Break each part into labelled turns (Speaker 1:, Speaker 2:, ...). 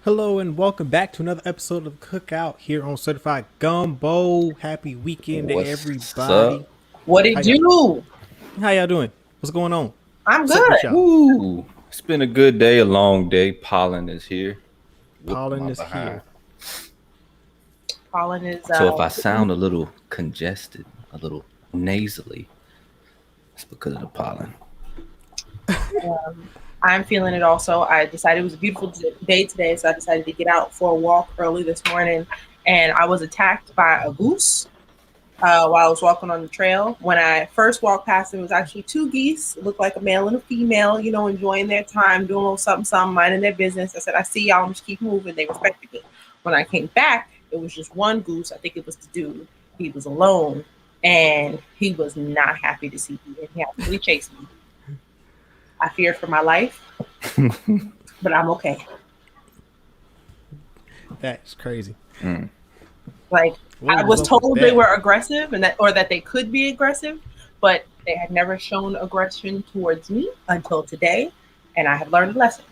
Speaker 1: Hello and welcome back to another episode of Cookout here on Certified Gumbo. Happy weekend to
Speaker 2: What's
Speaker 1: everybody.
Speaker 2: up?
Speaker 3: What
Speaker 1: How
Speaker 3: it
Speaker 1: y'all?
Speaker 3: do?
Speaker 1: How y'all doing? What's going on?
Speaker 3: I'm
Speaker 1: What's up with
Speaker 3: good.
Speaker 1: y'all?
Speaker 2: Woo! It's been a good day, a long day. Pollen is here, whooping
Speaker 1: Pollen
Speaker 2: my
Speaker 1: is
Speaker 2: behind.
Speaker 1: here.
Speaker 3: Colin is
Speaker 2: So if I sound a little congested, a little nasally, it's because of the pollen.
Speaker 3: I'm feeling it also. I decided it was a beautiful day today, so I decided to get out for a walk early this morning, and I was attacked by a goose while I was walking on the trail. When I first walked past, it was actually two geese. It looked like a male and a female, enjoying their time, doing a little something, something, minding their business. I said, "I see y'all. I'm just keep moving." They respected me. When I came back, it was just one goose. I think it was the dude. He was alone, and he was not happy to see me, and he actually chased me. I feared for my life, but I'm okay.
Speaker 1: That's crazy.
Speaker 3: Like,
Speaker 1: What
Speaker 3: I
Speaker 1: was
Speaker 3: was
Speaker 1: up with
Speaker 3: told they
Speaker 1: that?
Speaker 3: were aggressive and that they could be aggressive, but they had never shown aggression towards me until today, and I have learned a lesson.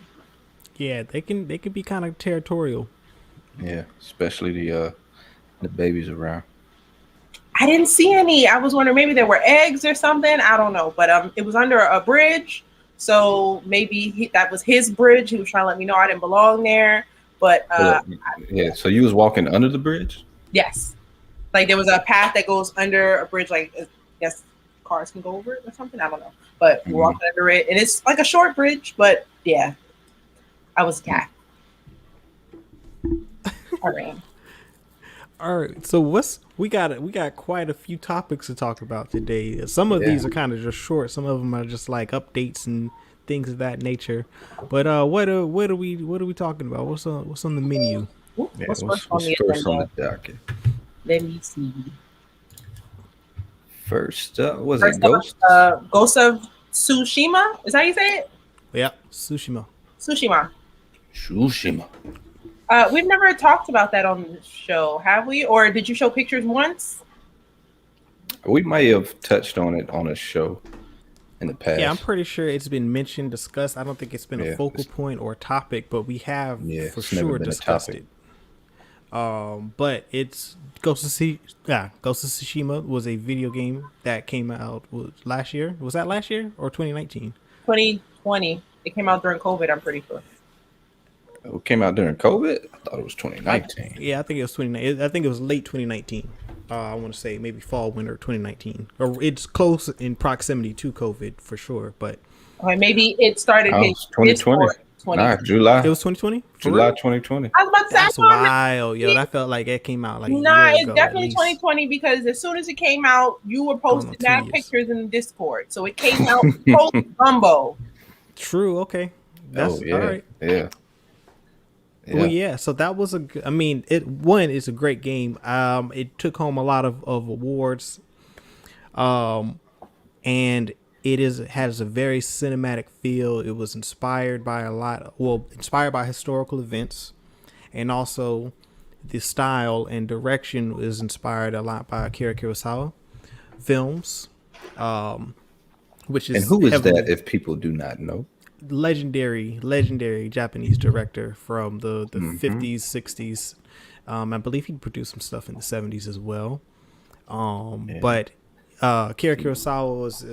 Speaker 1: Yeah, they can be kind of territorial.
Speaker 2: Yeah, especially the babies around.
Speaker 3: I didn't see any. I was wondering maybe there were eggs or something. I don't know, but it was under a bridge, so maybe that was his bridge. He was trying to let me know I didn't belong there. But
Speaker 2: Hold up. Yeah, so you was walking under the bridge?
Speaker 3: yes, like there was a path that goes under a bridge. Like I guess cars can go over it or something. I don't know, but we're
Speaker 2: Mhm.
Speaker 3: walking under it, and it's like a short bridge. But yeah, I was attacked. I ran.
Speaker 1: All right, so we got quite a few topics to talk about today. Some of
Speaker 2: Yeah.
Speaker 1: these are kind of just short. Some of them are just like updates and things of that nature. But what are we talking about? What's on the menu?
Speaker 3: Ooh,
Speaker 2: Yeah,
Speaker 3: what's first on
Speaker 2: what's
Speaker 3: the
Speaker 2: first on the
Speaker 3: agenda?
Speaker 2: docket?
Speaker 3: Let me see.
Speaker 2: First up, was it
Speaker 3: First up,
Speaker 2: Ghosts?
Speaker 3: Ghost of Tsushima. Is that how you say it?
Speaker 1: Yeah, Tsushima.
Speaker 3: Tsushima.
Speaker 2: Tsushima.
Speaker 3: We've never talked about that on the show, have we? Or did you show pictures once?
Speaker 2: We may have touched on it on a show in the
Speaker 1: Yeah, I'm
Speaker 2: past.
Speaker 1: pretty sure it's been mentioned, discussed. I don't think it's been a
Speaker 2: Yeah,
Speaker 1: focal point or topic, but we have for
Speaker 2: it's never
Speaker 1: sure
Speaker 2: been a
Speaker 1: discussed
Speaker 2: topic.
Speaker 1: it. But it's Ghost of Tsushima was a video game that came out last year. Was that last year or 2019?
Speaker 3: 2020. It came out during COVID, I'm pretty sure.
Speaker 2: It came out during COVID. I thought it was
Speaker 1: I
Speaker 2: 2019.
Speaker 1: Yeah, I think it was 2019. I think it was late 2019. I want to say maybe fall winter 2019, or it's close in proximity to COVID for sure. But
Speaker 3: Okay, maybe it started
Speaker 2: Oh,
Speaker 3: his
Speaker 2: it's 2020.
Speaker 3: Discord
Speaker 2: Nah,
Speaker 3: 2020.
Speaker 1: it
Speaker 2: July.
Speaker 1: was 2020 for
Speaker 2: July
Speaker 1: real.
Speaker 2: 2020.
Speaker 3: I was about to say, I
Speaker 1: That's
Speaker 3: know I
Speaker 1: wild, yo.
Speaker 3: remember.
Speaker 1: That felt like it came out like a
Speaker 3: Nah,
Speaker 1: year
Speaker 3: it's
Speaker 1: ago at
Speaker 3: definitely
Speaker 1: least,
Speaker 3: 2020 because as soon as it came out, you were
Speaker 1: going on
Speaker 3: posting mad
Speaker 1: 2 years.
Speaker 3: pictures in the Discord. So it came out post Gumbo.
Speaker 1: True. Okay.
Speaker 2: Oh
Speaker 1: That's all
Speaker 2: yeah,
Speaker 1: right.
Speaker 2: yeah,
Speaker 1: Well,
Speaker 2: yeah.
Speaker 1: yeah. So that was I mean, one is a great game. It took home a lot of awards. And has a very cinematic feel. It was inspired by inspired by historical events, and also the style and direction was inspired a lot by Akira Kurosawa films, which
Speaker 2: And
Speaker 1: is
Speaker 2: who is that?
Speaker 1: heavily
Speaker 2: If people do not know,
Speaker 1: legendary Japanese director from the
Speaker 2: hmm
Speaker 1: 50s, 60s. I believe he produced some stuff in the 70s as well.
Speaker 2: yeah,
Speaker 1: But Akira Kurosawa was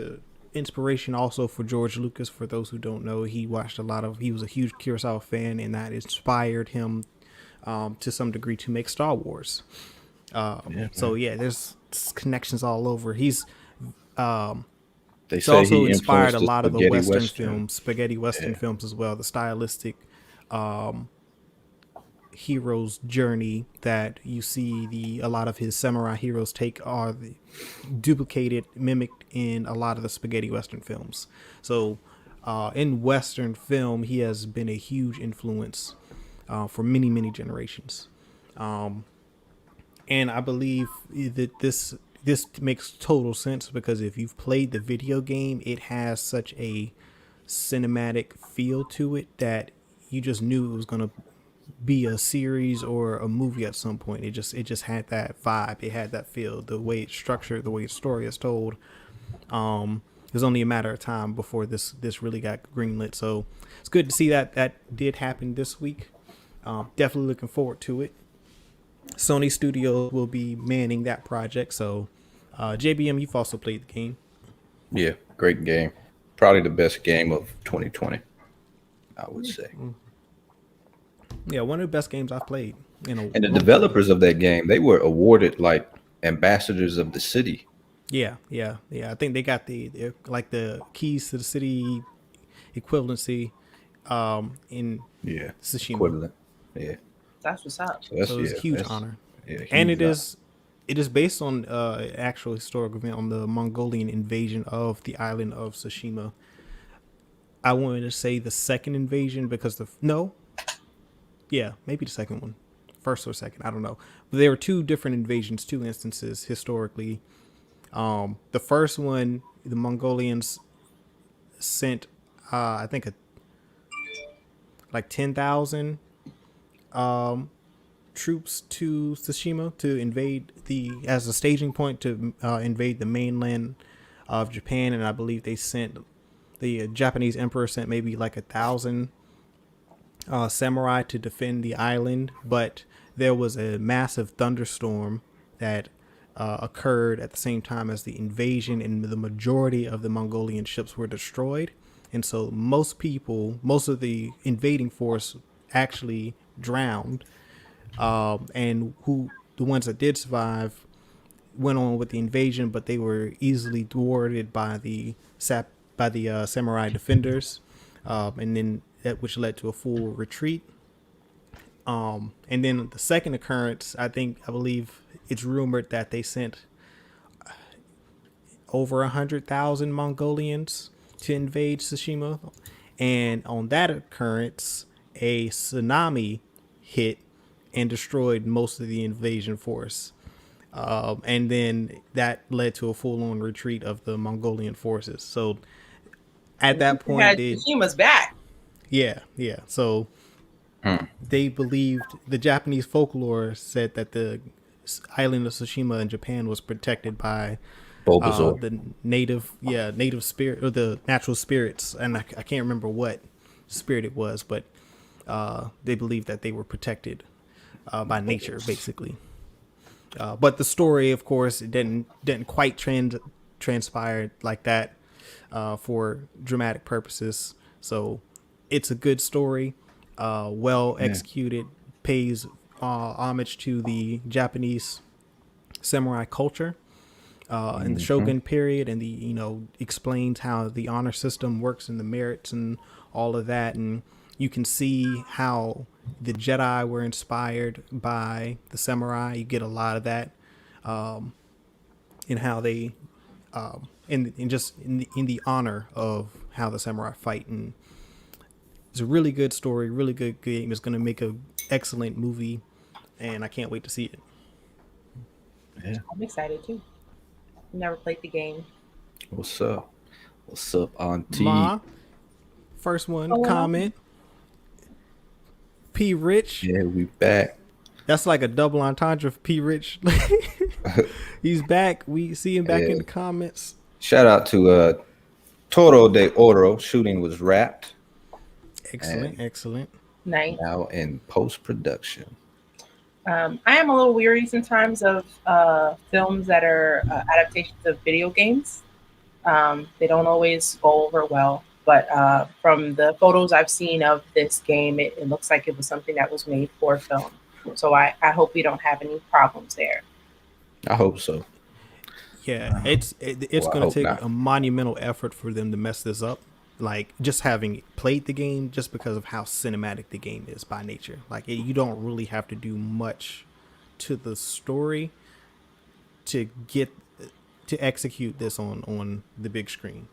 Speaker 1: inspiration also for George Lucas. For those who don't know, he was a huge Kurosawa fan, and that inspired him to some degree to make Star Wars.
Speaker 2: yeah,
Speaker 1: So
Speaker 2: man.
Speaker 1: yeah, there's connections all over.
Speaker 2: They
Speaker 1: He's
Speaker 2: say
Speaker 1: also
Speaker 2: he
Speaker 1: inspired
Speaker 2: influenced
Speaker 1: a
Speaker 2: the
Speaker 1: lot of the
Speaker 2: spaghetti western.
Speaker 1: spaghetti Western
Speaker 2: Yeah,
Speaker 1: films as well. The stylistic hero's journey that you see a lot of his samurai heroes take are duplicated, mimicked in a lot of the spaghetti Western films. So, in Western film, he has been a huge influence for many, many generations. And I believe that this makes total sense because if you've played the video game, it has such a cinematic feel to it that you just knew it was gonna be a series or a movie at some point. It just had that vibe. It had that feel. The way it's structured, the way the story is told. It was only a matter of time before this really got greenlit. So it's good to see that did happen this week. Definitely looking forward to it. Sony Studios will be manning that project. So, JBM, you've also played the game.
Speaker 4: Yeah, great game. Probably the best game of 2020, I would say.
Speaker 1: Yeah, one of the best games I've played.
Speaker 4: And the developers of that game, they were awarded like ambassadors of the city.
Speaker 1: Yeah. I think they got the keys to the city equivalency in Tsushima.
Speaker 4: Equivalent. Yeah.
Speaker 3: That's what's up.
Speaker 4: So that's
Speaker 1: So it's a huge
Speaker 4: that's-
Speaker 1: honor.
Speaker 4: Yeah, huge
Speaker 1: And it
Speaker 4: honor.
Speaker 1: is based on actual historical event on the Mongolian invasion of the island of Tsushima. I wanted to say the second invasion because maybe the second one, first or second, I don't know. But there were two different invasions, two instances historically. The first one, the Mongolians sent, I think, like 10,000 troops to Tsushima to invade as a staging point to invade the mainland of Japan, and I believe the Japanese emperor sent maybe like 1,000 samurai to defend the island, but there was a massive thunderstorm that occurred at the same time as the invasion, and the majority of the Mongolian ships were destroyed, and so most of the invading force actually drowned, and the ones that did survive went on with the invasion, but they were easily thwarted by the samurai defenders, and then which led to a full retreat. And then the second occurrence, I believe it's rumored that they sent over 100,000 Mongolians to invade Tsushima, and on that occurrence, a tsunami hit and destroyed most of the invasion force. And then that led to a full-on retreat of the Mongolian forces. So at that point,
Speaker 3: Tsushima's back.
Speaker 1: Yeah. So they believed, the Japanese folklore said that the island of Tsushima in Japan was protected by the native spirit, or the natural spirits, and I can't remember what spirit it was, but they believed that they were protected by nature, basically. But the story, of course, it didn't quite transpire like that for dramatic purposes. So it's a good story, well executed, pays homage to the Japanese samurai culture in the Shogun period, and explains how the honor system works and the merits and all of that, and you can see how the Jedi were inspired by the samurai. You get a lot of that, in how they, in the honor of how the samurai fight. And it's a really good story, really good game. It's going to make an excellent movie, and I can't wait to see it.
Speaker 4: Yeah.
Speaker 3: I'm excited too. Never played the game.
Speaker 4: What's up, Auntie?
Speaker 1: Ma, first one, comment. P. Rich.
Speaker 4: Yeah, we back.
Speaker 1: That's like a double entendre for P. Rich. He's back. We see him back in the comments.
Speaker 4: Shout out to Toro de Oro. Shooting was wrapped.
Speaker 1: Excellent.
Speaker 3: Nice.
Speaker 4: Now in post-production.
Speaker 3: I am a little weary sometimes of films that are adaptations of video games. They don't always go over well, but from the photos I've seen of this game, it looks like it was something that was made for film. So I hope we don't have any problems there.
Speaker 4: I hope so.
Speaker 1: Yeah, it's going to take a monumental effort for them to mess this up. Like, just having played the game, just because of how cinematic the game is by nature. Like, you don't really have to do much to the story to execute this on the big screen.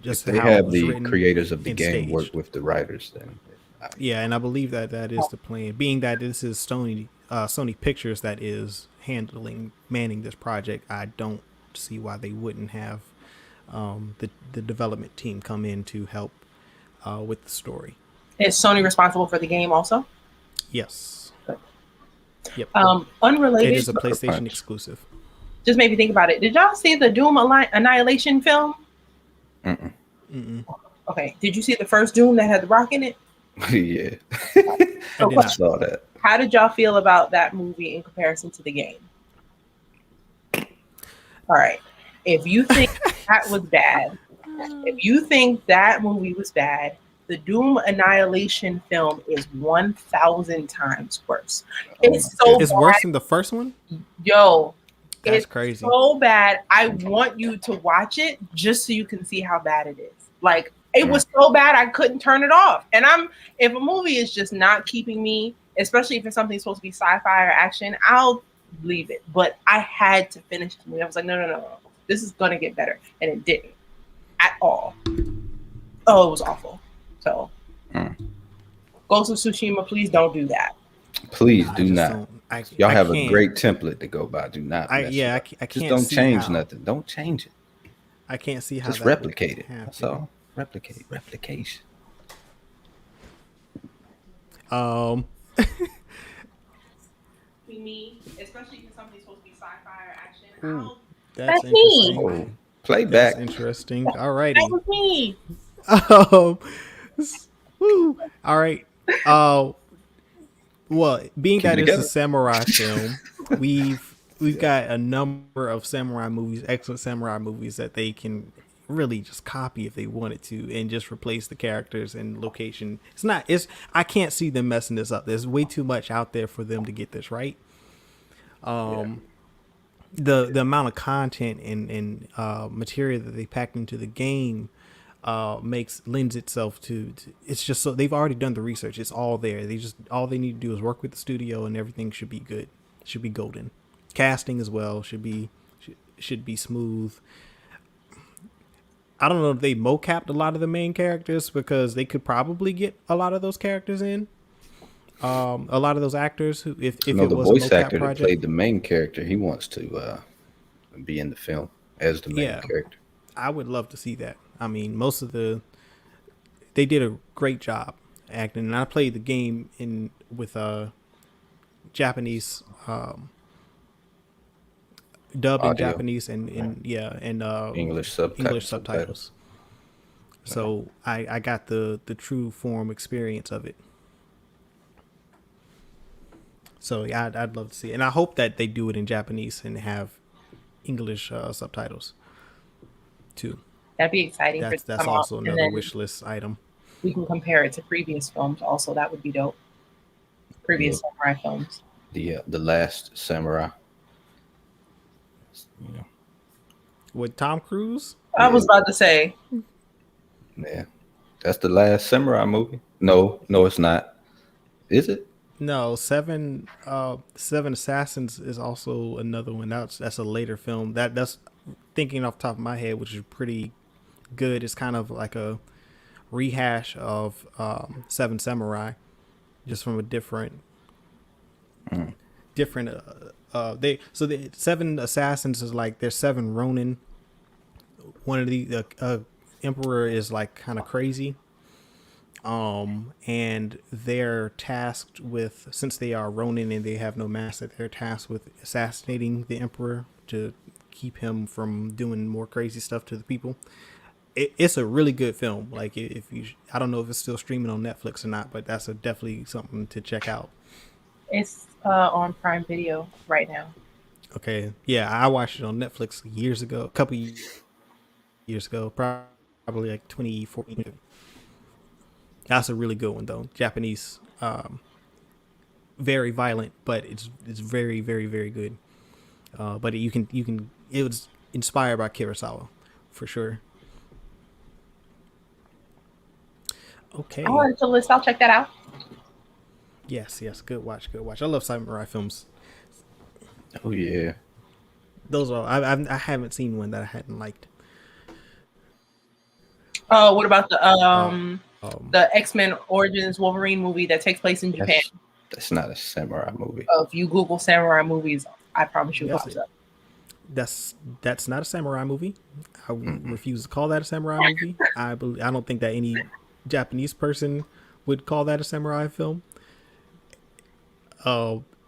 Speaker 1: Just
Speaker 4: if they
Speaker 1: how
Speaker 4: have
Speaker 1: it was
Speaker 4: the
Speaker 1: written
Speaker 4: creators of the
Speaker 1: and
Speaker 4: game
Speaker 1: staged.
Speaker 4: work with the writers, then
Speaker 1: Yeah, and I believe that is the plan. Being that this is Sony Pictures that is manning this project, I don't see why they wouldn't have the development team come in to help with the story.
Speaker 3: Is Sony responsible for the game also?
Speaker 1: Yes.
Speaker 3: Good.
Speaker 1: Yep.
Speaker 3: Unrelated.
Speaker 1: It is a PlayStation exclusive.
Speaker 3: Just made me think about it. Did y'all see the Doom Annihilation film?
Speaker 4: Mm-mm.
Speaker 1: Mm-mm.
Speaker 3: Okay. Did you see the first Doom that had the rock in it?
Speaker 4: Yeah.
Speaker 1: I
Speaker 3: So,
Speaker 1: did
Speaker 4: I
Speaker 1: not.
Speaker 4: saw that.
Speaker 3: how did y'all feel about that movie in comparison to the game? All right. If you think that was bad, if you think that movie was bad, the Doom Annihilation film is 1,000 times worse.
Speaker 4: Oh
Speaker 3: It's
Speaker 4: my
Speaker 3: so
Speaker 4: goodness.
Speaker 1: It's worse than the first one.
Speaker 3: yo,
Speaker 1: That's
Speaker 3: it's
Speaker 1: crazy.
Speaker 3: so bad. I want you to watch it just so you can see how bad it is. Like it was so bad I couldn't turn it off. And if a movie is just not keeping me, especially if it's something supposed to be sci-fi or action, I'll leave it. But I had to finish the movie. I was like, no. This is gonna get better. And it didn't at all. Oh, it was awful. So Ghost of Tsushima, please don't do that.
Speaker 4: Please
Speaker 1: I
Speaker 4: do
Speaker 1: just
Speaker 4: not.
Speaker 1: don't.
Speaker 4: Y'all
Speaker 1: I
Speaker 4: have a
Speaker 1: can't.
Speaker 4: great template to go by. Do not.
Speaker 1: I
Speaker 4: mess
Speaker 1: yeah.
Speaker 4: it up.
Speaker 1: I
Speaker 4: Just
Speaker 1: can't
Speaker 4: don't
Speaker 1: see
Speaker 4: change
Speaker 1: how.
Speaker 4: nothing. Don't change it.
Speaker 1: I can't see how
Speaker 4: Just
Speaker 1: that would
Speaker 4: replicate it. That's
Speaker 1: happen.
Speaker 4: all. Replicate. Replication.
Speaker 3: Me, especially if something's supposed to be sci-fi or action.
Speaker 1: Ooh,
Speaker 3: That's
Speaker 1: that's
Speaker 3: me.
Speaker 1: interesting.
Speaker 4: Oh, playback.
Speaker 1: That's interesting.
Speaker 3: That
Speaker 1: Alrighty.
Speaker 3: was me.
Speaker 1: Um, woo. All right. Well, being
Speaker 4: Keep it
Speaker 1: that it's a
Speaker 4: together.
Speaker 1: samurai film, we've got a number of samurai movies, excellent samurai movies that they can really just copy if they wanted to and just replace the characters and location. I can't see them messing this up. There's way too much out there for them to get this right. The amount of content and material that they packed into the game lends itself to it's just so they've already done the research. It's all there. All they need to do is work with the studio and everything should be good. Should be golden. Casting as well should be smooth. I don't know if they mocapped a lot of the main characters because they could probably get a lot of those characters in. A lot of those actors who if
Speaker 4: No,
Speaker 1: it
Speaker 4: the
Speaker 1: was a
Speaker 4: voice
Speaker 1: mocap
Speaker 4: actor that
Speaker 1: project.
Speaker 4: played the main character, he wants to be in the film as the main
Speaker 1: Yeah.
Speaker 4: character.
Speaker 1: I would love to see that. I mean, they did a great job acting, and I played the game with Japanese dubbed in
Speaker 4: Audio.
Speaker 1: Japanese and
Speaker 4: English
Speaker 1: subtitles. So I got the true form experience of it. So yeah, I'd love to see it, and I hope that they do it in Japanese and have English subtitles too.
Speaker 3: That'd be exciting.
Speaker 1: That's also another wish list item.
Speaker 3: We can compare it to previous films. Also, that would be dope. Previous samurai films.
Speaker 4: The Last Samurai. Yeah.
Speaker 1: With Tom Cruise?
Speaker 3: I was about to say.
Speaker 4: Yeah. That's the Last Samurai movie. No, it's not. Is it?
Speaker 1: No, Seven Assassins is also another one. That's a later film. That's thinking off the top of my head, which is pretty good. It's kind of like a rehash of Seven Samurai, just from a different the Seven Assassins is like there's seven Ronin. One of the emperor is like kind of crazy. And they're tasked with, since they are Ronin and they have no master, they're tasked with assassinating the emperor to keep him from doing more crazy stuff to the people. It's a really good film. Like I don't know if it's still streaming on Netflix or not, but that's definitely something to check out.
Speaker 3: It's on Prime Video right now.
Speaker 1: Okay, yeah, I watched it on Netflix years ago, a couple years ago, probably like 2014. That's a really good one though. Japanese, very violent, but it's very, very, very good. But it was inspired by Kurosawa, for sure. Okay.
Speaker 3: I'll add it to the list. I'll check that out.
Speaker 1: Yes. Good watch. I love samurai films.
Speaker 4: Oh yeah.
Speaker 1: Those are I haven't seen one that I hadn't liked.
Speaker 3: Oh, what about the X-Men Origins Wolverine movie that takes place in Japan?
Speaker 4: That's not a samurai movie.
Speaker 3: If you Google samurai movies, I promise you it pops up.
Speaker 1: That's not a samurai movie. I refuse to call that a samurai movie. I don't think that any Japanese person would call that a samurai film.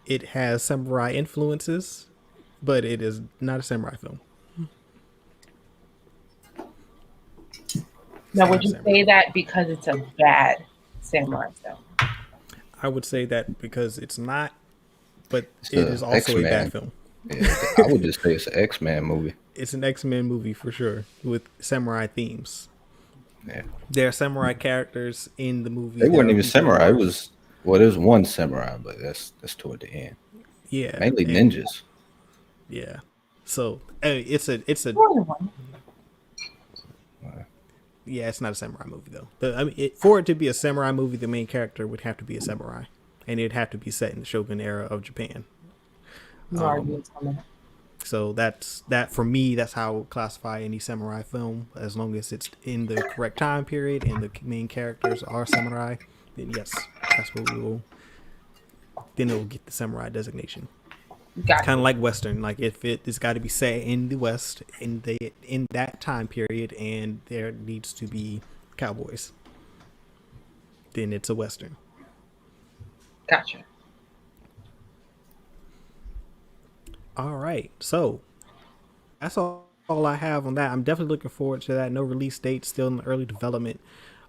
Speaker 1: It has samurai influences, but it is not a samurai film.
Speaker 3: Now, would you say that because it's a bad samurai film.
Speaker 1: I would say that because it's not, but
Speaker 4: It's
Speaker 1: it
Speaker 4: a
Speaker 1: is also a
Speaker 4: X-Men.
Speaker 1: bad film.
Speaker 4: Yeah, I would just say it's an X-Men movie.
Speaker 1: It's an X-Men movie for sure with samurai themes.
Speaker 4: Yeah.
Speaker 1: There are samurai characters in the movie.
Speaker 4: They
Speaker 1: that
Speaker 4: weren't
Speaker 1: are
Speaker 4: even
Speaker 1: featured
Speaker 4: samurai.
Speaker 1: in
Speaker 4: It was there's one samurai, but that's toward the end.
Speaker 1: yeah,
Speaker 4: Mainly
Speaker 1: and-
Speaker 4: ninjas.
Speaker 1: Yeah. So it's a
Speaker 3: More than one.
Speaker 1: yeah, it's not a samurai movie though. For it to be a samurai movie, the main character would have to be a samurai, and it'd have to be set in the Shogun era of Japan.
Speaker 3: No arguments on that.
Speaker 1: So that for me. That's how I would classify any samurai film. As long as it's in the correct time period and the main characters are samurai, then yes, that's what we will. Then it will get the samurai designation.
Speaker 3: Got
Speaker 1: Kind of like Western. Like if it's got to be set in the West in that time period, and there needs to be cowboys, then it's a Western.
Speaker 3: Gotcha.
Speaker 1: All right, so that's all I have on that. I'm definitely looking forward to that. No release date, still in early development,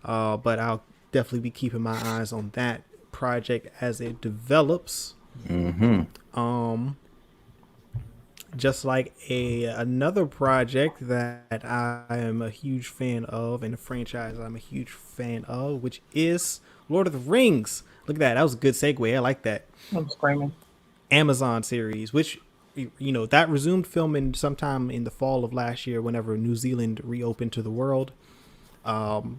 Speaker 1: but I'll definitely be keeping my eyes on that project as it develops. Just like another project that I am a huge fan of, and a franchise I'm a huge fan of, which is Lord of the Rings. Look at that. That was a good segue. I like that.
Speaker 3: I'm screaming.
Speaker 1: Amazon series, which, you know, that resumed filming sometime in the fall of last year whenever New Zealand reopened to the world. You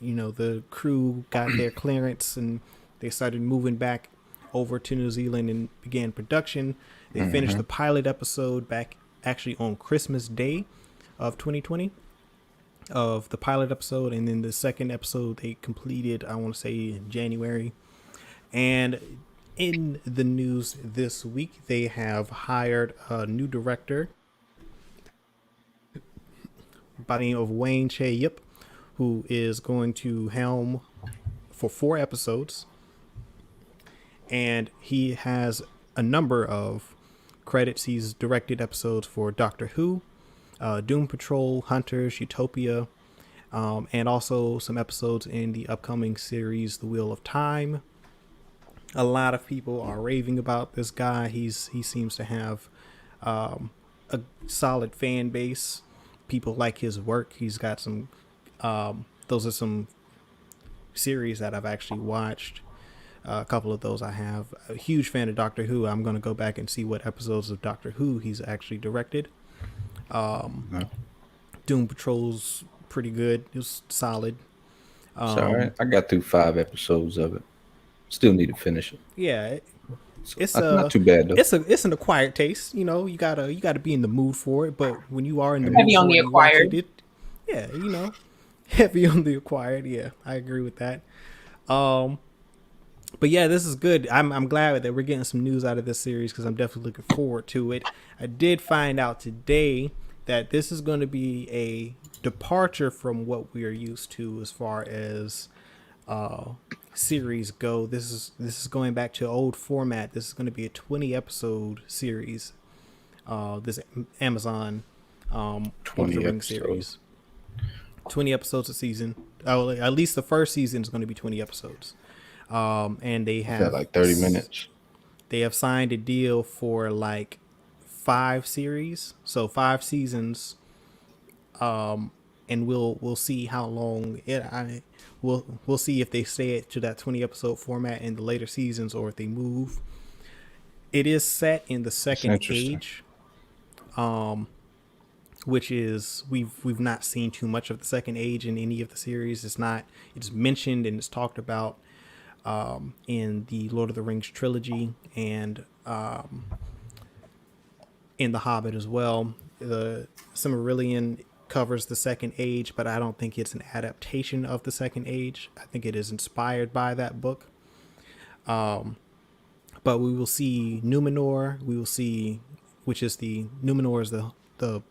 Speaker 1: know, the crew got their clearance and they started moving back over to New Zealand and began production. They finished the pilot episode back actually on Christmas Day of 2020 of the pilot episode, and then the second episode they completed, I want to say, in January. And in the news this week, they have hired a new director by the name of Wayne Che Yip, who is going to helm for 4 episodes. And he has a number of credits. He's directed episodes for Doctor Who, Doom Patrol, Hunters, Utopia, and also some episodes in the upcoming series The Wheel of Time. A lot of people are raving about this guy. He seems to have a solid fan base. People like his work. He's got some those are some series that I've actually watched. A couple of those I have. A huge fan of Doctor Who. I'm going to go back and see what episodes of Doctor Who he's actually directed. Doom Patrol's pretty good. It was solid.
Speaker 4: It's all right. I got through 5 episodes of it. Still need to finish it.
Speaker 1: Yeah, it's
Speaker 4: not too bad though.
Speaker 1: It's an acquired taste. You know, you gotta be in the mood for it. But when you are in the mood
Speaker 3: Heavy on
Speaker 1: for
Speaker 3: the
Speaker 1: it, you watch
Speaker 3: acquired.
Speaker 1: it, yeah, you know, heavy on the acquired. Yeah, I agree with that. But yeah, this is good. I'm glad that we're getting some news out of this series because I'm definitely looking forward to it. I did find out today that this is going to be a departure from what we are used to as far as series go. This is going back to old format. This is going to be a 20 episode series. This Amazon
Speaker 4: 20
Speaker 1: Ring
Speaker 4: episodes.
Speaker 1: series. 20 episodes a season. Oh, at least the first season is going to be 20 episodes. And they have
Speaker 4: Like 30 minutes.
Speaker 1: They have signed a deal for like 5 series, so 5 seasons. And we'll see how long we'll see if they stay to that 20 episode format in the later seasons or if they move. It is set in the second age, which is we've not seen too much of the second age in any of the series. It's mentioned and it's talked about in the Lord of the Rings trilogy and in The Hobbit as well. The Silmarillion covers the second age, but I don't think it's an adaptation of the second age. I think it is inspired by that book. But we will see Numenor. We will see, Numenor is the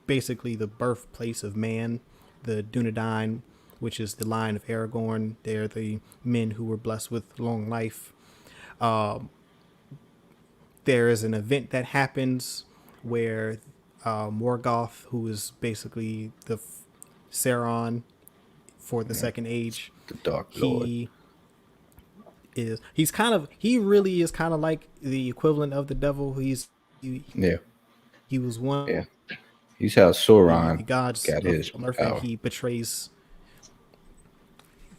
Speaker 1: basically the birthplace of man, the Dunedain, which is the line of Aragorn. They're the men who were blessed with long life. There is an event that happens where Morgoth, who is basically the Sauron for the second age,
Speaker 4: The Dark Lord.
Speaker 1: He really is kind of like the equivalent of the devil.
Speaker 4: Yeah,
Speaker 1: He was one
Speaker 4: yeah. He's how
Speaker 1: of the
Speaker 4: Sauron
Speaker 1: gods
Speaker 4: got
Speaker 1: of
Speaker 4: his
Speaker 1: Earth, and
Speaker 4: power.
Speaker 1: he betrays.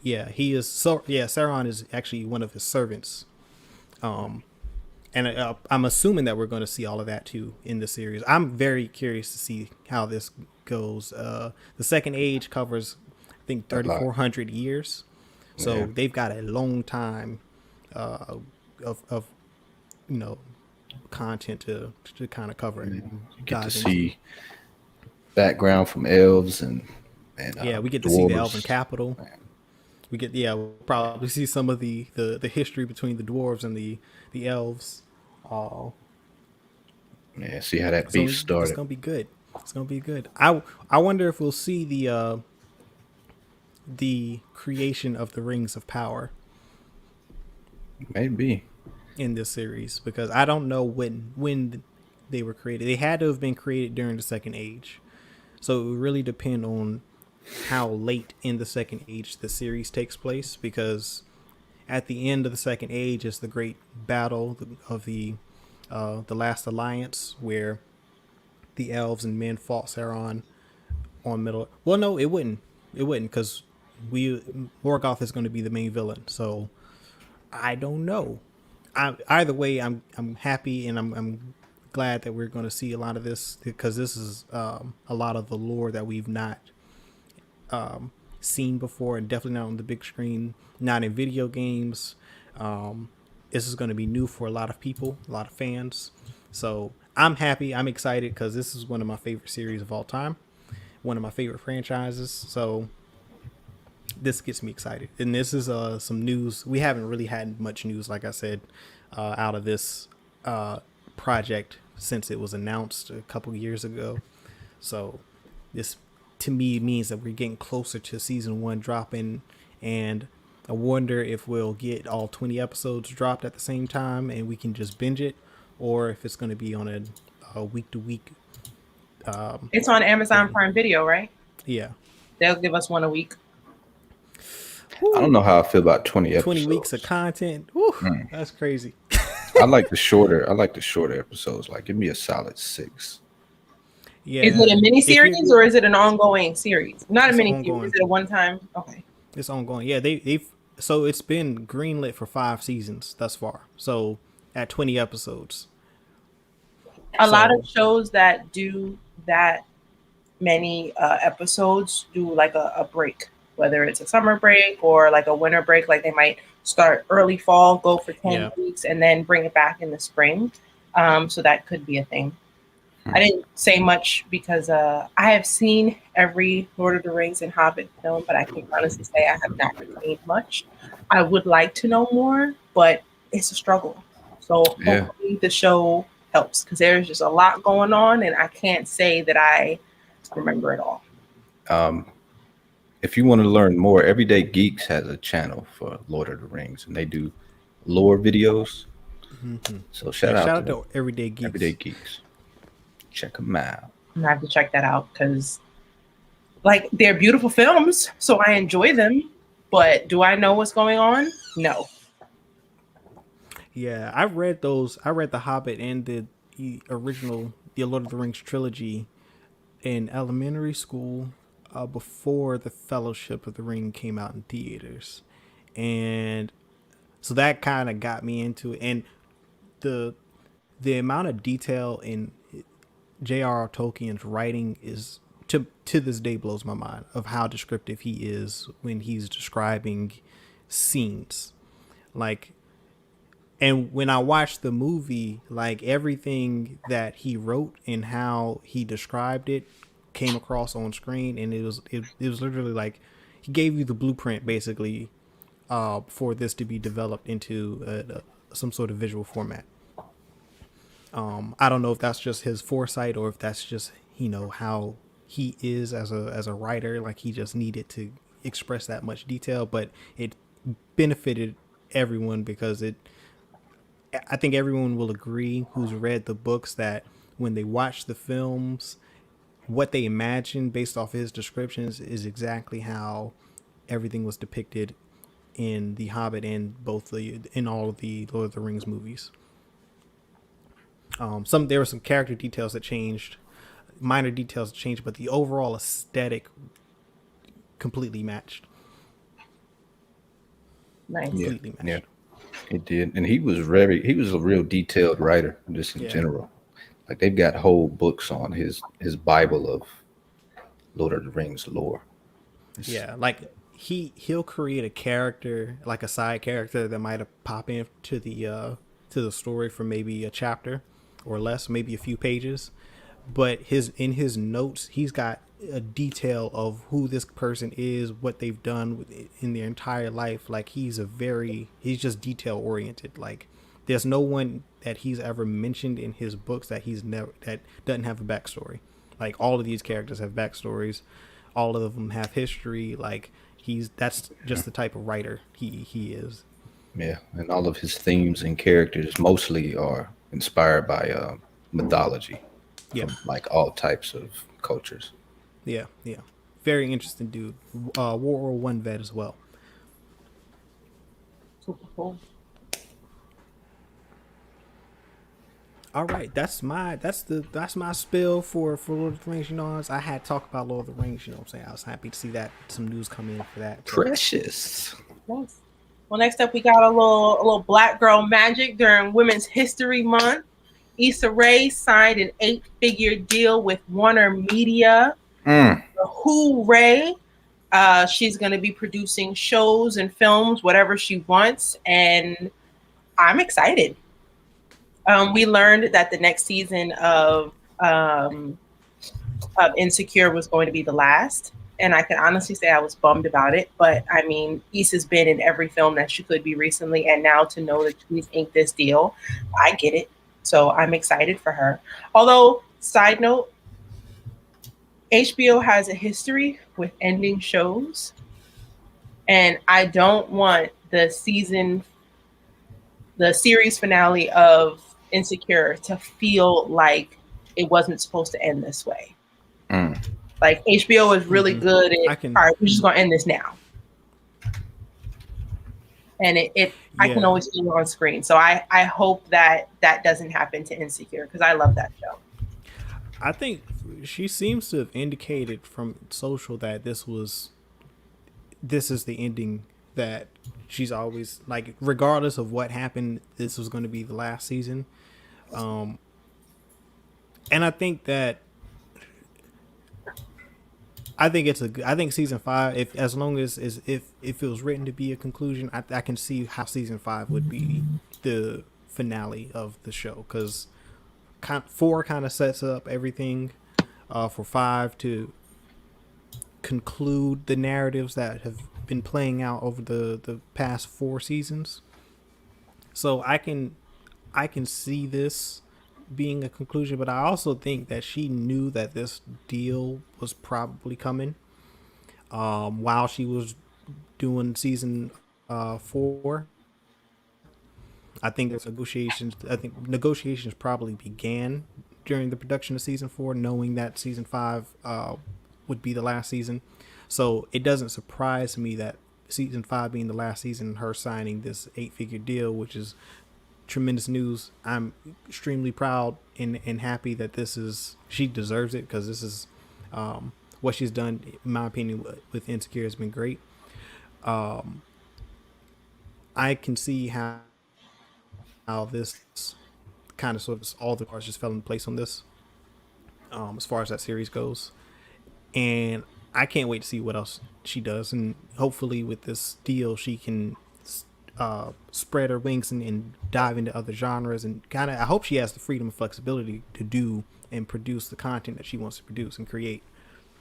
Speaker 1: Yeah, he is. So yeah, Sauron is actually one of his servants. And I'm assuming that we're going to see all of that too in the series. I'm very curious to see how this goes. The Second Age covers, I think,
Speaker 4: A lot.
Speaker 1: 3,400 years, so
Speaker 4: Yeah.
Speaker 1: they've got a long time of content to kind of cover. And
Speaker 4: You get to
Speaker 1: dive into.
Speaker 4: see background from elves and
Speaker 1: Yeah, we get to see the Elven
Speaker 4: dwarves.
Speaker 1: capital. We'll probably see some of the history between the dwarves and the elves.
Speaker 4: Yeah, see how that
Speaker 1: So
Speaker 4: beef
Speaker 1: it's
Speaker 4: started.
Speaker 1: gonna be good. It's gonna be good. I wonder if we'll see the creation of the rings of power
Speaker 4: Maybe.
Speaker 1: in this series, because I don't know when they were created. They had to have been created during the Second Age, so it would really depend on how late in the Second Age the series takes place, because at the end of the Second Age is the great battle of the Last Alliance, where the elves and men fought Sauron on Middle. Well, no, it wouldn't. It wouldn't, because Morgoth is going to be the main villain. So I don't know. Either way, I'm happy, and I'm glad that we're going to see a lot of this, because this is a lot of the lore that we've not seen before, and definitely not on the big screen, not in video games. This is going to be new for a lot of people, a lot of fans. So I'm happy. I'm excited, because this is one of my favorite series of all time, one of my favorite franchises. So this gets me excited. And this is some news. We haven't really had much news, like I said, out of this project since it was announced a couple years ago. So this, to me, means that we're getting closer to season 1 dropping, and I wonder if we'll get all 20 episodes dropped at the same time and we can just binge it, or if it's going to be on a week to week.
Speaker 3: It's on Amazon Prime Video, right?
Speaker 1: Yeah.
Speaker 3: They'll give us one a week.
Speaker 4: I don't know how I feel about 20 episodes.
Speaker 1: 20 weeks of content. Woo, That's crazy.
Speaker 4: I like the shorter episodes. Like, give me a solid 6.
Speaker 1: Yeah.
Speaker 3: Is it a mini series or is it an ongoing series? Not a
Speaker 1: It's
Speaker 3: mini
Speaker 1: ongoing.
Speaker 3: series. Is it a one time? Okay.
Speaker 1: It's ongoing. Yeah, they've so it's been greenlit for 5 seasons thus far. So at 20 episodes.
Speaker 3: A lot of shows that do that many episodes do like a break, whether it's a summer break or like a winter break. Like they might start early fall, go for 10 weeks, and then bring it back in the spring. So that could be a thing. I didn't say much because I have seen every Lord of the Rings and Hobbit film, but I can honestly say I have not retained much. I would like to know more, but it's a struggle. So hopefully the show helps, because there's just a lot going on, and I can't say that I remember it all.
Speaker 4: If you want to learn more, Everyday Geeks has a channel for Lord of the Rings, and they do lore videos.
Speaker 1: Mm-hmm.
Speaker 4: So shout out to
Speaker 1: Everyday Geeks.
Speaker 4: Everyday Geeks. Check them out.
Speaker 3: I'm gonna have to check that out, because like they're beautiful films, so I enjoy them. But do I know what's going on? No.
Speaker 1: Yeah, I read those. I read The Hobbit and the original The Lord of the Rings trilogy in elementary school before the Fellowship of the Ring came out in theaters, and so that kind of got me into it. And the amount of detail in J.R.R. Tolkien's writing is to this day blows my mind, of how descriptive he is when he's describing scenes. Like, and when I watched the movie, like everything that he wrote and how he described it came across on screen, and it was literally like he gave you the blueprint basically for this to be developed into some sort of visual format. I don't know if that's just his foresight, or if that's just, how he is as a writer. Like, he just needed to express that much detail, but it benefited everyone, because I think everyone will agree who's read the books that when they watch the films, what they imagine based off his descriptions is exactly how everything was depicted in The Hobbit and in all of the Lord of the Rings movies. There were some character details that changed, minor details that changed, but the overall aesthetic completely matched.
Speaker 3: Nice.
Speaker 1: Completely matched.
Speaker 4: Yeah, he did, and he was a real detailed writer, just in general. Like they've got whole books on his Bible of Lord of the Rings lore.
Speaker 1: Yeah, like he'll create a character, like a side character that might have pop into the story for maybe a chapter or less, maybe a few pages. But in his notes, he's got a detail of who this person is, what they've done in their entire life. Like he's just detail oriented. Like there's no one that he's ever mentioned in his books that that doesn't have a backstory. Like all of these characters have backstories. All of them have history. Like that's just the type of writer he is.
Speaker 4: Yeah, and all of his themes and characters mostly are inspired by mythology.
Speaker 1: Yeah,
Speaker 4: from like all types of cultures.
Speaker 1: Yeah. Very interesting dude. World War I vet as well.
Speaker 3: Super cool.
Speaker 1: All right, that's my spill for Lord of the Rings. You know, I had talked about Lord of the Rings. You know what I'm saying? I was happy to see that some news come in for that.
Speaker 4: Precious.
Speaker 3: Nice. Well, next up we got a little black girl magic during Women's History Month. Issa Rae signed an 8-figure deal with Warner Media. Hooray! She's going to be producing shows and films, whatever she wants, and I'm excited. We learned that the next season of Insecure was going to be the last, and I can honestly say I was bummed about it. But I mean, Issa's been in every film that she could be recently, and now to know that she's inked this deal, I get it. So I'm excited for her. Although, side note, HBO has a history with ending shows, and I don't want the series finale of Insecure to feel like it wasn't supposed to end this way. Like HBO is really good at, all right, we're just gonna end this now. And I can always see it on screen. So I hope that doesn't happen to Insecure, because I love that show.
Speaker 1: I think she seems to have indicated from social that this is the ending that she's always, like, regardless of what happened, this was going to be the last season. And I think that I think season 5, if it was written to be a conclusion, I can see how season 5 would be the finale of the show, because 4 kind of sets up everything for 5 to conclude the narratives that have been playing out over the past 4 seasons. So I can see this being a conclusion, but I also think that she knew that this deal was probably coming while she was doing season 4. I think negotiations probably began during the production of season 4, knowing that season 5 would be the last season. So it doesn't surprise me that season 5 being the last season, her signing this 8-figure deal, which is tremendous news. I'm extremely proud and happy that she deserves it, because this is what she's done, in my opinion, with Insecure has been great. I can see how this kind of sort of all the cards just fell into place on this, as far as that series goes. And I can't wait to see what else she does, and hopefully with this deal she can spread her wings and dive into other genres, and kind of, I hope she has the freedom and flexibility to do and produce the content that she wants to produce and create.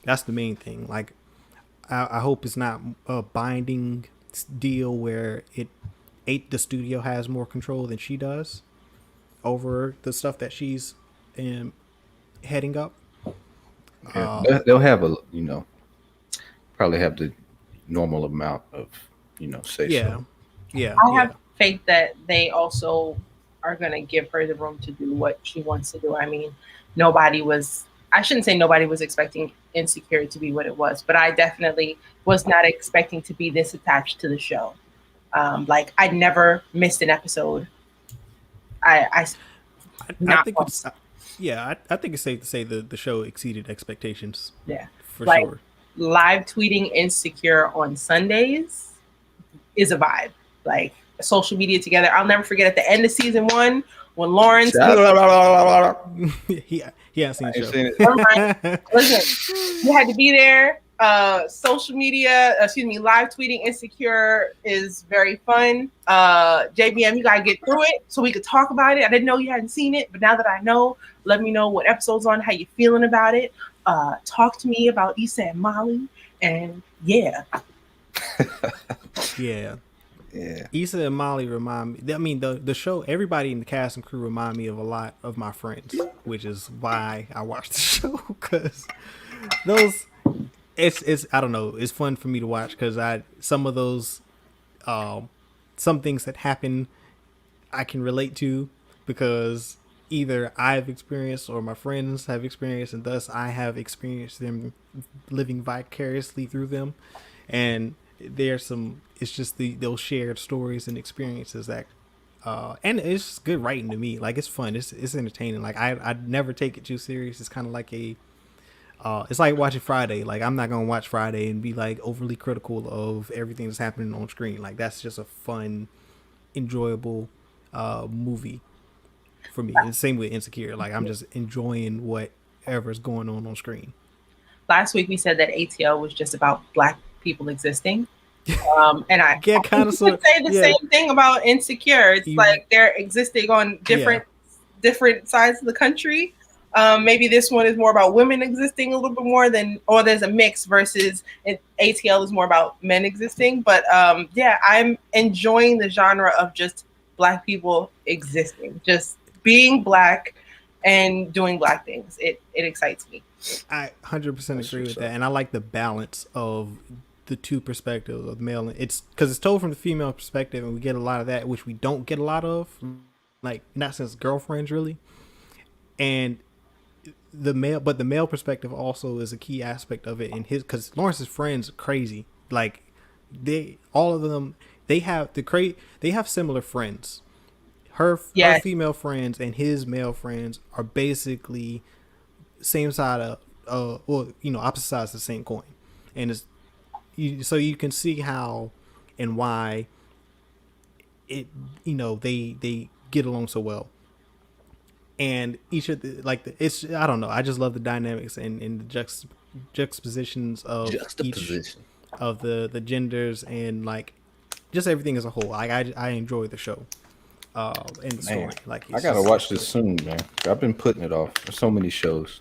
Speaker 1: That's the main thing. Like, I hope it's not a binding deal where the studio has more control than she does over the stuff that she's heading up.
Speaker 4: Yeah, they'll have probably have the normal amount of say so.
Speaker 1: Yeah,
Speaker 3: I have faith that they also are going to give her the room to do what she wants to do. I mean, I shouldn't say nobody was expecting Insecure to be what it was, but I definitely was not expecting to be this attached to the show. Like I never missed an episode. I
Speaker 1: I think it's I think it's safe to say the show exceeded expectations.
Speaker 3: Yeah,
Speaker 1: for
Speaker 3: like,
Speaker 1: sure.
Speaker 3: Live tweeting Insecure on Sundays is a vibe. Like social media together. I'll never forget at the end of season 1 when Lawrence.
Speaker 1: he hasn't seen the show.
Speaker 4: Seen it.
Speaker 3: Listen, you had to be there. Social media, live tweeting Insecure is very fun. JBM, you gotta get through it so we could talk about it. I didn't know you hadn't seen it, but now that I know, let me know what episode's on, how you feeling about it. Talk to me about Issa and Molly, and yeah.
Speaker 1: Yeah. Issa and Molly remind me. I mean, the show. Everybody in the cast and crew remind me of a lot of my friends, which is why I watch the show. Because those, it's I don't know. It's fun for me to watch because some of those, some things that happen, I can relate to because either I've experienced or my friends have experienced, and thus I have experienced them living vicariously through them, and there's some. It's just those shared stories and experiences that, and it's just good writing to me. Like it's fun. It's entertaining. Like I'd never take it too serious. It's kind of like it's like watching Friday. Like I'm not gonna watch Friday and be like overly critical of everything that's happening on screen. Like that's just a fun, enjoyable movie for me. And the same with Insecure. Like I'm just enjoying whatever's going on screen.
Speaker 3: Last week we said that ATL was just about Black people existing. And I
Speaker 1: kind of
Speaker 3: say the same thing about Insecure. It's like they're existing on different sides of the country. Maybe this one is more about women existing a little bit more or there's a mix versus ATL is more about men existing. But I'm enjoying the genre of just Black people existing, just being Black and doing Black things. It excites me.
Speaker 1: I 100% agree with that, and I like the balance of the two perspectives of male. It's because it's told from the female perspective, and we get a lot of that, which we don't get a lot of, like not since Girlfriends really. And the male perspective also is a key aspect of it in his, because Lawrence's friends are crazy. Like all of them, they have similar friends. Her female friends and his male friends are basically same side of opposite sides of the same coin, and so you can see how and why it they get along so well, and each of it's I don't know, I just love the dynamics and the juxtapositions of each of the genders and like just everything as a whole. Like I enjoy the show and the story. Like
Speaker 4: I gotta watch this soon, man. I've been putting it off. There's so many shows.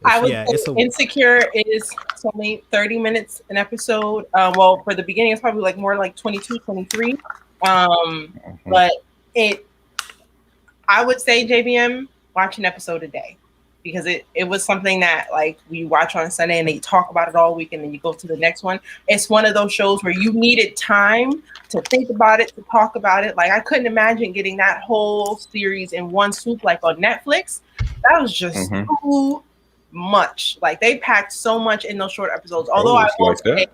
Speaker 3: I would say Insecure is only 30 minutes an episode. Well, for the beginning, it's probably more like 22, 23. But I would say, JBM, watch an episode a day. Because it was something that like we watch on Sunday and they talk about it all week and then you go to the next one. It's one of those shows where you needed time to think about it, to talk about it. Like I couldn't imagine getting that whole series in one swoop like on Netflix. That was just too much. Like they packed so much in those short episodes. Although I will say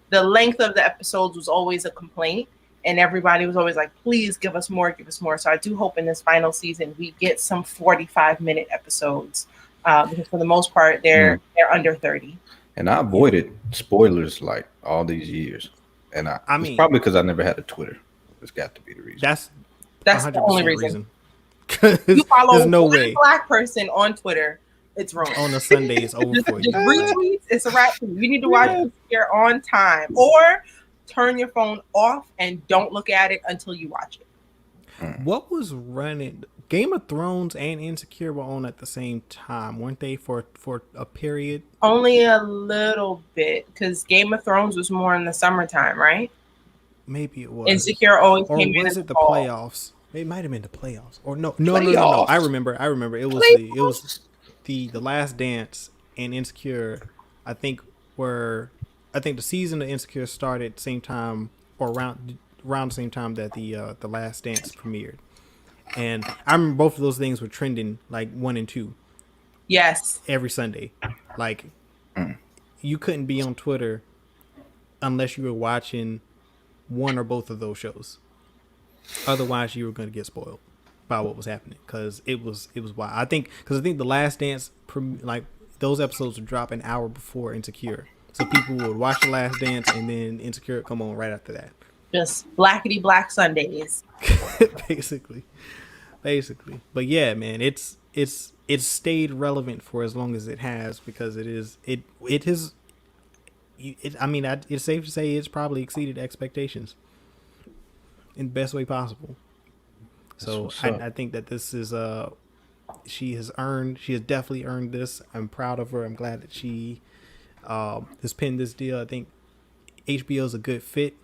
Speaker 3: the length of the episodes was always a complaint, and everybody was always like, "Please give us more, give us more." So I do hope in this final season we get some 45-minute episodes because for the most part they're under 30.
Speaker 4: And I avoided spoilers like all these years, and I mean, it's probably because I never had a Twitter. It's got to be the reason.
Speaker 1: That's
Speaker 3: the only reason. You follow one Black person on Twitter. It's wrong.
Speaker 1: On a Sunday, it's over for you.
Speaker 3: Retweets, it's a wrap for you. You need to watch it here on time, or turn your phone off and don't look at it until you watch it.
Speaker 1: What was running? Game of Thrones and Insecure were on at the same time, weren't they? For a period.
Speaker 3: Only a little bit, because Game of Thrones was more in the summertime, right?
Speaker 1: Maybe it was.
Speaker 3: Insecure always
Speaker 1: or
Speaker 3: came in.
Speaker 1: Or was it the playoffs? It might have been the playoffs. Or no. I remember. It was the Last Dance and Insecure. I think the season of Insecure started the same time or around the same time that the Last Dance premiered. And I remember both of those things were trending like 1 and 2.
Speaker 3: Yes.
Speaker 1: Every Sunday. Like you couldn't be on Twitter unless you were watching one or both of those shows. Otherwise, you were going to get spoiled by what was happening because it was wild. I think the Last Dance, like those episodes would drop an hour before Insecure, so people would watch the Last Dance and then Insecure come on right after that.
Speaker 3: Just blackety black Sundays.
Speaker 1: basically. But yeah, man, it's stayed relevant for as long as it has because it's safe to say it's probably exceeded expectations in the best way possible. So I think that this is she has definitely earned this. I'm proud of her. I'm glad that she has pinned this deal. I think HBO is a good fit,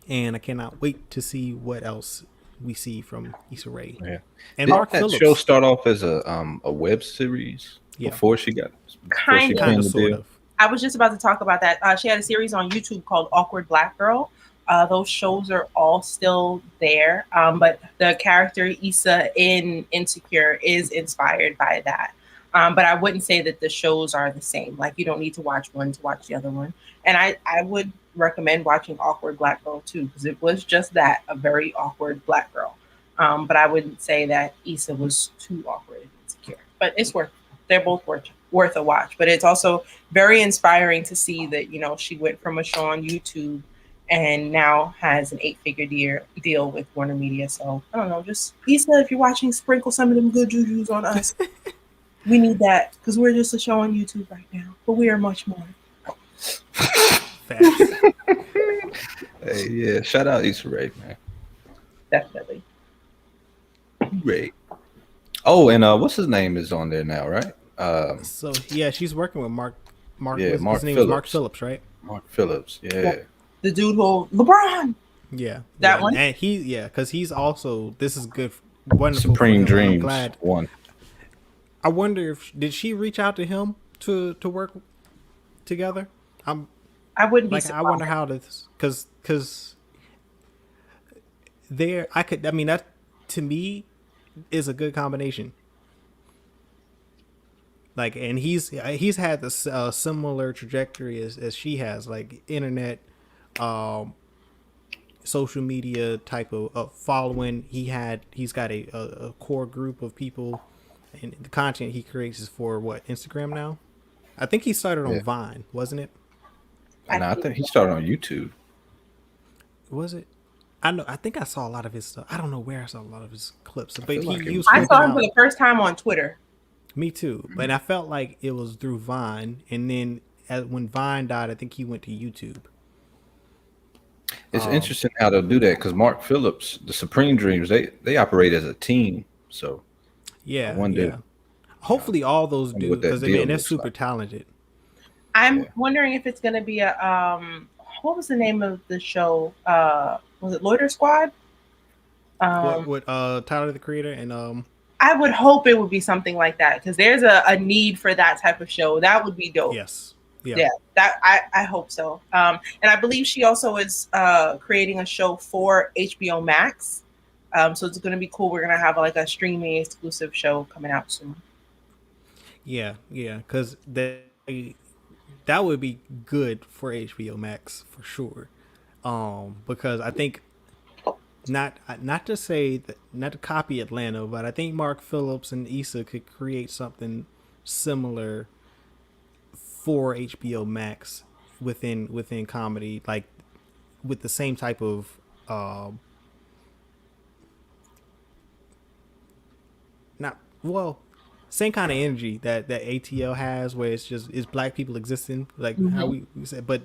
Speaker 1: and I cannot wait to see what else we see from Issa Rae.
Speaker 4: Yeah.
Speaker 1: And
Speaker 4: Did
Speaker 1: Mark
Speaker 4: that
Speaker 1: Phillips
Speaker 4: show start off as a web series before she got
Speaker 3: kind of
Speaker 1: sort of.
Speaker 3: I was just about to talk about that. She had a series on YouTube called Awkward Black Girl. Those shows are all still there, but the character Issa in Insecure is inspired by that. But I wouldn't say that the shows are the same. Like, you don't need to watch one to watch the other one. And I would recommend watching Awkward Black Girl too, because it was just that, a very awkward black girl. But I wouldn't say that Issa was too awkward and insecure. But they're both worth a watch. But it's also very inspiring to see that, you know, she went from a show on YouTube and now has an 8-figure deal with Warner Media. So I don't know, just Issa, if you're watching, sprinkle some of them good jujus on us. We need that because we're just a show on YouTube right now, but we are much more.
Speaker 4: Hey, yeah, shout out Issa Rae, man.
Speaker 3: Definitely.
Speaker 4: Great. Oh, and what's his name is on there now, right?
Speaker 1: So yeah, she's working with Mark.
Speaker 4: Yeah, Mark
Speaker 1: his name
Speaker 4: Phillips.
Speaker 1: is Mark Phillips, right?
Speaker 4: Mark Phillips, yeah.
Speaker 3: The dude who LeBron.
Speaker 1: Yeah,
Speaker 3: that one.
Speaker 1: And because he's also, this is good, wonderful.
Speaker 4: Supreme Dreams.
Speaker 1: I'm glad.
Speaker 4: One.
Speaker 1: I wonder did she reach out to him to work together?
Speaker 3: I wouldn't be surprised.
Speaker 1: I wonder how this, because that to me is a good combination. Like, and he's had this similar trajectory as she has, like internet, social media type of following. He's got a core group of people, and the content he creates is for what, Instagram now? I think he started on Vine, wasn't it?
Speaker 4: And I think he started on YouTube.
Speaker 1: Was it? I think I saw a lot of his stuff. I don't know where I saw a lot of his clips, but
Speaker 3: I saw him for the first time on Twitter.
Speaker 1: Me too, but I felt like it was through Vine, and then when Vine died, I think he went to YouTube.
Speaker 4: It's interesting how they'll do that because Mark Phillips, the Supreme Dreams, they operate as a team. So
Speaker 1: hopefully all those do, because they're super talented.
Speaker 3: I'm wondering if it's going to be a what was the name of the show? Was it Loiter Squad?
Speaker 1: With Tyler the Creator and
Speaker 3: I would hope it would be something like that because there's a need for that type of show. That would be dope.
Speaker 1: Yes.
Speaker 3: Yeah. That I hope so. And I believe she also is creating a show for HBO Max. So it's going to be cool. We're going to have like a streaming exclusive show coming out soon. Yeah,
Speaker 1: because that would be good for HBO Max for sure. Because I think not to say that, not to copy Atlanta, but I think Mark Phillips and Issa could create something similar for HBO Max within comedy, like with the same type of same kind of energy that ATL has, where it's black people existing, like how we said, but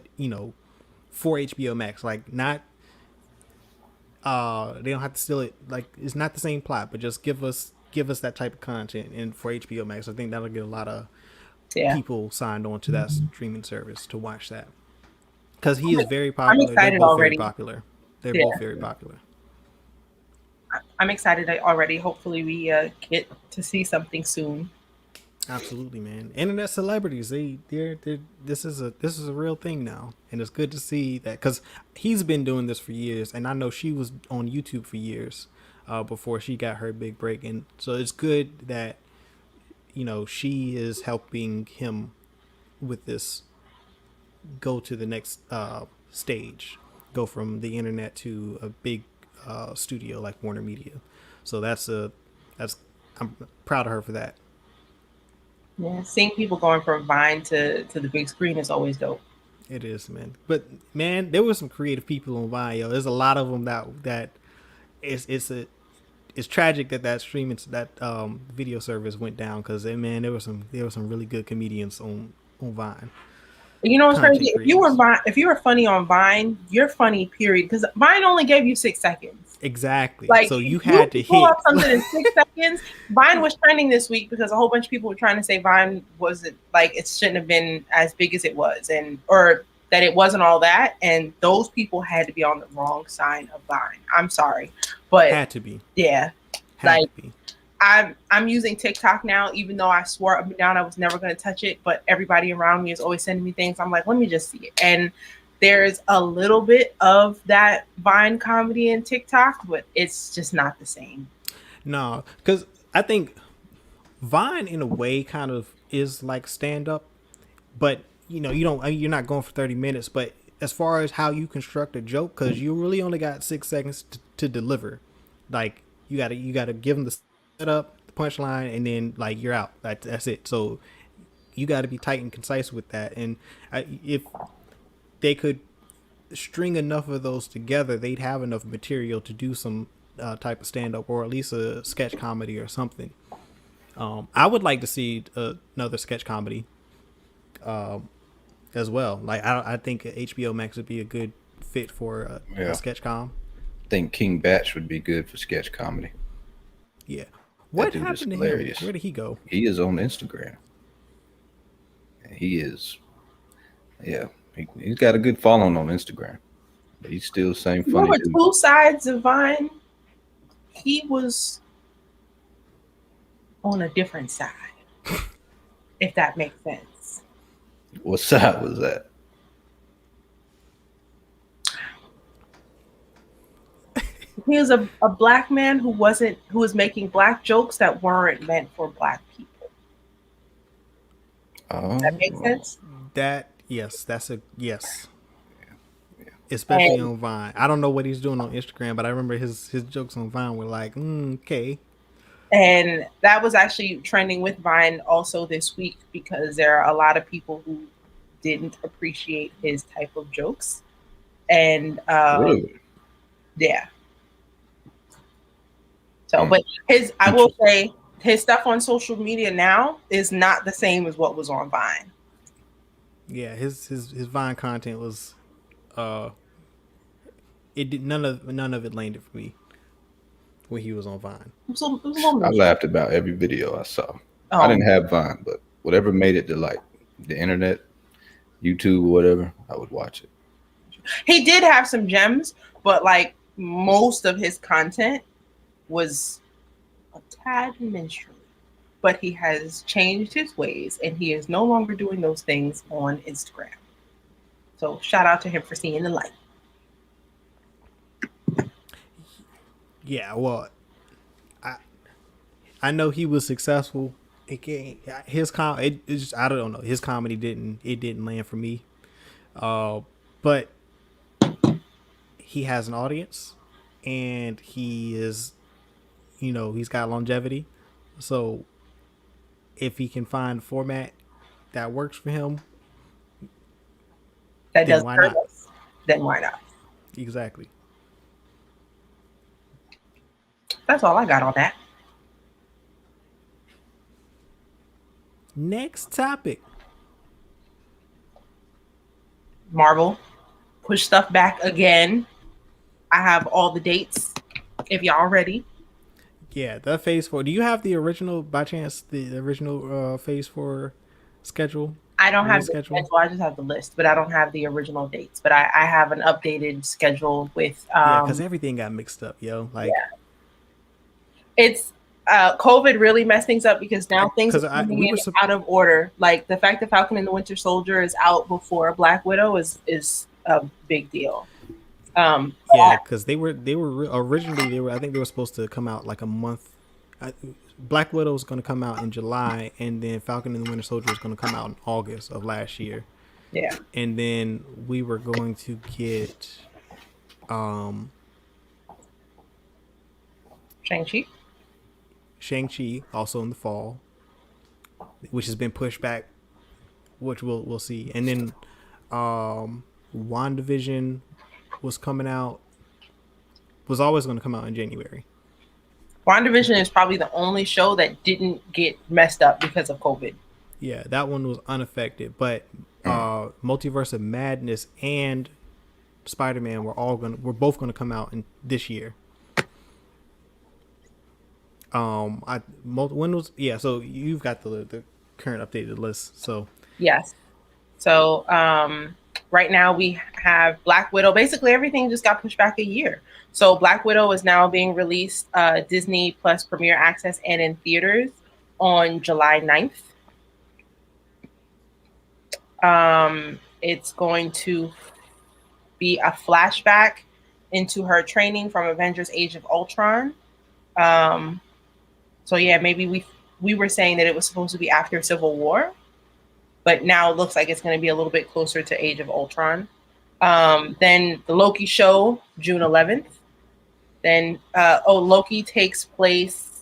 Speaker 1: for HBO Max, like not they don't have to steal it, like it's not the same plot, but just give us that type of content, and for HBO Max, I think that'll get a lot of people signed on to that streaming service to watch that, because he is very popular.
Speaker 3: I'm excited already.
Speaker 1: They're both very popular.
Speaker 3: I'm excited already. Hopefully we get to see something soon.
Speaker 1: Absolutely, man. Internet celebrities, they're this is a real thing now, and it's good to see that, because he's been doing this for years, and I know she was on YouTube for years before she got her big break, and so it's good that she is helping him with this go to the next stage, go from the internet to a big studio like Warner Media. So I'm proud of her for that.
Speaker 3: Yeah, seeing people going from Vine to the big screen is always dope.
Speaker 1: It is, man. But man, there were some creative people on Vine, yo. There's a lot of them that it's tragic that video service went down, because man, there were some really good comedians on Vine.
Speaker 3: You know what's crazy? If you were funny on Vine, you're funny, period. Because Vine only gave you 6 seconds.
Speaker 1: Exactly.
Speaker 3: Like,
Speaker 1: so you had to
Speaker 3: pull
Speaker 1: hit
Speaker 3: up something in 6 seconds. Vine was trending this week because a whole bunch of people were trying to say Vine wasn't, like, it shouldn't have been as big as it was, or that it wasn't all that. And those people had to be on the wrong side of Vine. I'm sorry, but
Speaker 1: had to be.
Speaker 3: Yeah,
Speaker 1: had to be.
Speaker 3: I'm using TikTok now, even though I swore up and down I was never going to touch it. But everybody around me is always sending me things. I'm like, let me just see it. And there's a little bit of that Vine comedy in TikTok, but it's just not the same.
Speaker 1: No, because I think Vine in a way kind of is like stand up, but you're not going for 30 minutes. But as far as how you construct a joke, because you really only got 6 seconds to deliver, like you gotta give them the setup, the punchline, and then like you're out. That's it. So you got to be tight and concise with that. And if they could string enough of those together, they'd have enough material to do some type of stand up, or at least a sketch comedy or something. I would like to see another sketch comedy as well. Like I think HBO Max would be a good fit for a sketch com.
Speaker 4: I think King Batch would be good for sketch comedy.
Speaker 1: Yeah. What happened to him? Where did he go?
Speaker 4: He is on Instagram. He is, he's got a good following on Instagram. But he's still the same funny dude.
Speaker 3: Two sides of Vine. He was on a different side, if that makes sense.
Speaker 4: What side was that?
Speaker 3: He was a black man who was making black jokes that weren't meant for black people. Does that make sense?
Speaker 1: Yes. Especially on Vine. I don't know what he's doing on Instagram, but I remember his jokes on Vine were like, okay.
Speaker 3: And that was actually trending with Vine also this week, because there are a lot of people who didn't appreciate his type of jokes. And
Speaker 4: really?
Speaker 3: Yeah. So, but I will say his stuff on social media now is not the same as what was on Vine.
Speaker 1: Yeah, his Vine content was none of it landed for me when he was on Vine.
Speaker 4: I laughed about every video I saw. I didn't have Vine, but whatever made it to like the internet, YouTube or whatever, I would watch it.
Speaker 3: He did have some gems, but like most of his content was a tad minstrel. But he has changed his ways, and he is no longer doing those things on Instagram. So shout out to him for seeing the light.
Speaker 1: Yeah, well, I know he was successful. I don't know. His comedy didn't land for me. But he has an audience, and he is, he's got longevity. So if he can find a format that works for him,
Speaker 3: then why not?
Speaker 1: Exactly.
Speaker 3: That's all I got on that.
Speaker 1: Next topic.
Speaker 3: Marvel push stuff back again. I have all the dates if y'all ready.
Speaker 1: Yeah, the Phase 4. Do you have the original, by chance, the original Phase 4 schedule?
Speaker 3: I don't have the schedule. I just have the list, but I don't have the original dates. But I have an updated schedule with...
Speaker 1: because everything got mixed up, yo. Like,
Speaker 3: yeah. It's... COVID really messed things up, because now things are coming out of order. Like the fact that Falcon and the Winter Soldier is out before Black Widow is a big deal.
Speaker 1: Yeah, because they were originally I think they were supposed to come out like a month. Black Widow was going to come out in July, and then Falcon and the Winter Soldier was going to come out in August of last year.
Speaker 3: Yeah,
Speaker 1: and then we were going to get Um,
Speaker 3: Shang-Chi.
Speaker 1: Shang-Chi also in the fall, which has been pushed back, which we'll see. And then WandaVision was coming out, was always going to come out in January.
Speaker 3: WandaVision is probably the only show that didn't get messed up because of COVID.
Speaker 1: Yeah, that one was unaffected, but Multiverse of Madness and Spider-Man were both gonna come out in this year. When was so you've got the current updated list. So
Speaker 3: Yes. So right now we have Black Widow. Basically everything just got pushed back a year. So Black Widow is now being released Disney Plus Premier Access and in theaters on July 9th. It's going to be a flashback into her training from Avengers Age of Ultron. So yeah, maybe we were saying that it was supposed to be after Civil War, but now it looks like it's going to be a little bit closer to Age of Ultron. Then the Loki show, June 11th. Then Loki takes place,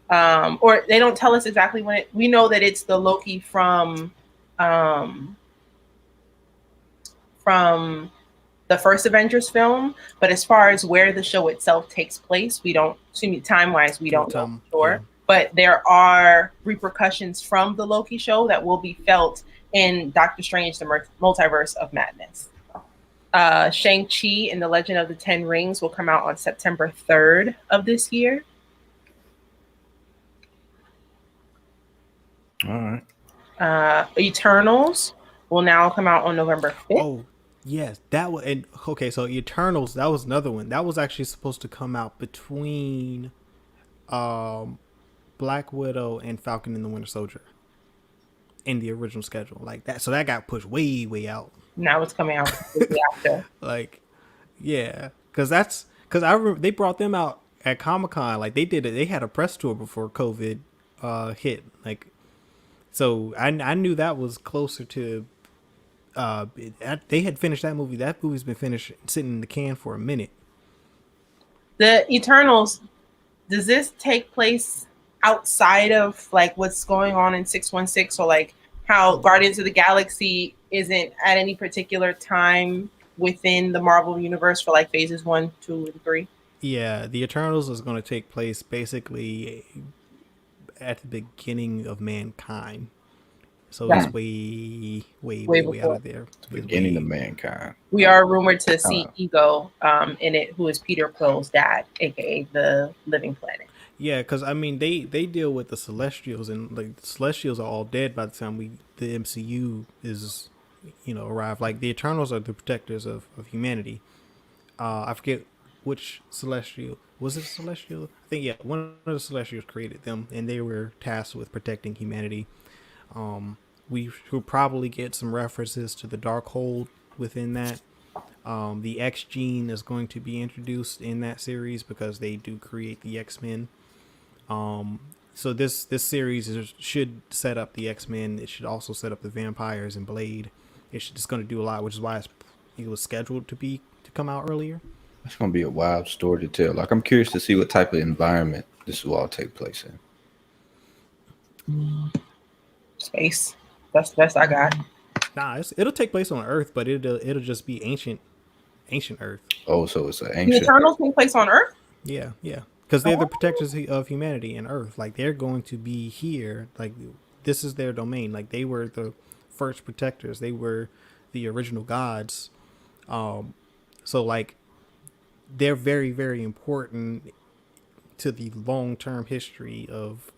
Speaker 3: or they don't tell us exactly when we know that it's the Loki from the first Avengers film, but as far as where the show itself takes place, we don't, time-wise, we don't know for sure. Yeah. But there are repercussions from the Loki show that will be felt in Doctor Strange, the Multiverse of Madness. Shang-Chi and the Legend of the Ten Rings will come out on September 3rd of this year.
Speaker 4: All right.
Speaker 3: Eternals will now come out on November 5th.
Speaker 1: Oh, yes. That was, and okay, so Eternals, that was another one. That was actually supposed to come out between Black Widow and Falcon and the Winter Soldier in the original schedule. Like that, so that got pushed way out.
Speaker 3: Now it's coming out after.
Speaker 1: Like, yeah, because I remember they brought them out at Comic-Con. Like they did it. They had a press tour before COVID hit. Like, so I knew that was closer to. They had finished that movie. That movie's been finished, sitting in the can for a minute.
Speaker 3: The Eternals. Does this take place outside of like what's going on in 616, or like how Guardians of the Galaxy isn't at any particular time within the Marvel universe for like phases 1, 2, and 3?
Speaker 1: Yeah, the Eternals is going to take place basically at the beginning of mankind. So it's way out of there.
Speaker 4: The beginning of mankind.
Speaker 3: We are rumored to see Ego in it, who is Peter Quill's dad, aka the Living Planet.
Speaker 1: Yeah, because I mean they deal with the Celestials, and like the Celestials are all dead by the time the MCU is arrived. Like the Eternals are the protectors of humanity. I forget which Celestial was it. Celestial, I think. Yeah, one of the Celestials created them, and they were tasked with protecting humanity. We will probably get some references to the Darkhold within that. The X gene is going to be introduced in that series because they do create the X-Men. So this series should set up the X-Men. It should also set up the vampires and Blade. It's going to do a lot, which is why it was scheduled to come out earlier.
Speaker 4: It's going to be a wild story to tell. Like, I'm curious to see what type of environment this will all take place in.
Speaker 3: Space. That's the best I got.
Speaker 1: Nah, it'll take place on Earth, but it'll just be ancient Earth.
Speaker 4: Oh, so it's an ancient.
Speaker 3: The Eternals take place on Earth?
Speaker 1: Yeah. Because they're the protectors of humanity and Earth. Like, they're going to be here. Like, this is their domain. Like, they were the first protectors. They were the original gods. So, like, they're very, very important to the long-term history of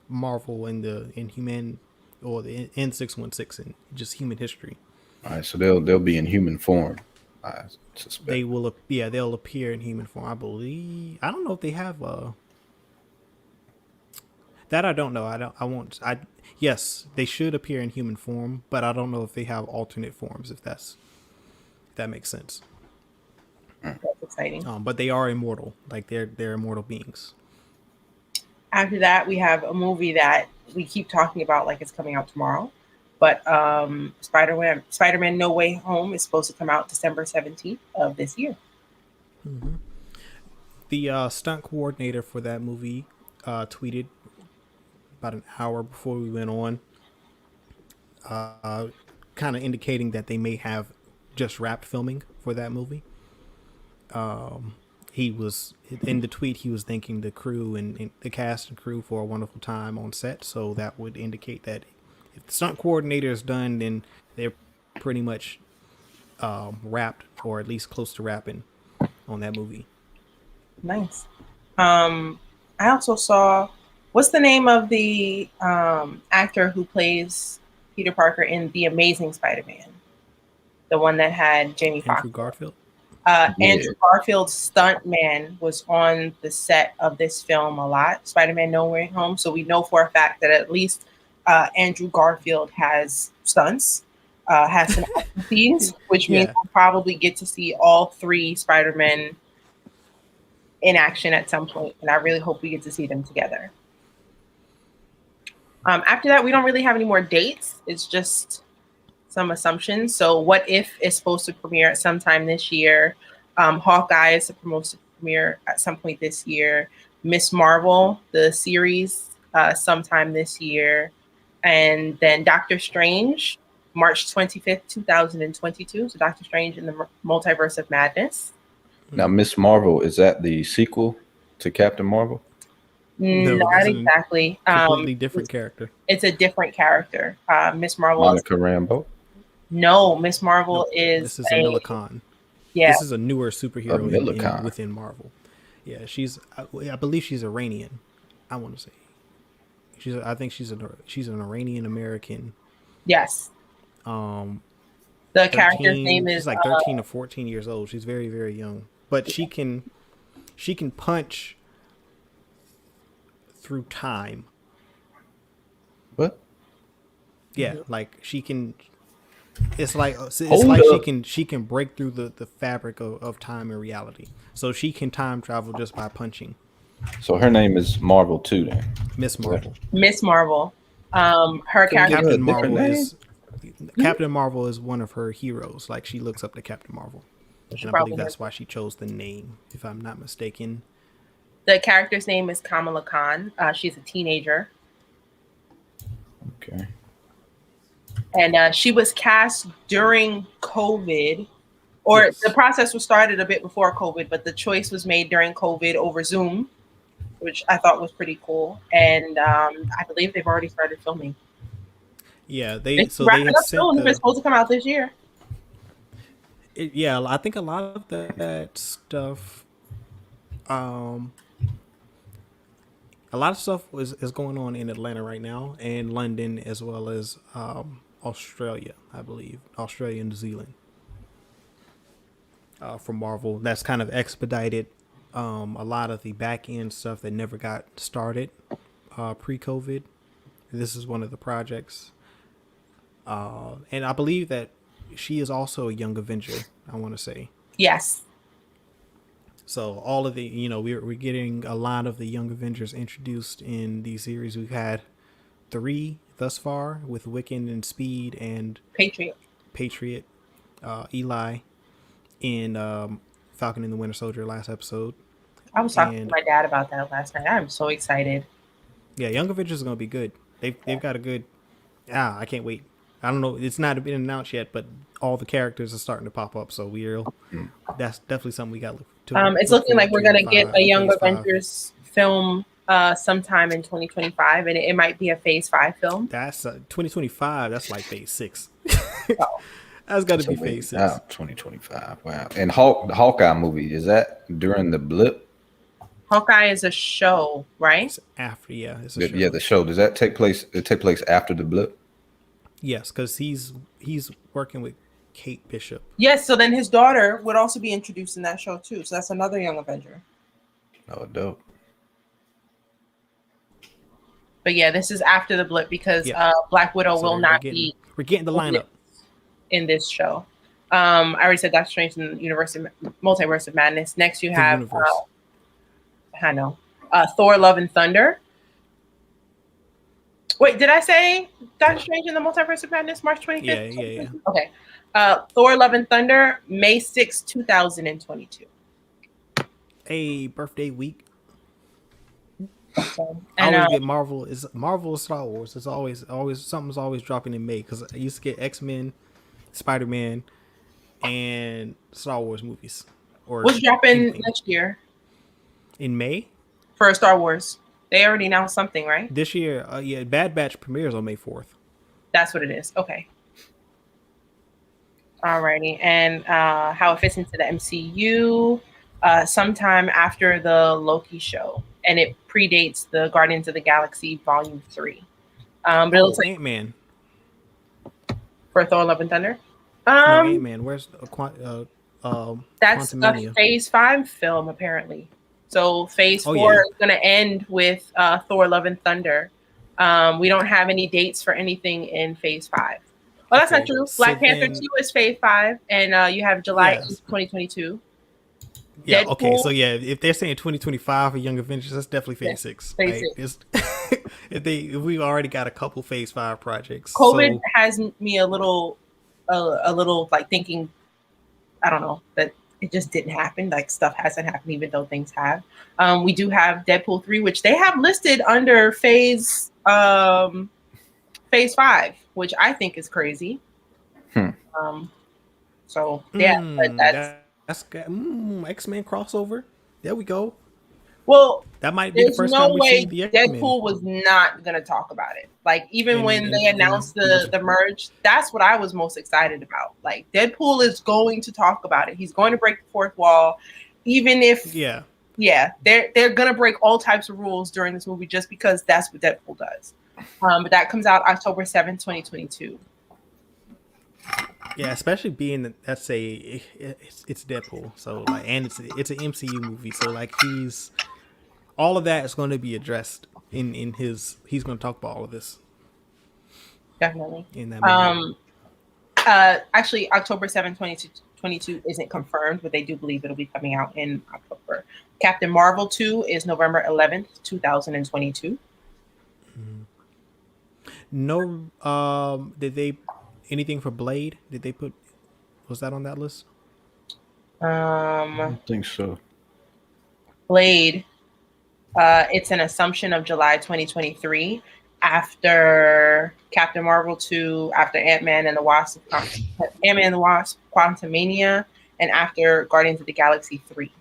Speaker 1: Marvel and in human, or the N616 and just human history.
Speaker 4: All right, so they'll be in human form. I suspect
Speaker 1: they will. Yeah, they'll appear in human form. I believe. I don't know if they have that. I don't know. I won't. Yes, they should appear in human form, but I don't know if they have alternate forms. If that makes sense.
Speaker 3: That's exciting.
Speaker 1: But they are immortal. Like they're immortal beings.
Speaker 3: After that, we have a movie that we keep talking about like it's coming out tomorrow. But Spider-Man No Way Home is supposed to come out December 17th of this year.
Speaker 1: The stunt coordinator for that movie tweeted about an hour before we went on, kind of indicating that they may have just wrapped filming for that movie. He was in the tweet. He was thanking the crew and the cast and crew for a wonderful time on set. So that would indicate that if the stunt coordinator is done, then they're pretty much wrapped, or at least close to wrapping, on that movie.
Speaker 3: Nice. I also saw, what's the name of the actor who plays Peter Parker in The Amazing Spider-Man? The one that had Jamie Foxx.
Speaker 1: Andrew Garfield.
Speaker 3: Andrew Garfield's stuntman was on the set of this film a lot, Spider-Man No Way Home. So we know for a fact that at least Andrew Garfield has stunts, has some action scenes, which means we'll probably get to see all 3 Spider-Men in action at some point. And I really hope we get to see them together. After that, we don't really have any more dates. It's just some assumptions. So What If is supposed to premiere at some time this year. Hawkeye is supposed to premiere at some point this year. Miss Marvel, the series, sometime this year. And then Doctor Strange, March 25th, 2022. So Doctor Strange in the Multiverse of Madness.
Speaker 4: Now, Miss Marvel, is that the sequel to Captain Marvel?
Speaker 1: No,
Speaker 3: Not exactly.
Speaker 1: Completely different character.
Speaker 3: It's a different character. Miss Marvel.
Speaker 4: Monica Rambeau?
Speaker 3: No, Miss Marvel is.
Speaker 1: This is a Millikan.
Speaker 3: Yeah.
Speaker 1: This is a newer superhero within Marvel. Yeah, I believe she's Iranian. I want to say. I think she's an Iranian American.
Speaker 3: Yes. The character's name is.
Speaker 1: She's like 13 or 14 years old. She's very, very young, but she can punch through time.
Speaker 4: What?
Speaker 1: Yeah, like she can. It's like she can break through the fabric of time and reality. So she can time travel just by punching.
Speaker 4: So her name is Marvel too, then.
Speaker 1: Miss Marvel.
Speaker 3: Miss Marvel. Her character.
Speaker 1: Captain Marvel is one of her heroes. Like, she looks up to Captain Marvel. And I believe that's why she chose the name, if I'm not mistaken.
Speaker 3: The character's name is Kamala Khan. She's a teenager.
Speaker 4: Okay.
Speaker 3: And she was cast during COVID, or the process was started a bit before COVID, but the choice was made during COVID over Zoom, which I thought was pretty cool. And I believe they've already started filming.
Speaker 1: Yeah,
Speaker 3: it's supposed to come out this year.
Speaker 1: I think a lot of that stuff, a lot of stuff is going on in Atlanta right now, and London, as well as Australia, I believe, Australia and New Zealand. For Marvel, that's kind of expedited a lot of the back end stuff that never got started pre-COVID. This is one of the projects. And I believe that she is also a young Avenger, I want to say.
Speaker 3: Yes.
Speaker 1: So all of the, we're getting a lot of the young Avengers introduced in the series. We've had 3 thus far with Wiccan and Speed and Patriot, Eli in Falcon and the Winter Soldier last episode.
Speaker 3: I was talking to my dad about that last night. I'm so excited.
Speaker 1: Yeah, Young Avengers is going to be good. They've got a good... I can't wait. I don't know. It's not been announced yet, but all the characters are starting to pop up. So that's definitely something we got to.
Speaker 3: It's looking like we're going to get a Young Avengers film sometime in 2025, and it might be a Phase 5 film.
Speaker 1: That's 2025. That's like Phase 6. That's got to be Phase 6.
Speaker 4: 2025. Wow. And the Hawkeye movie, is that during the blip?
Speaker 3: Hawkeye is a show, right?
Speaker 1: It's after, it's a show.
Speaker 4: Yeah, the show. Does that take place? It take place after the blip?
Speaker 1: Yes, because he's working with Kate Bishop.
Speaker 3: Yes, so then his daughter would also be introduced in that show too. So that's another Young Avenger.
Speaker 4: Oh, dope.
Speaker 3: But yeah, this is after the blip because Black Widow will not be.
Speaker 1: We're getting the lineup
Speaker 3: in this show. I already said Doctor Strange in the Multiverse of Madness. Next, you have Thor: Love and Thunder. Wait, did I say Doctor Strange in the Multiverse of Madness, March 25th?
Speaker 1: Yeah.
Speaker 3: Okay. Thor: Love and Thunder, May 6, 2022.
Speaker 1: a birthday week.
Speaker 3: So,
Speaker 1: I
Speaker 3: and
Speaker 1: always get Marvel. Is Marvel or Star Wars? It's always something's always dropping in May because I used to get X-Men, Spider-Man, and Star Wars movies. Or
Speaker 3: what's dropping
Speaker 1: anything.
Speaker 3: next year
Speaker 1: In May
Speaker 3: for Star Wars? They already announced something, right?
Speaker 1: this year. Yeah, Bad Batch premieres on May 4th.
Speaker 3: That's what it is. Okay. Alrighty. And how it fits into the MCU sometime after the Loki show. And it predates the Guardians of the Galaxy Volume 3. But it looks like
Speaker 1: Ant-Man.
Speaker 3: for Thor Love and Thunder.
Speaker 1: No, Ant-Man. Where's
Speaker 3: That's a
Speaker 1: Quantumania?
Speaker 3: Phase 5 film, apparently. So Phase 4
Speaker 1: yeah.
Speaker 3: is going to end with Thor Love and Thunder. We don't have any dates for anything in Phase 5. Well, that's not true. Black Panther 2 is Phase 5, and you have July 8th, 2022.
Speaker 1: Yeah,
Speaker 3: Deadpool,
Speaker 1: okay. So, yeah, if they're saying 2025 for Young Avengers, that's definitely Phase 6.
Speaker 3: Phase
Speaker 1: Right? if we already got a couple Phase 5 projects.
Speaker 3: COVID has me a little like thinking, I don't know, that it just didn't happen. Like stuff hasn't happened, even though things have. We do have Deadpool 3, which they have listed under Phase 5, which I think is crazy. So yeah, but
Speaker 1: that's X-Men crossover. There we go.
Speaker 3: Well,
Speaker 1: that might be the first
Speaker 3: no
Speaker 1: time we
Speaker 3: way
Speaker 1: see the X-Men.
Speaker 3: Deadpool was not gonna talk about it. Like even when they announced the merge, that's what I was most excited about. Like Deadpool is going to talk about it. He's going to break the fourth wall, even if they're gonna break all types of rules during this movie just because that's what Deadpool does. But that comes out October 7th, 2022.
Speaker 1: Yeah, especially being that that's it's Deadpool, so like, and it's an MCU movie, so like all of that is going to be addressed in his. He's going to talk about all of this.
Speaker 3: Definitely.
Speaker 1: In that movie.
Speaker 3: Actually, October 7th, 2022 isn't confirmed, but they do believe it'll be coming out in October. Captain Marvel 2 is November 11th, 2022.
Speaker 1: No, did they anything for Blade? Did they put? Was that on that list?
Speaker 4: I don't think so.
Speaker 3: Blade. It's an assumption of July 2023 after Captain Marvel 2, after Ant-Man and the Wasp, Quantumania, and after Guardians of the Galaxy 3.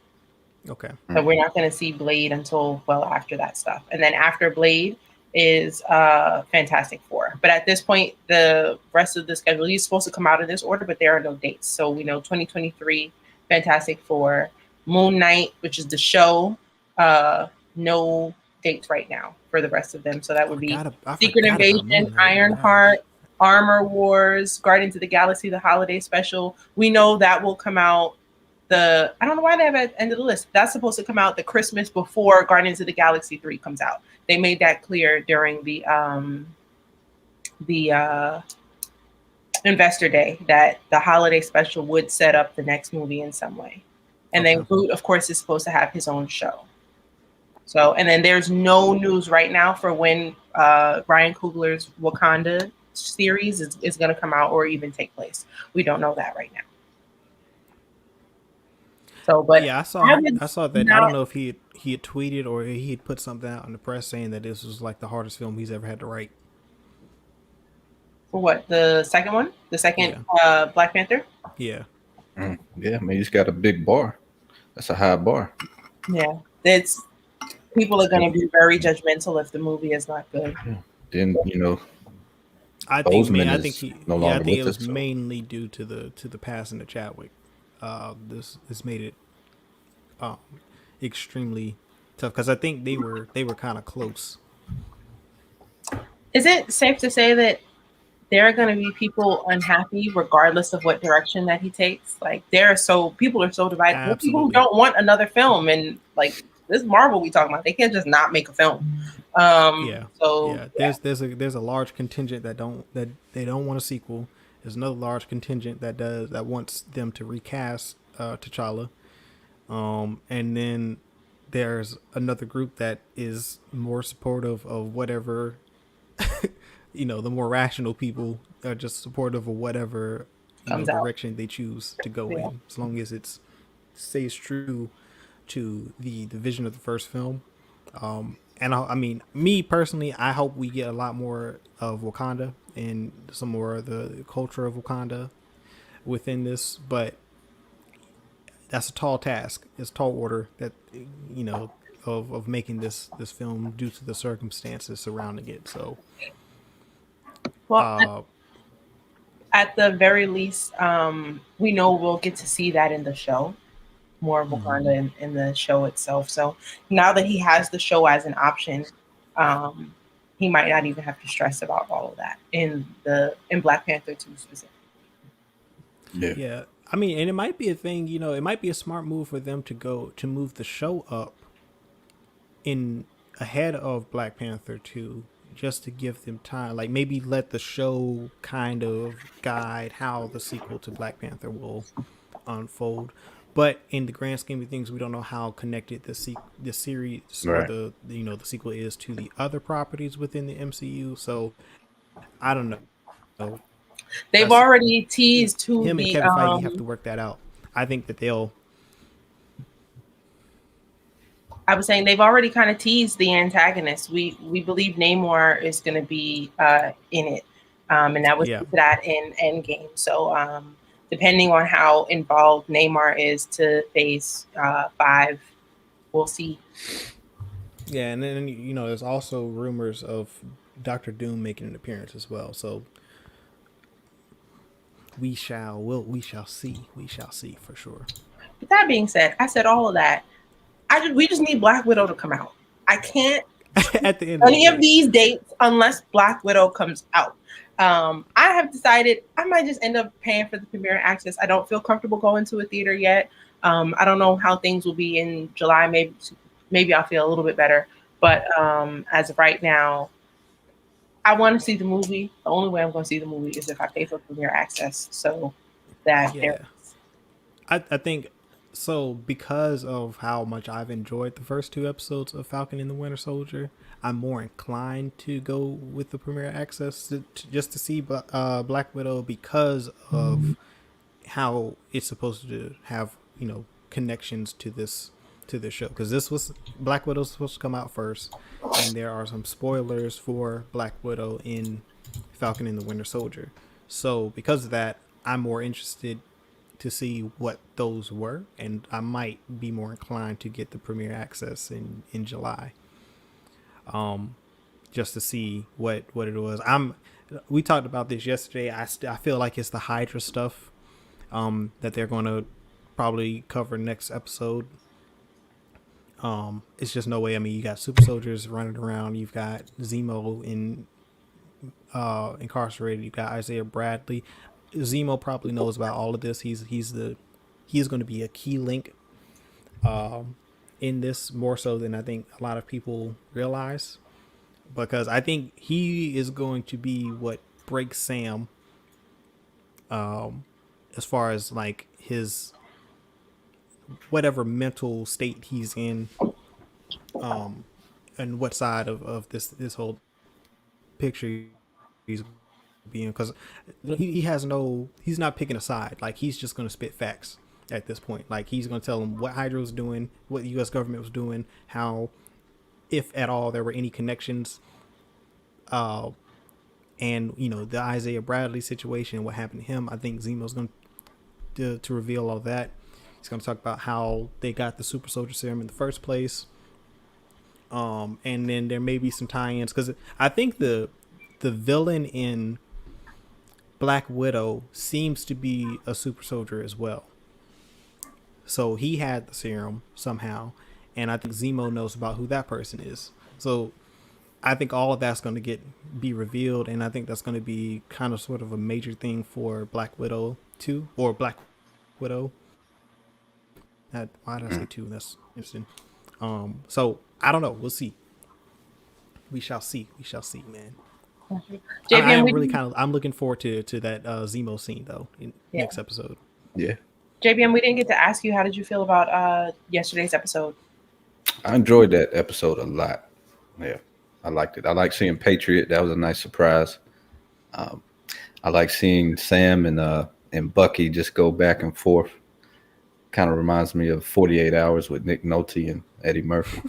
Speaker 1: Okay.
Speaker 3: So we're not going to see Blade until well after that stuff. And then after Blade is Fantastic Four. But at this point, the rest of the schedule is supposed to come out in this order, but there are no dates. So we know 2023, Fantastic Four, Moon Knight, which is the show, no dates right now for the rest of them. So that would be Secret Invasion, Ironheart, Armor Wars, Guardians of the Galaxy, the holiday special. We know that will come out I don't know why they have at the end of the list. That's supposed to come out the Christmas before Guardians of the Galaxy 3 comes out. They made that clear during the Investor Day that the holiday special would set up the next movie in some way. And then Groot, of course, is supposed to have his own show. So, and then there's no news right now for when Ryan Coogler's Wakanda series is going to come out or even take place. We don't know that right now. So, but
Speaker 1: yeah, I saw that. I don't know if he had tweeted or he had put something out in the press saying that this was like the hardest film he's ever had to write.
Speaker 3: For what? The second one? The second Black Panther?
Speaker 1: Yeah.
Speaker 4: Yeah, I mean, he's got a big bar. That's a high bar.
Speaker 3: Yeah, people are going to be very judgmental if the movie is not good.
Speaker 4: Then
Speaker 1: I think it was
Speaker 4: us,
Speaker 1: mainly due to the passing of Chadwick. This made it extremely tough because I think they were kind of close.
Speaker 3: Is it safe to say that there are going to be people unhappy regardless of what direction that he takes? Like people are so divided. There are people who don't want another film, and like this Marvel we talking about, they can't just not make a film. There's
Speaker 1: a large contingent that they don't want a sequel. There's another large contingent that wants them to recast T'Challa, and then there's another group that is more supportive of whatever. The more rational people are just supportive of whatever direction they choose to go in, as long as it stays true to the vision of the first film. And I mean, me personally, I hope we get a lot more of Wakanda and some more of the culture of Wakanda within this. But that's a tall task. It's a tall order that, you know, of making this film due to the circumstances surrounding it. So,
Speaker 3: Well, at the very least, we know we'll get to see that in the show, more of Wakanda in the show itself. So now that he has the show as an option, he might not even have to stress about all of that in Black Panther 2 specifically.
Speaker 1: Yeah. I mean, and it might be a thing, you know, it might be a smart move for them to move the show up in ahead of Black Panther 2, just to give them time. Like maybe let the show kind of guide how the sequel to Black Panther will unfold. But in the grand scheme of things, we don't know how connected the series or the sequel is to the other properties within the MCU. So I don't know.
Speaker 3: They've already teased who
Speaker 1: him and Kevin Feige have to work that out. I think that they'll.
Speaker 3: I was saying they've already kind of teased the antagonist. We believe Namor is going to be in it, and that was that in Endgame. So depending on how involved Namor is to Phase 5, we'll see.
Speaker 1: Yeah, and then you know there's also rumors of Dr. Doom making an appearance as well. So we shall see for sure.
Speaker 3: With that being said, I said all of that. We just need Black Widow to come out. I can't
Speaker 1: at the end
Speaker 3: of these dates unless Black Widow comes out. I have decided I might just end up paying for the premiere access. I don't feel comfortable going to a theater yet. I don't know how things will be in July. Maybe I'll feel a little bit better. But as of right now, I want to see the movie. The only way I'm going to see the movie is if I pay for premiere access. So that
Speaker 1: I think so, because of how much I've enjoyed the first 2 episodes of Falcon and the Winter Soldier, I'm more inclined to go with the premiere access just to see Black Widow, because of how it's supposed to have, you know, connections to this show. Because Black Widow's supposed to come out first, and there are some spoilers for Black Widow in Falcon and the Winter Soldier. So because of that, I'm more interested to see what those were, and I might be more inclined to get the premiere access in July, just to see what it was. We talked about this yesterday. I feel like it's the Hydra stuff that they're going to probably cover next episode. It's just no way. I mean, you got super soldiers running around, you've got Zemo incarcerated, you've got Isaiah Bradley. Zemo probably knows about all of this. He's going to be a key link in this, more so than I think a lot of people realize, because I think he is going to be what breaks Sam as far as like his whatever mental state he's in, and what side of this whole picture he's being, because he's not picking a side. Like, he's just going to spit facts at this point. Like, he's going to tell them what Hydra was doing, what the U.S. government was doing, how, if at all, there were any connections, and you know, the Isaiah Bradley situation, what happened to him. I think Zemo's going to reveal all that. He's going to talk about how they got the super soldier serum in the first place, and then there may be some tie-ins, because I think the villain in Black Widow seems to be a super soldier as well. So he had the serum somehow, and I think Zemo knows about who that person is. So I think all of that's going to be revealed, and I think that's going to be kind of sort of a major thing for Black Widow 2, or Black Widow. Why did I say 2? That's interesting. So I don't know. We'll see. We shall see, man. I'm looking forward to that Zemo scene though in next episode.
Speaker 4: Yeah.
Speaker 3: JBM, we didn't get to ask you, how did you feel about yesterday's episode?
Speaker 4: I enjoyed that episode a lot. Yeah, I liked it. I like seeing Patriot. That was a nice surprise. I like seeing Sam and Bucky just go back and forth, Kind of reminds me of 48 Hours with Nick Nolte and Eddie Murphy.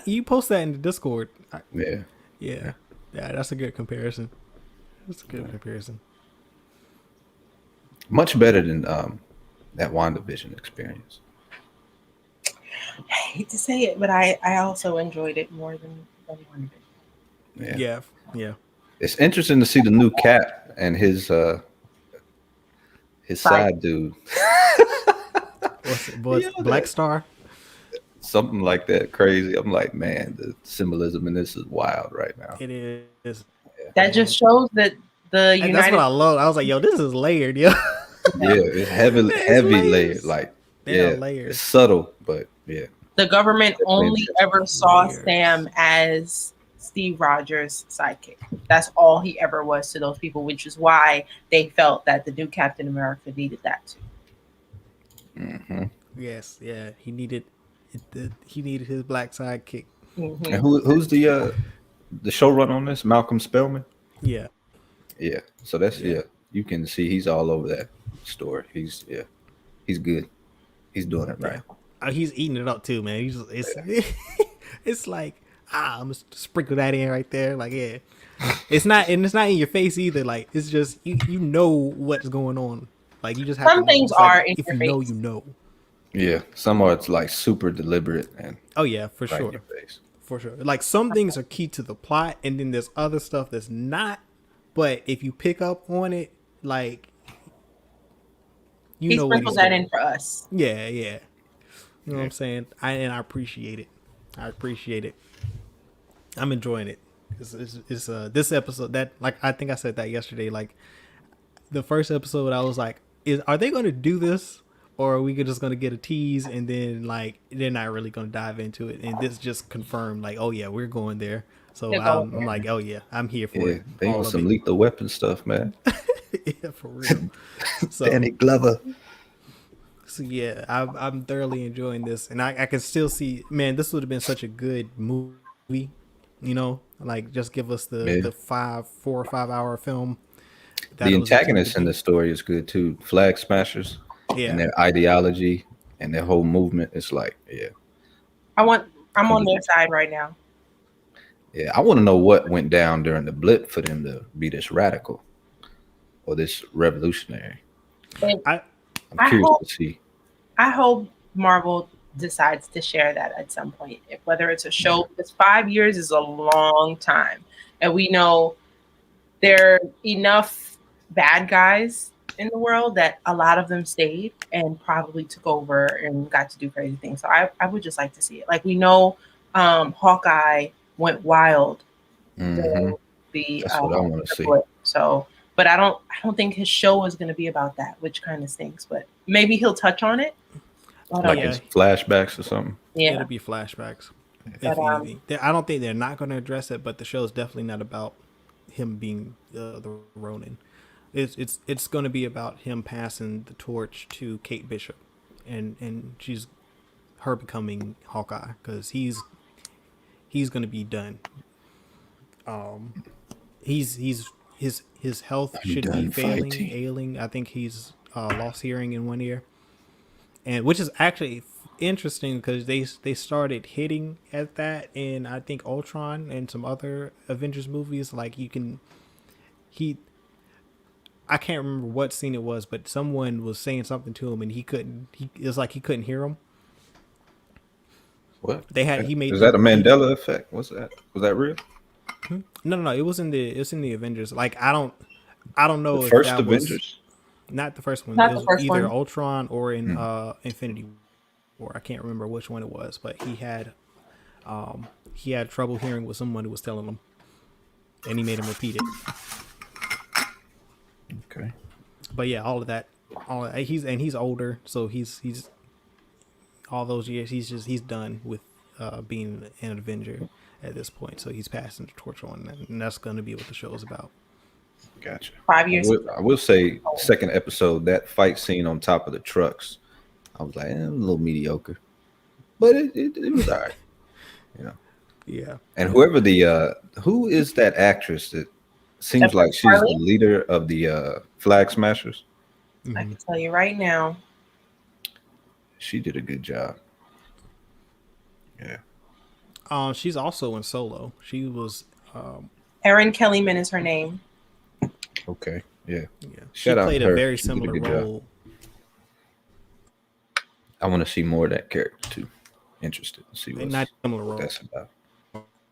Speaker 1: You post that in the Discord.
Speaker 4: Yeah.
Speaker 1: That's a good comparison.
Speaker 4: Much better than that WandaVision experience.
Speaker 3: I hate to say it, but I also enjoyed it more than WandaVision.
Speaker 1: Yeah.
Speaker 4: It's interesting to see the new Cap and his side dude.
Speaker 1: What's Black Star?
Speaker 4: Something like that, crazy. I'm like, man, the symbolism in this is wild right now.
Speaker 1: It is.
Speaker 3: That just shows that the United.
Speaker 1: That's what I love. I was like, yo, this is layered, yo.
Speaker 4: Yeah, it's heavy layered. Like,
Speaker 1: layered.
Speaker 4: It's subtle, but yeah.
Speaker 3: The government only ever saw Sam as Steve Rogers' sidekick. That's all he ever was to those people, which is why they felt that the new Captain America needed that too.
Speaker 4: Mm-hmm.
Speaker 1: Yes, yeah, he needed his black sidekick.
Speaker 3: Mm-hmm.
Speaker 4: And who's the showrunner on this? Malcolm Spellman.
Speaker 1: Yeah.
Speaker 4: So that's you can see he's all over that story. He's good. He's doing it right.
Speaker 1: He's eating it up too, man. It's like I'm gonna sprinkle that in right there. Like it's not in your face either. Like it's just you know what's going on. Like you just have
Speaker 3: some things are in
Speaker 1: if
Speaker 3: your
Speaker 1: you
Speaker 3: face.
Speaker 1: know you know.
Speaker 4: Yeah, some are it's like super deliberate and
Speaker 1: for
Speaker 4: right in
Speaker 1: sure.
Speaker 4: your face.
Speaker 1: For sure. Like some things are key to the plot, and then there's other stuff that's not. But if you pick up on it, like
Speaker 3: he
Speaker 1: know
Speaker 3: sprinkled that in for us.
Speaker 1: Yeah. You know what I'm saying? I appreciate it. I'm enjoying it. It's this episode that, like, I think I said that yesterday. Like the first episode, I was like, are they going to do this? Or are we just going to get a tease and then like they're not really going to dive into it? And this just confirmed like, oh yeah, we're going there. So I'm like, oh yeah, I'm here for it.
Speaker 4: They want some lethal weapon stuff, man.
Speaker 1: Yeah, for real. So,
Speaker 4: Danny Glover.
Speaker 1: So yeah, I'm thoroughly enjoying this, and I can still see, man, this would have been such a good movie. You know, like just give us the 4 or 5 hour film.
Speaker 4: The antagonist in the story is good too. Flag Smashers.
Speaker 1: Yeah.
Speaker 4: And their ideology and their whole movement. It's like,
Speaker 3: I'm on their side right now.
Speaker 4: Yeah, I want to know what went down during the blip for them to be this radical or this revolutionary. I'm curious to see.
Speaker 3: I hope Marvel decides to share that at some point, whether it's a show, because 5 years is a long time. And we know there are enough bad guys in the world that a lot of them stayed and probably took over and got to do crazy things. So I would just like to see it. Like we know Hawkeye went wild.
Speaker 4: Mm-hmm. That's what I want to see.
Speaker 3: So, but I don't think his show is going to be about that, which kind of stinks. But maybe he'll touch on it.
Speaker 4: Like it's flashbacks or something.
Speaker 1: Yeah, it'll be flashbacks. But, I don't think they're not going to address it, but the show is definitely not about him being the Ronin. It's going to be about him passing the torch to Kate Bishop, and her becoming Hawkeye, because he's going to be done. His health should be ailing. I think he's lost hearing in one ear, and which is actually interesting because they started hitting at that in I think Ultron and some other Avengers movies. Like I can't remember what scene it was, but someone was saying something to him and it's like he couldn't hear him.
Speaker 4: What?
Speaker 1: He made.
Speaker 4: Is that a Mandela effect? What's that? Was that real?
Speaker 1: No. It was in the Avengers. Like I don't know
Speaker 4: the
Speaker 1: if
Speaker 4: first
Speaker 1: that
Speaker 4: Avengers.
Speaker 1: Not the first one.
Speaker 3: Not
Speaker 1: it
Speaker 3: the
Speaker 1: was
Speaker 3: first
Speaker 1: either
Speaker 3: one.
Speaker 1: Ultron or in Infinity War. I can't remember which one it was, but he had trouble hearing what someone was telling him, and he made him repeat it.
Speaker 4: Okay.
Speaker 1: But yeah, all of that. He's older, so he's all those years. He's done with being an Avenger at this point. So he's passing the torch on, and that's going to be what the show is about.
Speaker 4: Gotcha.
Speaker 3: 5 years.
Speaker 4: I will say, second episode, that fight scene on top of the trucks, I was like, a little mediocre, but it was all right. You know.
Speaker 1: Yeah.
Speaker 4: And whoever who is that actress that seems like she's the leader of the Flag Smashers?
Speaker 3: I can tell you right now.
Speaker 4: She did a good job. Yeah.
Speaker 1: She's also in Solo. She was
Speaker 3: Erin Kellyman is her name.
Speaker 4: Okay. Yeah.
Speaker 1: she
Speaker 4: Shout out
Speaker 1: played
Speaker 4: to
Speaker 1: a
Speaker 4: her.
Speaker 1: very
Speaker 4: She did a
Speaker 1: similar
Speaker 4: good job.
Speaker 1: role.
Speaker 4: I want to see more of that character too. Interested to see
Speaker 1: Not similar
Speaker 4: what
Speaker 1: role.
Speaker 4: that's about.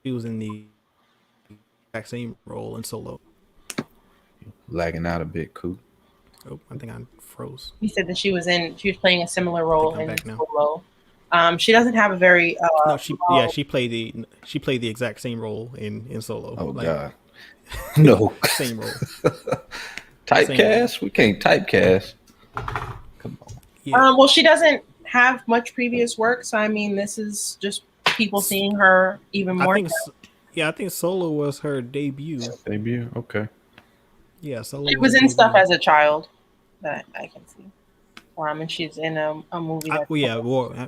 Speaker 1: She was in the exact same role in Solo.
Speaker 4: Lagging out a bit, cool.
Speaker 1: Oh, I think I froze.
Speaker 3: He said that she was playing a similar role
Speaker 1: I'm
Speaker 3: in
Speaker 1: back now.
Speaker 3: Solo. She doesn't have a very
Speaker 1: No, she played the exact same role in Solo.
Speaker 4: Oh
Speaker 1: Like,
Speaker 4: God. No.
Speaker 1: same role.
Speaker 4: Typecast? We can't typecast. Come on.
Speaker 1: Yeah.
Speaker 3: Well, she doesn't have much previous work, so I mean, this is just people seeing her even more.
Speaker 1: I think Solo was her debut.
Speaker 4: Debut? Okay.
Speaker 1: Yeah, Solo.
Speaker 3: She was in stuff as a child that I can see. And she's in a movie.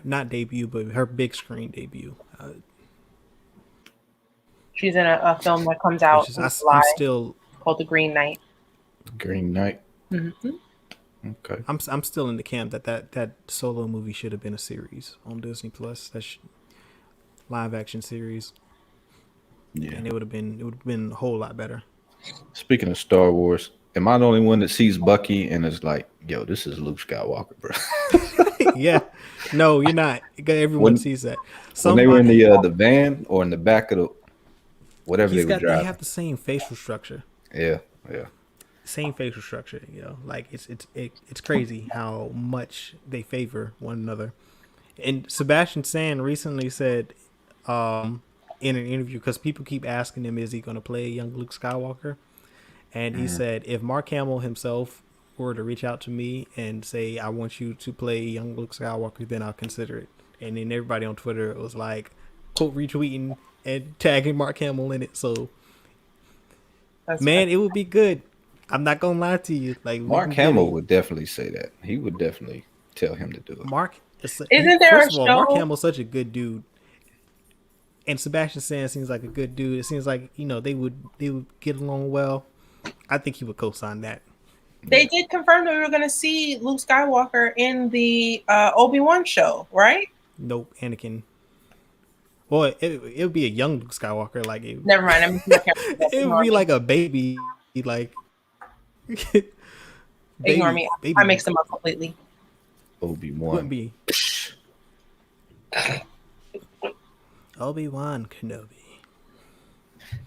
Speaker 1: Not debut, but her big screen debut.
Speaker 3: She's in a film that comes out in July called The Green Knight.
Speaker 4: Green Knight.
Speaker 3: Mm-hmm.
Speaker 4: Okay.
Speaker 1: I'm still in the camp that Solo movie should have been a series on Disney Plus. Live action series.
Speaker 4: Yeah.
Speaker 1: And it would have been a whole lot better.
Speaker 4: Speaking of Star Wars, am I the only one that sees Bucky and is like, yo, this is Luke Skywalker, bro?
Speaker 1: Yeah. No, you're not. Everyone sees that.
Speaker 4: When they were in the van or in the back of the whatever they were driving.
Speaker 1: They have the same facial structure.
Speaker 4: Yeah.
Speaker 1: Same facial structure, like it's crazy how much they favor one another. And Sebastian Stan recently said in an interview, because people keep asking him, is he going to play young Luke Skywalker? And he said, if Mark Hamill himself were to reach out to me and say, I want you to play young Luke Skywalker, then I'll consider it. And then everybody on Twitter was like, quote, retweeting and tagging Mark Hamill in it. So, it would be good. I'm not gonna lie to you. Like,
Speaker 4: Mark Hamill would definitely say that. He would definitely tell him to do it.
Speaker 1: Mark,
Speaker 3: isn't there
Speaker 1: first
Speaker 3: a
Speaker 1: of all,
Speaker 3: show?
Speaker 1: Mark Hamill's such a good dude, and Sebastian Stan seems like a good dude. It seems like they would get along well. I think he would co-sign that.
Speaker 3: They did confirm that we were going to see Luke Skywalker in the Obi-Wan show, right?
Speaker 1: Nope, Anakin. Well, it would be a young Luke Skywalker. Like,
Speaker 3: never mind.
Speaker 1: It would be like a baby, like.
Speaker 3: Ignore me. I mixed them up completely.
Speaker 4: Obi-Wan.
Speaker 1: Wouldn't be. Obi-Wan Kenobi.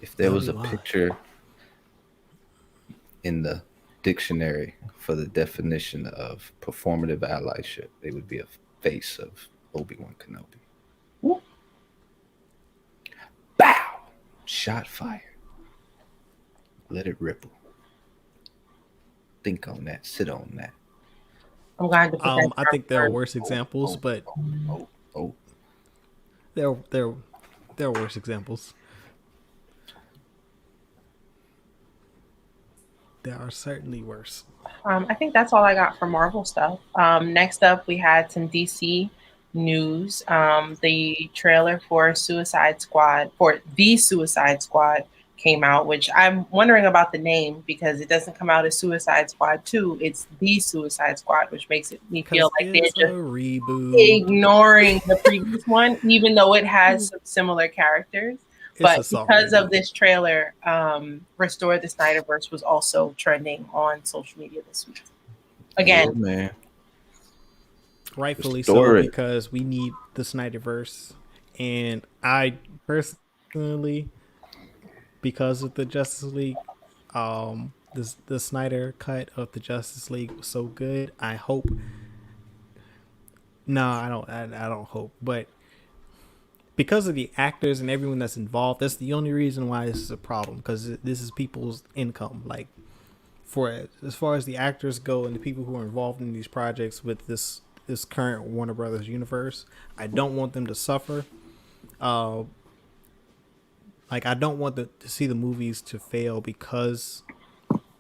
Speaker 4: If there was a picture in the dictionary for the definition of performative allyship, it would be a face of Obi-Wan Kenobi.
Speaker 3: Ooh.
Speaker 4: Bow! Shot fired. Let it ripple. Think on that. Sit on that.
Speaker 3: I'm going to put that
Speaker 1: I think there are worse examples, but there are worse examples. There are certainly worse.
Speaker 3: I think that's all I got for Marvel stuff. Next up, we had some DC news. The trailer for the Suicide Squad came out, which I'm wondering about the name because it doesn't come out as Suicide Squad 2. It's the Suicide Squad, which makes me feel like they're just ignoring the previous one, even though it has some similar characters. But because of this trailer, Restore the Snyderverse was also trending on social media this week. Again,
Speaker 4: man.
Speaker 1: Rightfully so, because we need the Snyderverse. And I personally, because of the Justice League, the Snyder cut of the Justice League was so good. I hope. No, I don't hope, but because of the actors and everyone that's involved, that's the only reason why this is a problem. Because this is people's income. Like, as far as the actors go and the people who are involved in these projects with this current Warner Brothers universe, I don't want them to suffer. Like, I don't want to see the movies to fail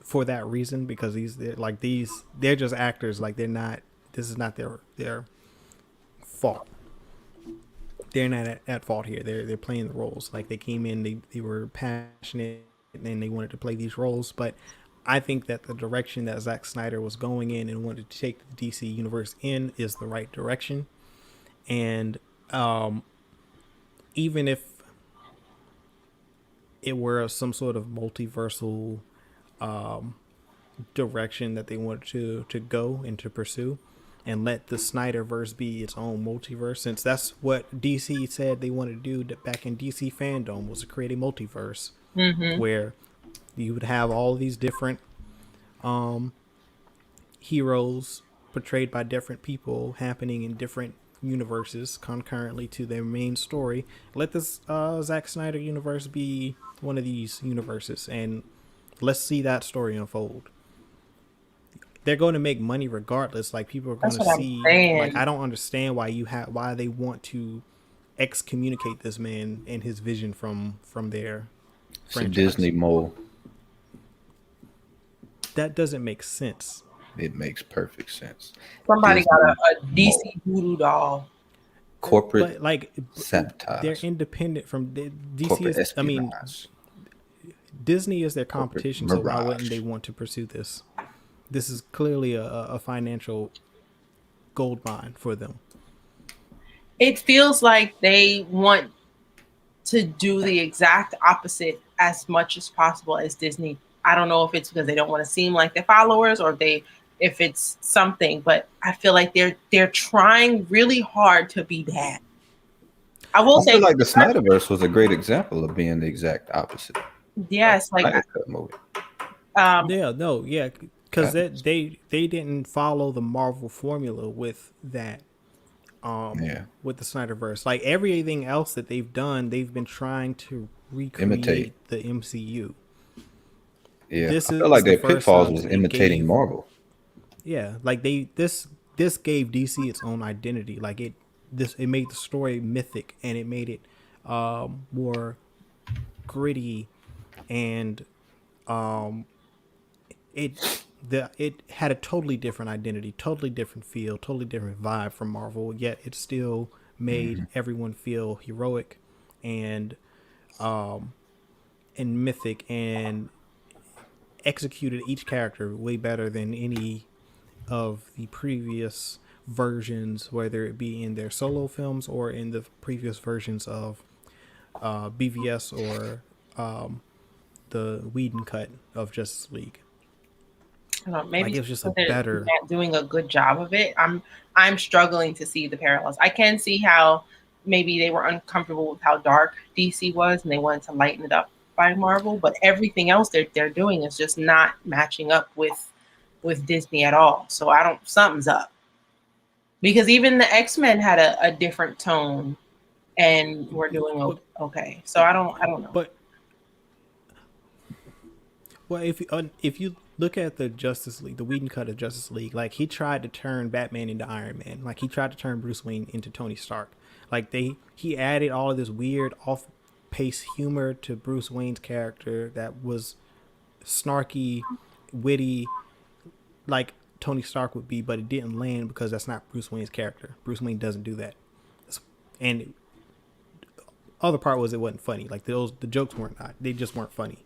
Speaker 1: for that reason, because they're just actors. Like, this is not their fault. They're not at fault here. They're playing the roles. Like, they came in, they were passionate, and they wanted to play these roles. But I think that the direction that Zack Snyder was going in and wanted to take the DC universe in is the right direction. And even if it were some sort of multiversal direction that they wanted to go and to pursue, and let the Snyderverse be its own multiverse, since that's what DC said they wanted to do back in DC fandom, was to create a multiverse where you would have all these different heroes portrayed by different people happening in different universes concurrently to their main story. Let this Zack Snyder universe be one of these universes, and let's see that story unfold. They're going to make money regardless. Like, people are going to see. Like, I don't understand why they want to excommunicate this man and his vision from their franchise.
Speaker 4: Disney mole.
Speaker 1: That doesn't make sense.
Speaker 4: It makes perfect sense.
Speaker 3: Somebody got a DC voodoo doll.
Speaker 4: Corporate,
Speaker 1: but like,
Speaker 4: sabotage.
Speaker 1: They're independent from DC.
Speaker 4: Corporate
Speaker 1: I mean, Disney is their competition, so why wouldn't they want to pursue this? This is clearly a financial gold mine for them.
Speaker 3: It feels like they want to do the exact opposite as much as possible as Disney. I don't know if it's because they don't want to seem like their followers, or if it's something, but I feel like they're trying really hard to be bad. I feel
Speaker 4: like the Snyderverse was a great example of being the exact opposite.
Speaker 3: Yes, like
Speaker 1: because they didn't follow the Marvel formula with that. With the Snyderverse, like everything else that they've done, they've been trying to recreate the MCU.
Speaker 4: Yeah, I feel like their pitfalls was imitating Marvel.
Speaker 1: Yeah, like this gave DC its own identity. Like it made the story mythic, and it made it more gritty, and it had a totally different identity, totally different feel, totally different vibe from Marvel. Yet it still made everyone feel heroic and mythic, and executed each character way better than any of the previous versions, whether it be in their solo films or in the previous versions of BVS or the Whedon cut of Justice League.
Speaker 3: I don't know, maybe
Speaker 1: like, it's just a better
Speaker 3: not doing a good job of it. I'm struggling to see the parallels. I can see how maybe they were uncomfortable with how dark DC was, and they wanted to lighten it up by Marvel, but everything else they're doing is just not matching up with Disney at all. So something's up, because even the X-Men had a different tone, and we're doing okay. So I don't know.
Speaker 1: But if you look at the Justice League, the Whedon cut of Justice League, like he tried to turn Batman into Iron Man, like he tried to turn Bruce Wayne into Tony Stark. Like he added all of this weird off-pace humor to Bruce Wayne's character that was snarky, witty, like Tony Stark would be, but it didn't land because that's not Bruce Wayne's character. Bruce Wayne doesn't do that. And other part was it wasn't funny. Like the jokes they just weren't funny.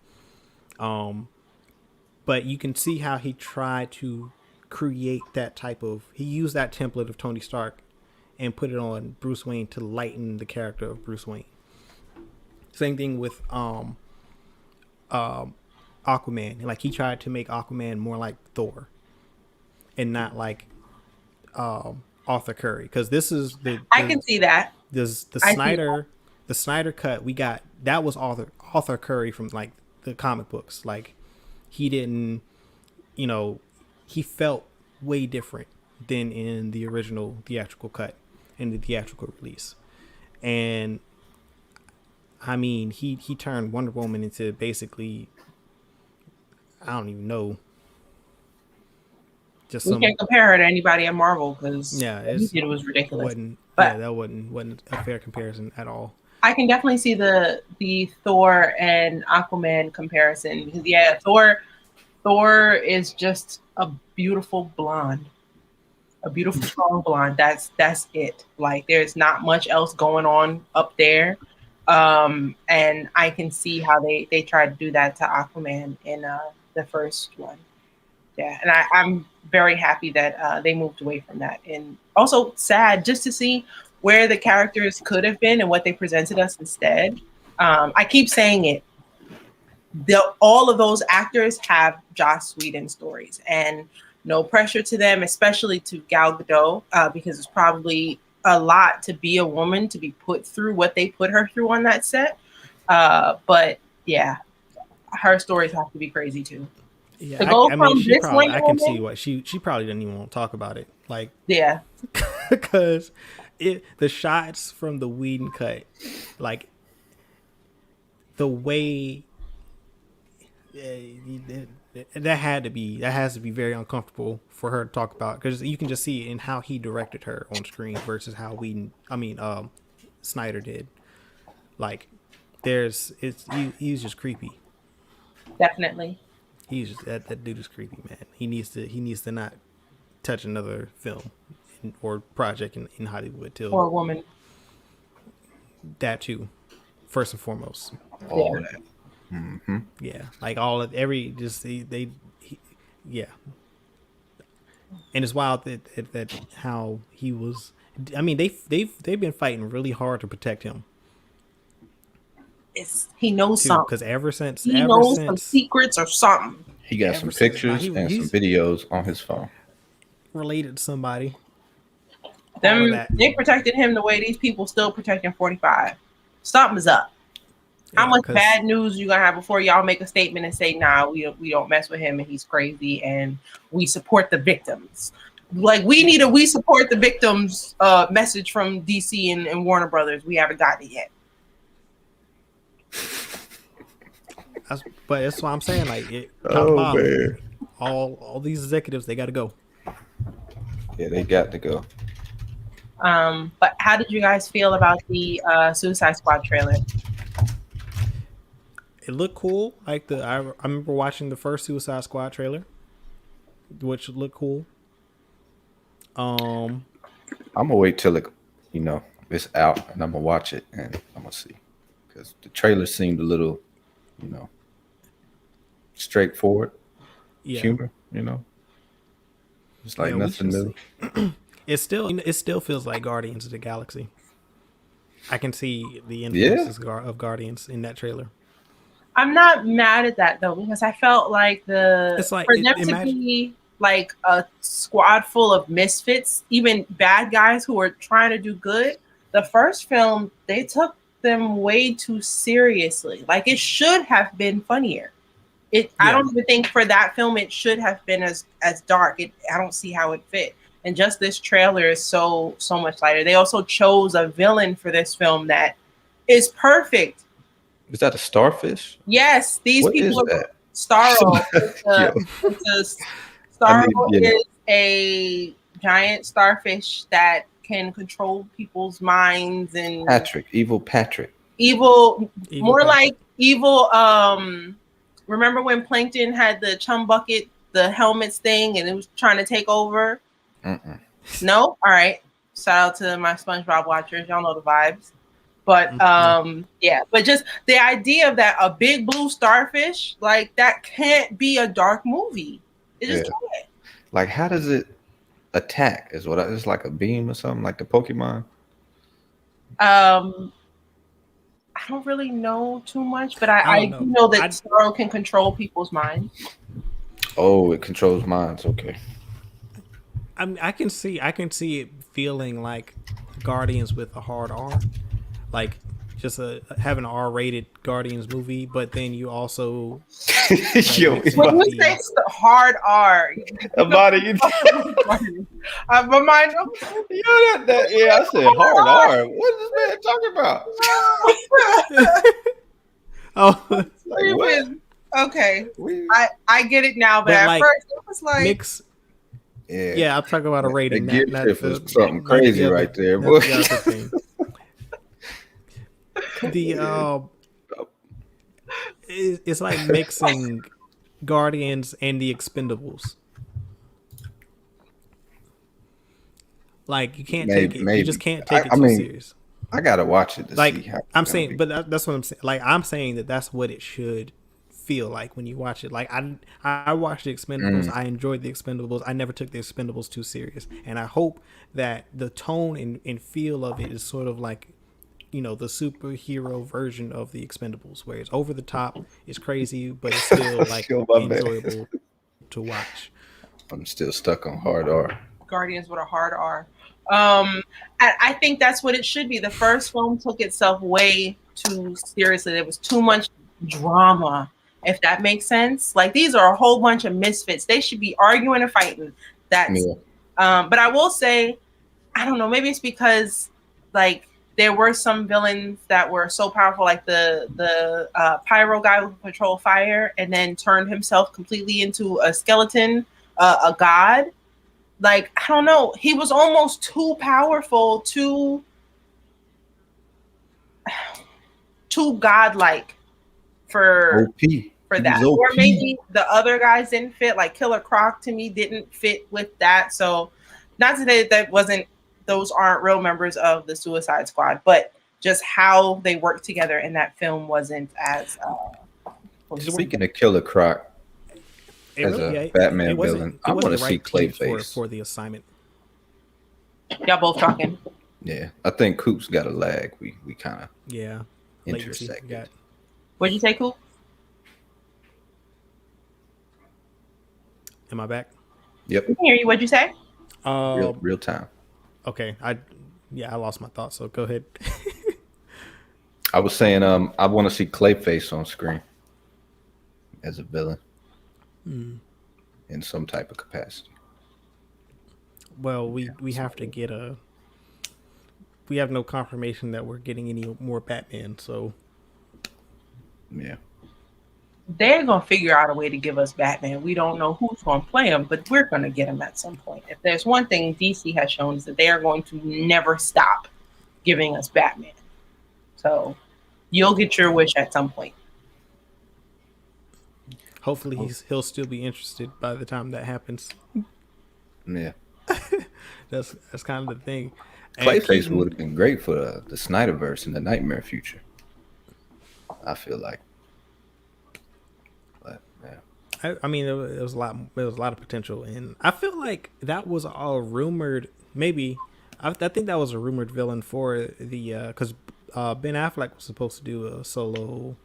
Speaker 1: But you can see how he tried to create that he used that template of Tony Stark and put it on Bruce Wayne to lighten the character of Bruce Wayne. Same thing with Aquaman. Like he tried to make Aquaman more like Thor and not like Arthur Curry, because this is
Speaker 3: I can see that.
Speaker 1: The Snyder cut we got, that was Arthur Curry from like the comic books. Like he didn't, he felt way different than in the original theatrical cut, in the theatrical release. And I mean, he turned Wonder Woman into basically, I don't even know. Just
Speaker 3: we can't compare her to anybody at Marvel, because it was ridiculous.
Speaker 1: That wasn't a fair comparison at all.
Speaker 3: I can definitely see the Thor and Aquaman comparison, because Thor is just a beautiful blonde, a beautiful strong blonde. That's it. Like there's not much else going on up there, and I can see how they tried to do that to Aquaman the first one. Yeah, and I'm very happy that they moved away from that, and also sad just to see where the characters could have been and what they presented us instead. I keep saying it. All of those actors have Joss Whedon stories, and no pressure to them, especially to Gal Gadot, because it's probably a lot to be a woman to be put through what they put her through on that set. But yeah, her stories have to be crazy too.
Speaker 1: Yeah, I mean, I can see what she probably didn't even want to talk about it. Like,
Speaker 3: yeah,
Speaker 1: because the shots from the Whedon cut, like the way that has to be very uncomfortable for her to talk about, because you can just see it in how he directed her on screen versus how Snyder did. Like, he's just creepy.
Speaker 3: Definitely.
Speaker 1: He's just that dude is creepy, man. He needs to not touch another film or project in Hollywood till,
Speaker 3: or a woman.
Speaker 1: That too, first and foremost.
Speaker 4: All that. Mm-hmm.
Speaker 1: Yeah, like all of every just yeah. And it's wild that how he was. I mean, they've been fighting really hard to protect him.
Speaker 3: He knows something,
Speaker 1: because ever since
Speaker 3: some secrets or something.
Speaker 4: He got some pictures and some videos on his phone.
Speaker 1: Related to somebody.
Speaker 3: They protected him the way these people still protecting 45. Something's up. How much bad news you gonna have before y'all make a statement and say, nah, we don't mess with him and he's crazy and we support the victims? Like, we need we support the victims message from DC and Warner Brothers. We haven't gotten it yet.
Speaker 1: But that's what I'm saying. Like,
Speaker 4: man.
Speaker 1: all these executives, they got to go.
Speaker 4: Yeah, they got to go.
Speaker 3: But how did you guys feel about the Suicide Squad trailer?
Speaker 1: It looked cool. Like I remember watching the first Suicide Squad trailer, which looked cool. I'm
Speaker 4: gonna wait till it's out and I'm gonna watch it and I'm gonna see, because the trailer seemed a little, straightforward.
Speaker 1: Yeah.
Speaker 4: Humor, it's like nothing new.
Speaker 1: It still feels like Guardians of the Galaxy. I can see the influences of Guardians in that trailer.
Speaker 3: I'm not mad at that though, because I felt like to be like a squad full of misfits, even bad guys who were trying to do good. The first film, they took them way too seriously. Like, it should have been funnier. I don't even think for that film it should have been as dark. I don't see how it fit. And just this trailer is so much lighter. They also chose a villain for this film that is perfect.
Speaker 4: Is that a starfish?
Speaker 3: Yes, these
Speaker 4: what
Speaker 3: people
Speaker 4: is
Speaker 3: are
Speaker 4: that?
Speaker 3: Starro. Starro is a giant starfish that can control people's minds and
Speaker 4: Evil Patrick.
Speaker 3: More like evil. Remember when Plankton had the chum bucket, the helmets thing, and it was trying to take over? No? All right. Shout out to my SpongeBob watchers. Y'all know the vibes. But but just the idea of that, a big blue starfish, like, that can't be a dark movie. It just can't.
Speaker 4: Like, how does it attack? It's like a beam or something, like the Pokemon?
Speaker 3: I don't really know too much, but I do know that Starro can control people's minds.
Speaker 4: Oh, it controls minds. Okay.
Speaker 1: I can see it feeling like Guardians with a hard R, like just having an R-rated Guardians movie, but then you also
Speaker 3: when you say hard R,
Speaker 4: my mind. I said hard R. What is this man talking about?
Speaker 3: Like, what? Okay, I get it now, but at first it was like
Speaker 1: mix. Yeah, I'm talking about a rating.
Speaker 4: That was something crazy right there, boy.
Speaker 1: It's like mixing Guardians and the Expendables. Like, you can't take it. You just can't take it too serious.
Speaker 4: I gotta watch it to see how
Speaker 1: I'm saying, but that's what I'm saying. Like, I'm saying that's what it should feel like when you watch it. Like I watched the Expendables. I enjoyed the Expendables. I never took the Expendables too serious, and I hope that the tone and feel of it is sort of like, you know, the superhero version of the Expendables, where it's over the top, it's crazy, but it's still like
Speaker 4: Still my man.
Speaker 1: enjoyable to watch.
Speaker 4: I'm still stuck on hard R.
Speaker 3: Guardians with a hard R. I think that's what it should be. The first film took itself way too seriously. There was too much drama, if that makes sense. Like, these are a whole bunch of misfits. They should be arguing and fighting. That's but I will say, I don't know, maybe it's because like there were some villains that were so powerful, like the pyro guy who controlled fire and then turned himself completely into a skeleton, a god. Like, I don't know, he was almost too powerful, too godlike for that. Or maybe the other guys didn't fit. Like Killer Croc to me didn't fit with that. So not to say that those aren't real members of the Suicide Squad, but just how they worked together in that film wasn't as
Speaker 4: Speaking of Killer Croc, as a Batman villain, I want to see Clayface
Speaker 1: for the assignment.
Speaker 3: Y'all both talking.
Speaker 4: Yeah, I think Coop's got a lag. We kind of intersected.
Speaker 3: What'd you say, Coop?
Speaker 1: Am I back?
Speaker 4: Yep.
Speaker 3: I can hear you. What'd you say?
Speaker 4: Real time.
Speaker 1: Okay. I lost my thoughts. So go ahead.
Speaker 4: I was saying, I want to see Clayface on screen as a villain. In some type of capacity.
Speaker 1: Well, we have to get we have no confirmation that we're getting any more Batman, so
Speaker 4: yeah,
Speaker 3: they're gonna figure out a way to give us Batman. We don't know who's gonna play him, but we're gonna get him at some point. If there's one thing DC has shown, is that they are going to never stop giving us Batman. So you'll get your wish at some point.
Speaker 1: Hopefully he'll still be interested by the time that happens.
Speaker 4: Yeah.
Speaker 1: That's kind of the thing.
Speaker 4: Clayface would have been great for the Snyderverse in the Nightmare future, I feel like. But yeah.
Speaker 1: I mean, there was a lot of potential, and I feel like that was all rumored. Maybe I think that was a rumored villain for the because Ben Affleck was supposed to do a solo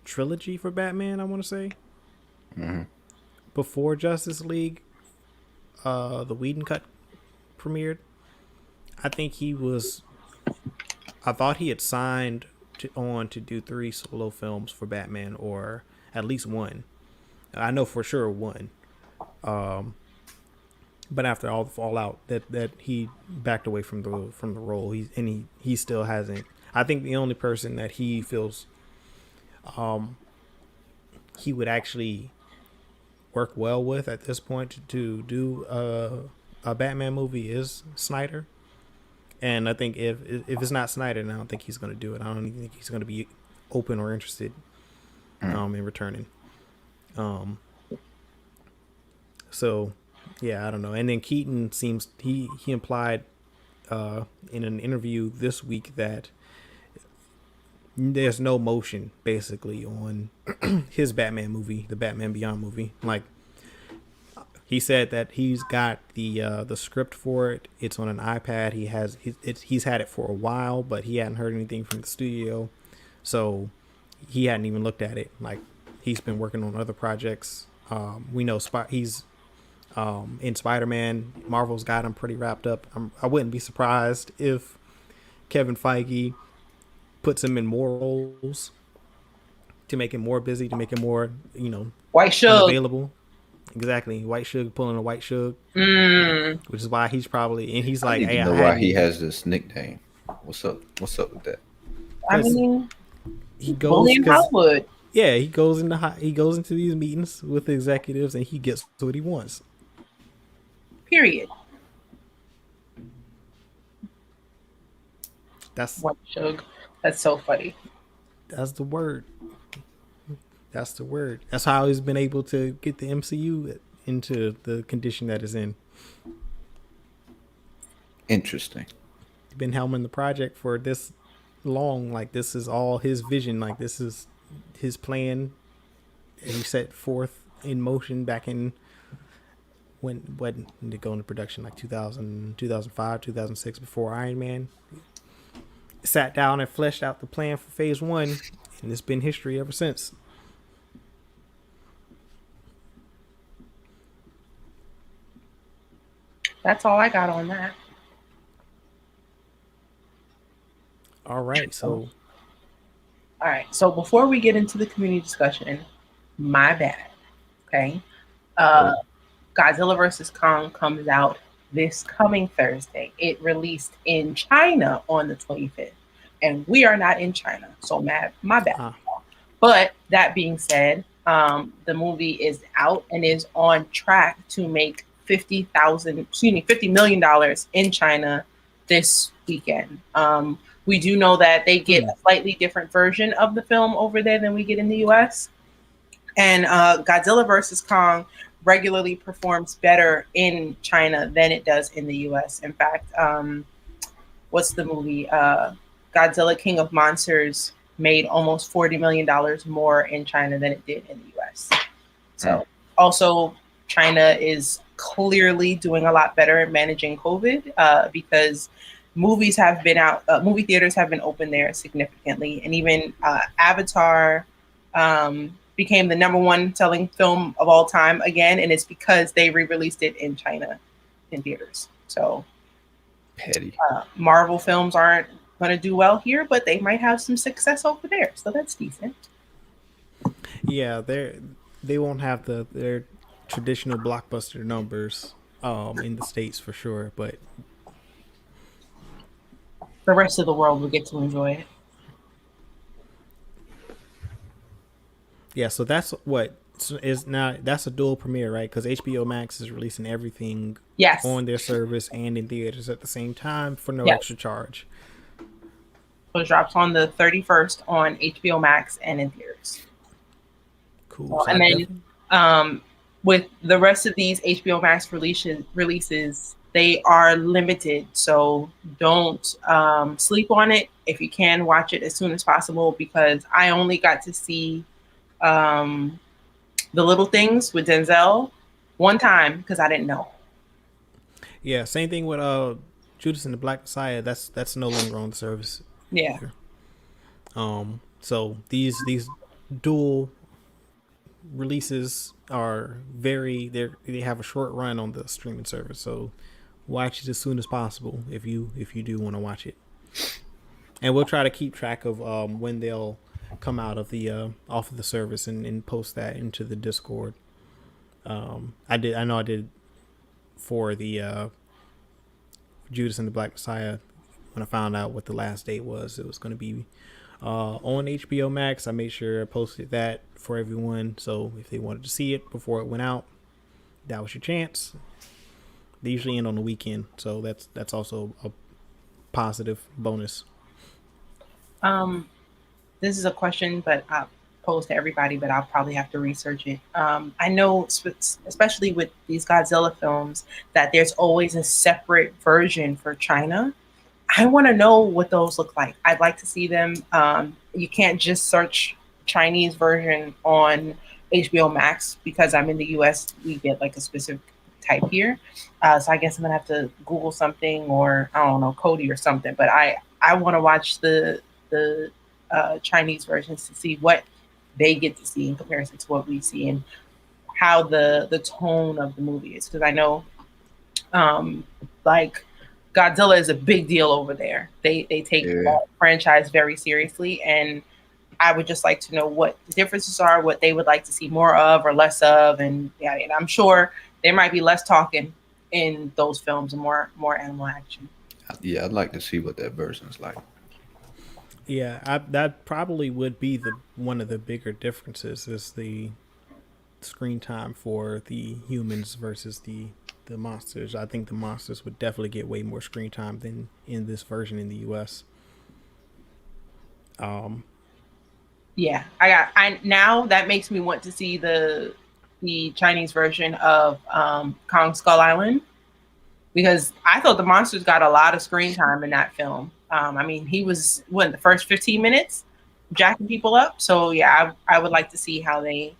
Speaker 1: trilogy for Batman, I want to say. Before Justice League, the Whedon cut premiered. I thought he had signed on to do 3 solo films for Batman, or at least one. I know for sure one. But after all the fallout, that he backed away from the role. He still hasn't. I think the only person that he feels he would actually work well with at this point to do a Batman movie is Snyder. And I think if it's not Snyder, then I don't think he's going to do it. I don't even think he's going to be open or interested in returning. So yeah, I don't know. And then Keaton seems he implied in an interview this week that there's no motion basically on his Batman movie, the Batman Beyond movie. Like, he said that he's got the script for it. It's on an iPad. He's had it for a while, but he hadn't heard anything from the studio, so he hadn't even looked at it. Like, he's been working on other projects. We know he's in Spider-Man. Marvel's got him pretty wrapped up. I wouldn't be surprised if Kevin Feige puts him in more roles to make him more busy, to make him more,
Speaker 3: White Shug
Speaker 1: available. Exactly, White Shug pulling a White Shug, which is why he's probably, and he's like,
Speaker 4: I don't know why he has this nickname. What's up with that?
Speaker 3: I mean,
Speaker 1: he goes
Speaker 3: in Hollywood.
Speaker 1: Yeah, he goes into these meetings with the executives and he gets what he wants.
Speaker 3: Period.
Speaker 1: That's
Speaker 3: White Shug. That's so funny.
Speaker 1: That's the word. That's how he's been able to get the MCU into the condition that it's in.
Speaker 4: Interesting.
Speaker 1: He's been helming the project for this long. Like, this is all his vision. Like, this is his plan he set forth in motion back in when did it go into production, like 2000, 2005, 2006, before Iron Man. Sat down and fleshed out the plan for phase 1, and it's been history ever since.
Speaker 3: That's all I got on that.
Speaker 1: All right, so
Speaker 3: before we get into the community discussion, my bad. Okay. Godzilla vs. Kong comes out this coming Thursday. It released in China on the 25th, and we are not in China, so my bad. But that being said, the movie is out and is on track to make $50 million in China this weekend. We do know that they get a slightly different version of the film over there than we get in the US. And Godzilla vs. Kong regularly performs better in China than it does in the US. In fact, what's the movie? Godzilla King of Monsters made almost $40 million more in China than it did in the US. So also China is clearly doing a lot better at managing COVID because movies have been out, movie theaters have been open there significantly. And even Avatar became the #1 selling film of all time again. And it's because they re-released it in China in theaters. So
Speaker 4: petty.
Speaker 3: Marvel films aren't going to do well here, but they might have some success over there. So that's decent.
Speaker 1: Yeah, they won't have their traditional blockbuster numbers in the States for sure, but
Speaker 3: the rest of the world will get to enjoy it.
Speaker 1: Yeah, so that's what is now. That's a dual premiere, right? Because HBO Max is releasing everything on their service and in theaters at the same time for no extra charge.
Speaker 3: So it drops on the 31st on HBO Max and in theaters.
Speaker 1: Cool. So
Speaker 3: and then with the rest of these HBO Max releases, they are limited. So don't sleep on it. If you can, watch it as soon as possible, because I only got to see The Little Things with Denzel one time because I didn't know.
Speaker 1: Yeah, same thing with Judas and the Black Messiah. That's no longer on the service.
Speaker 3: Yeah.
Speaker 1: So these dual releases are they have a short run on the streaming service. So watch it as soon as possible if you do want to watch it. And we'll try to keep track of when they'll come out of the off of the service and post that into the Discord. I know I did for the Judas and the Black Messiah. When I found out what the last date was, it was going to be on HBO Max. I made sure I posted that for everyone. So if they wanted to see it before it went out, that was your chance. They usually end on the weekend, so that's also a positive bonus.
Speaker 3: This is a question, but I'll pose to everybody, but I'll probably have to research it. I know, especially with these Godzilla films, that there's always a separate version for China. I want to know what those look like. I'd like to see them. You can't just search Chinese version on HBO Max because I'm in the US. We get like a specific type here. So I guess I'm gonna have to Google something, or I don't know, Cody or something. But I want to watch the Chinese versions to see what they get to see in comparison to what we see and how the tone of the movie is. Because I know like Godzilla is a big deal over there. They take the franchise very seriously, and I would just like to know what the differences are, what they would like to see more of or less of, and I'm sure there might be less talking in those films and more animal action.
Speaker 4: Yeah, I'd like to see what that version's like.
Speaker 1: Yeah, that probably would be one of the bigger differences is the screen time for the humans versus the monsters. I think the monsters would definitely get way more screen time than in this version in the US.
Speaker 3: Yeah, now that makes me want to see the Chinese version of Kong Skull Island, because I thought the monsters got a lot of screen time in that film. I mean, he was the first 15 minutes jacking people up. So yeah, I would like to see how they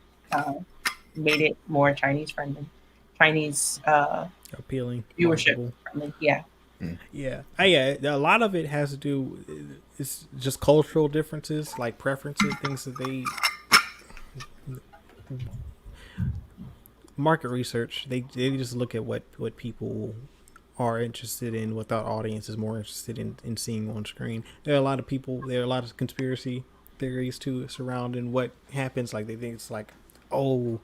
Speaker 3: made it more Chinese friendly, Chinese
Speaker 1: appealing,
Speaker 3: viewership
Speaker 1: marketable.
Speaker 3: friendly. Yeah.
Speaker 1: Yeah, a lot of it has to do. It's just cultural differences, like preferences, things that they market research. They just look at what people are interested in, what the audience is more interested in seeing on screen. There are a lot of people. There are a lot of conspiracy theories too surrounding what happens. Like they think it's like, oh,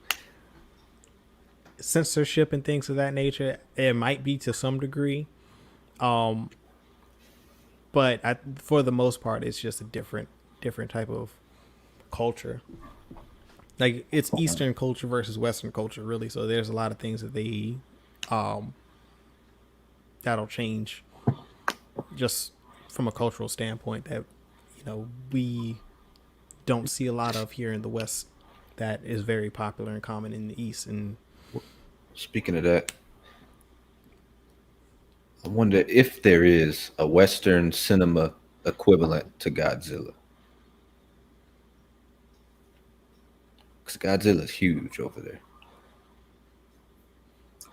Speaker 1: censorship and things of that nature. It might be to some degree. But for the most part, it's just a different type of culture. Like it's Eastern culture versus Western culture, really. So there's a lot of things that they, that'll change, just from a cultural standpoint that, we don't see a lot of here in the West. That is very popular and common in the East. And
Speaker 4: speaking of that, I wonder if there is a Western cinema equivalent to Godzilla. Because Godzilla's huge over there.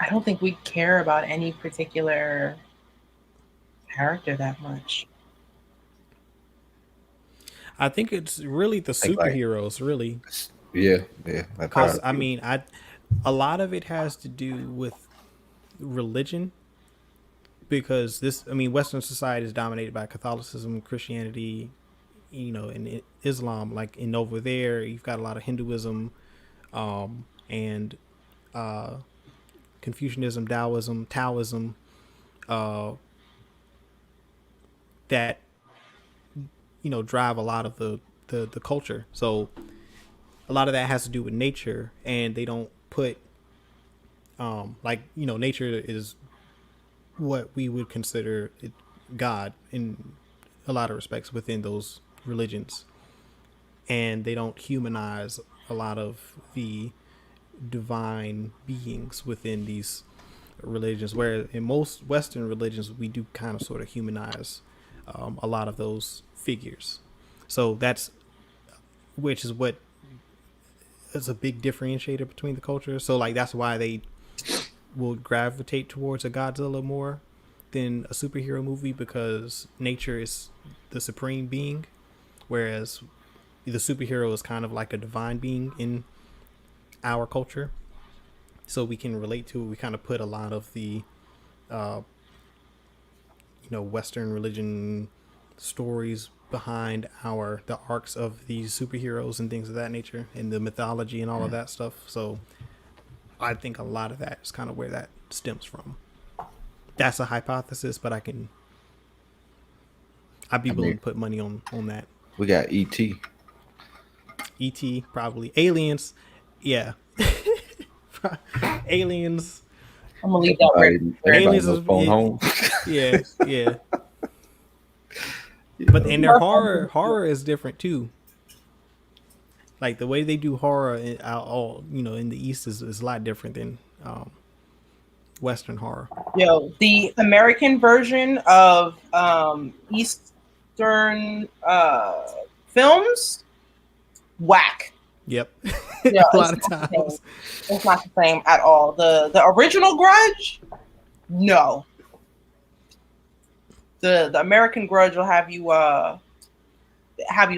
Speaker 3: I don't think we care about any particular character that much.
Speaker 1: I think it's really the superheroes, really.
Speaker 4: Yeah.
Speaker 1: Because a lot of it has to do with religion. Because Western society is dominated by Catholicism, Christianity, and Islam. Like over there, you've got a lot of Hinduism, and Confucianism, Taoism, that drive a lot of the culture. So a lot of that has to do with nature, and they don't put nature is what we would consider God in a lot of respects within those religions, and they don't humanize a lot of the divine beings within these religions, where in most Western religions we do kind of sort of humanize a lot of those figures. So which is what is a big differentiator between the cultures. So that's why they will gravitate towards a Godzilla more than a superhero movie, because nature is the supreme being, whereas the superhero is kind of like a divine being in our culture. So we can relate to it. We kind of put a lot of the Western religion stories behind the arcs of these superheroes and things of that nature, and the mythology and all of that stuff. So I think a lot of that is kind of where that stems from. That's a hypothesis, but I'd be willing to put money on that.
Speaker 4: We got E.T.
Speaker 1: E.T. probably. Aliens, yeah. Aliens.
Speaker 3: I'm gonna leave that right.
Speaker 1: Aliens is
Speaker 4: home.
Speaker 1: Yeah. But and their horror is different too. Like the way they do horror in the East is a lot different than Western horror.
Speaker 3: The American version of Eastern films, whack.
Speaker 1: Yep.
Speaker 3: Yeah,
Speaker 1: a lot of times.
Speaker 3: It's not the same at all. The original Grudge, no. The American Grudge will have you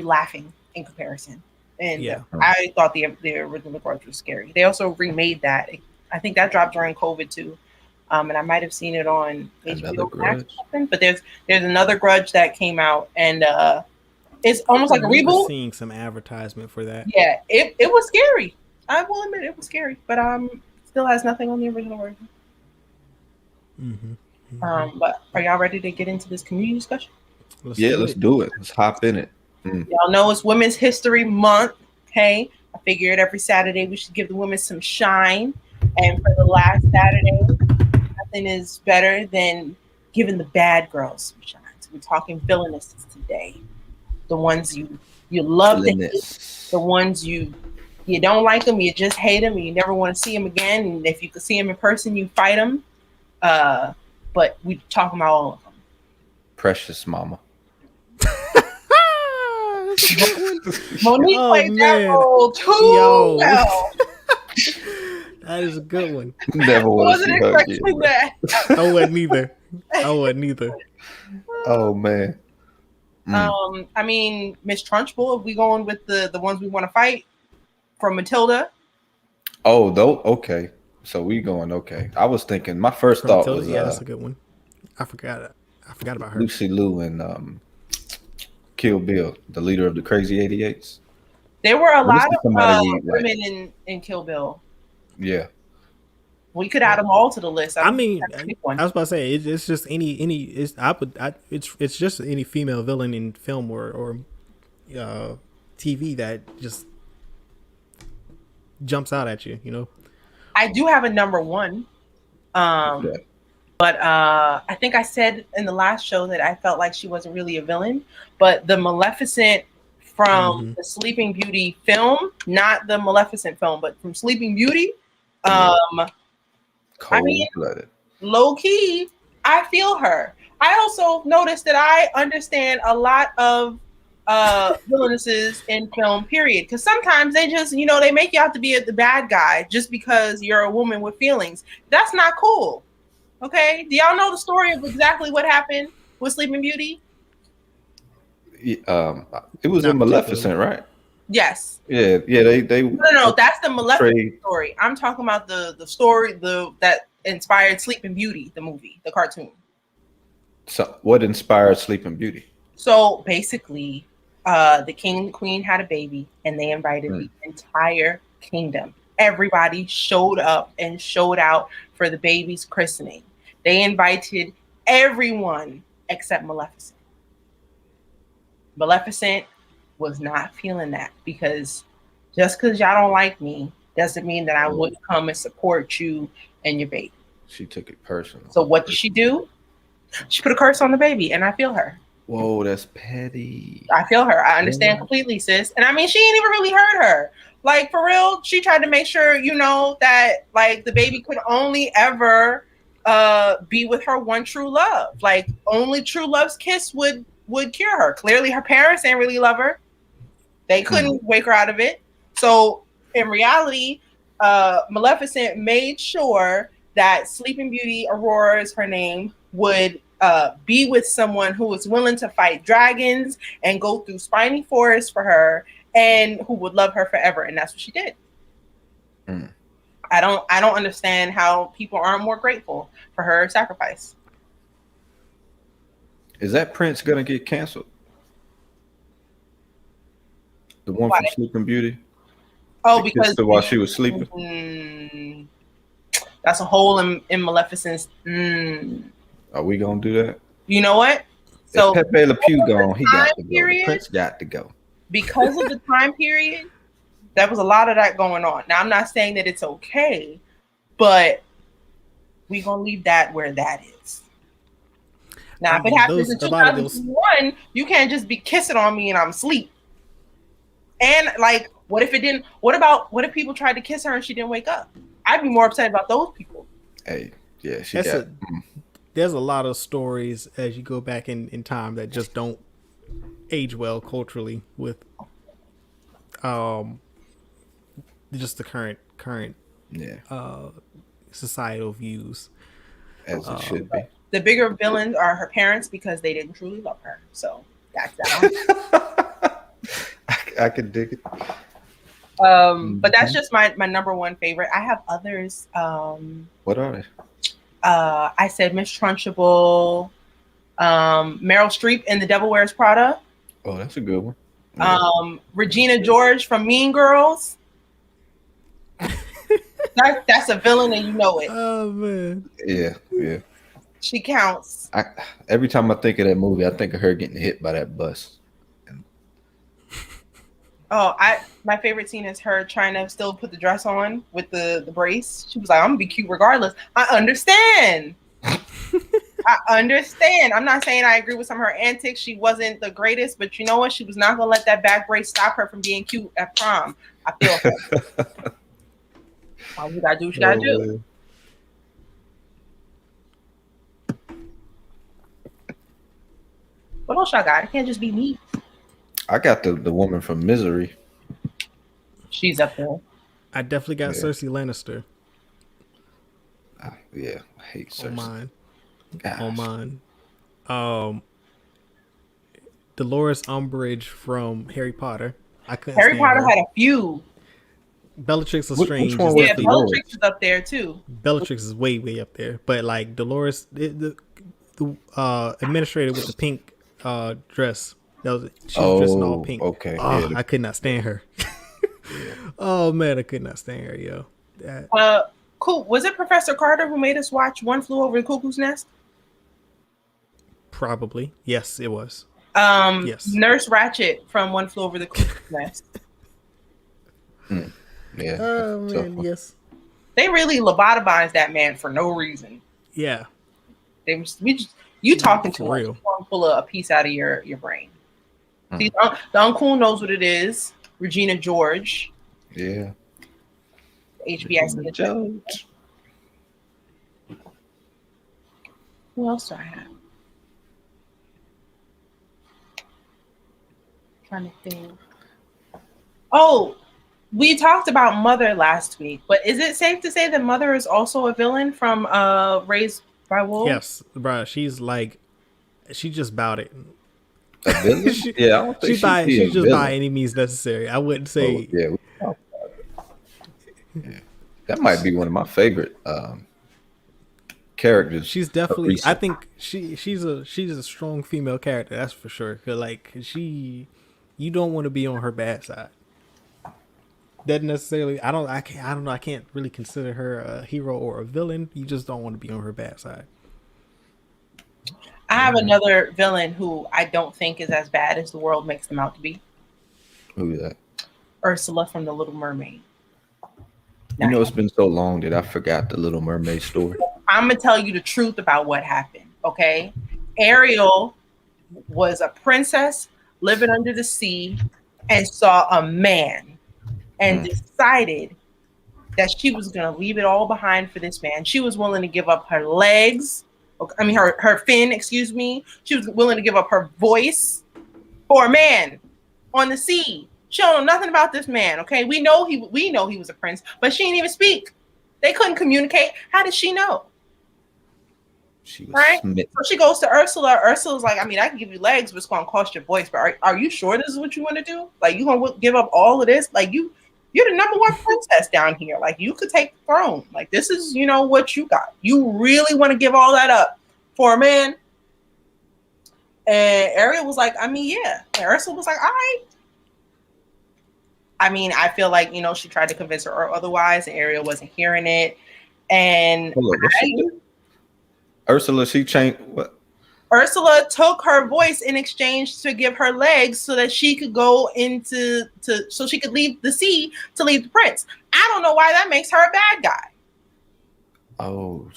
Speaker 3: laughing in comparison. And
Speaker 1: yeah.
Speaker 3: I thought the original Grudge was scary. They also remade that. I think that dropped during COVID too. And I might have seen it on HBO Max or something. But there's another Grudge that came out, and it's almost like a reboot.
Speaker 1: Seeing some advertisement for that.
Speaker 3: Yeah, it was scary. I will admit it was scary, but still has nothing on the original version.
Speaker 1: Mm-hmm.
Speaker 3: But are y'all ready to get into this community discussion?
Speaker 4: Let's do it. Let's hop in it.
Speaker 3: Y'all know it's Women's History Month. Okay, I figured every Saturday we should give the women some shine, and for the last Saturday, nothing is better than giving the bad girls some shine. So we're talking villainesses today. The ones you love to hate, the ones you don't like them, you just hate them, and you never want to see them again. And if you could see them in person, you fight them. But we talk about all of them.
Speaker 4: Precious Mama.
Speaker 3: Monique played that role too well.
Speaker 1: That is a good one.
Speaker 4: Never
Speaker 3: I
Speaker 4: want to
Speaker 3: wasn't
Speaker 4: see her
Speaker 3: expecting
Speaker 4: again.
Speaker 3: that.
Speaker 1: I wasn't either. I wasn't either.
Speaker 4: Oh man.
Speaker 3: I mean, Miss Trunchbull, if we going with the ones we want to fight from Matilda.
Speaker 4: Oh, though. Okay. So we going okay. I was thinking. My first
Speaker 1: From
Speaker 4: thought
Speaker 1: Matilda?
Speaker 4: was
Speaker 1: Yeah, that's a good one. I forgot about her.
Speaker 4: Lucy Liu and Kill Bill, the leader of the Crazy 88s.
Speaker 3: There were a
Speaker 4: Well, this
Speaker 3: lot
Speaker 4: is
Speaker 3: of
Speaker 4: somebody we like.
Speaker 3: women in Kill Bill.
Speaker 4: Yeah.
Speaker 3: We could add them all to the list.
Speaker 1: I mean,
Speaker 3: have to pick one.
Speaker 1: I was about to say it's just any it's just any female villain in film or TV that just jumps out at you, you know.
Speaker 3: I do have a number one.
Speaker 4: Yeah.
Speaker 3: But I think I said in the last show that I felt like she wasn't really a villain, but the Maleficent from the Sleeping Beauty film, not the Maleficent film, but from Sleeping Beauty. I mean, low key, I feel her. I also noticed that I understand a lot of villainesses in film, period. Because sometimes they just, they make you out to be the bad guy just because you're a woman with feelings. That's not cool. Okay? Do y'all know the story of exactly what happened with Sleeping Beauty?
Speaker 4: It was in Maleficent, right?
Speaker 3: Yes.
Speaker 4: Yeah. They
Speaker 3: No, that's the Maleficent story. I'm talking about the story that inspired Sleeping Beauty, the movie, the cartoon.
Speaker 4: So what inspired Sleeping Beauty?
Speaker 3: So basically, the king and the queen had a baby, and they invited the entire kingdom. Everybody showed up and showed out for the baby's christening. They invited everyone except Maleficent. Maleficent was not feeling that, because just because y'all don't like me doesn't mean that I wouldn't come and support you and your baby.
Speaker 4: She took it personal.
Speaker 3: So what did she do? She put a curse on the baby, and I feel her.
Speaker 4: Whoa, that's petty.
Speaker 3: I feel her. I understand completely, sis. And I mean, she ain't even really hurt her. Like, for real, she tried to make sure, that, like, the baby could only ever be with her one true love. Like, only true love's kiss would cure her. Clearly, her parents didn't really love her. They couldn't wake her out of it. So, in reality, Maleficent made sure that Sleeping Beauty, Aurora is her name, would be with someone who was willing to fight dragons and go through spiny forests for her, and who would love her forever. And that's what she did. I don't understand how people aren't more grateful for her sacrifice.
Speaker 4: Is that Prince gonna get canceled? The one from Sleeping Beauty?
Speaker 3: Oh, because
Speaker 4: while she was sleeping.
Speaker 3: That's a hole in Maleficent's.
Speaker 4: Are we gonna do that?
Speaker 3: You know what? So
Speaker 4: if Pepe Le Pew gone, he got to go.
Speaker 3: Period,
Speaker 4: The Prince got to go.
Speaker 3: Because of the time period, there was a lot of that going on. Now, I'm not saying that it's okay, but we're gonna leave that where that is. Now, if it happens in 2001, you can't just be kissing on me and I'm asleep. And like, what if it didn't? What if people tried to kiss her and she didn't wake up? I'd be more upset about those people.
Speaker 4: Hey, yeah,
Speaker 1: there's a lot of stories as you go back in time that just don't age well culturally with just the current societal views.
Speaker 4: As it should be.
Speaker 3: The bigger villains are her parents because they didn't truly love her. So that's that.
Speaker 4: I could dig it.
Speaker 3: But that's just my number one favorite. I have others.
Speaker 4: What are they?
Speaker 3: I said Miss Trunchbull, Meryl Streep in The Devil Wears Prada.
Speaker 4: Oh, that's a good one.
Speaker 3: Regina George from Mean Girls. That's a villain and you know it.
Speaker 1: Oh man.
Speaker 4: Yeah.
Speaker 3: She counts.
Speaker 4: Every time I think of that movie, I think of her getting hit by that bus.
Speaker 3: My favorite scene is her trying to still put the dress on with the brace. She was like, I'm gonna be cute regardless. I understand. I understand. I'm not saying I agree with some of her antics. She wasn't the greatest, but you know what? She was not gonna let that back brace stop her from being cute at prom. I feel her. You gotta do what you gotta do. What else y'all got? It can't just be me.
Speaker 4: I got the woman from Misery.
Speaker 3: She's up there.
Speaker 1: I definitely got Cersei Lannister.
Speaker 4: Yeah, I hate
Speaker 1: On
Speaker 4: Cersei.
Speaker 1: mine.
Speaker 4: Gosh.
Speaker 1: On mine. Dolores Umbridge from Harry Potter. I couldn't
Speaker 3: Harry
Speaker 1: stand
Speaker 3: Potter
Speaker 1: her.
Speaker 3: had a few.
Speaker 1: Bellatrix
Speaker 4: Which
Speaker 1: Lestrange
Speaker 4: one
Speaker 1: is
Speaker 4: was
Speaker 3: Yeah,
Speaker 1: definitely
Speaker 4: Dolores?
Speaker 3: Bellatrix is up there too.
Speaker 1: Bellatrix is way up there. But like Dolores, the administrator with the pink dress. She was dressed in all
Speaker 4: Oh,
Speaker 1: pink.
Speaker 4: okay.
Speaker 1: Oh,
Speaker 4: Yeah,
Speaker 1: I could not stand her.
Speaker 4: yeah.
Speaker 1: Oh man, I could not stand her, yo. That,
Speaker 3: Cool. Was it Professor Carter who made us watch One Flew Over the Cuckoo's Nest?
Speaker 1: probably. Yes, it was. Yes.
Speaker 3: Nurse Ratchet from One Flew Over the Cuckoo's Nest.
Speaker 4: Yeah.
Speaker 1: Oh
Speaker 4: that's a tough
Speaker 1: man,
Speaker 4: one.
Speaker 1: yes.
Speaker 3: They really lobotomized that man for no reason.
Speaker 1: Yeah.
Speaker 3: You talking too
Speaker 1: For
Speaker 3: much.
Speaker 1: real.
Speaker 3: You want to pull a piece out of your brain.
Speaker 4: Hmm.
Speaker 3: See, the uncle knows what it is. Regina George,
Speaker 4: Yeah.
Speaker 3: HBIC.
Speaker 4: Judge.
Speaker 3: Who else do I have? Trying to think. Oh, we talked about Mother last week, but is it safe to say that Mother is also a villain from Raised by Wolves?
Speaker 1: Yes, bro. She's just about it.
Speaker 4: A villain? Yeah, I don't think
Speaker 1: She's by
Speaker 4: villain.
Speaker 1: any means necessary. I wouldn't
Speaker 4: Oh,
Speaker 1: say
Speaker 4: yeah, we talked about it. Yeah. That might be one of my favorite characters.
Speaker 1: she's definitely. I
Speaker 4: recent.
Speaker 1: think she's a strong female character. That's for sure. 'Cause you don't want to be on her bad side. Doesn't necessarily. I don't know. I can't really consider her a hero or a villain. You just don't want to be on her bad side.
Speaker 3: I have another villain who I don't think is as bad as the world makes them out to be.
Speaker 4: Who is that?
Speaker 3: Ursula from The Little Mermaid.
Speaker 4: You know, it's been so long that I forgot the Little Mermaid story.
Speaker 3: I'm gonna tell you the truth about what happened. Okay, Ariel was a princess living under the sea and saw a man and decided that she was gonna leave it all behind for this man. She was willing to give up her legs. I mean, her fin. Excuse me. She was willing to give up her voice for a man on the sea. She don't know nothing about this man. Okay, we know he was a prince, but she didn't even speak. They couldn't communicate. How did she know?
Speaker 4: She was
Speaker 3: Right?
Speaker 4: smitten.
Speaker 3: So she goes to Ursula. Ursula's like, I mean, I can give you legs, but it's going to cost your voice. But are you sure this is what you want to do? Like, you going to give up all of this? Like, you're the number one princess down here. Like, you could take the throne. Like, this is, what you got. You really want to give all that up for a man? And Ariel was like, I mean, yeah. And Ursula was like, all right. I mean, I feel like, she tried to convince her otherwise, and Ariel wasn't hearing it. And
Speaker 4: Hold on, what's she do? Ursula, she changed what?
Speaker 3: Ursula took her voice in exchange to give her legs so that she could go so she could leave the sea to leave the prince. I don't know why that makes her a bad guy.
Speaker 4: Oh,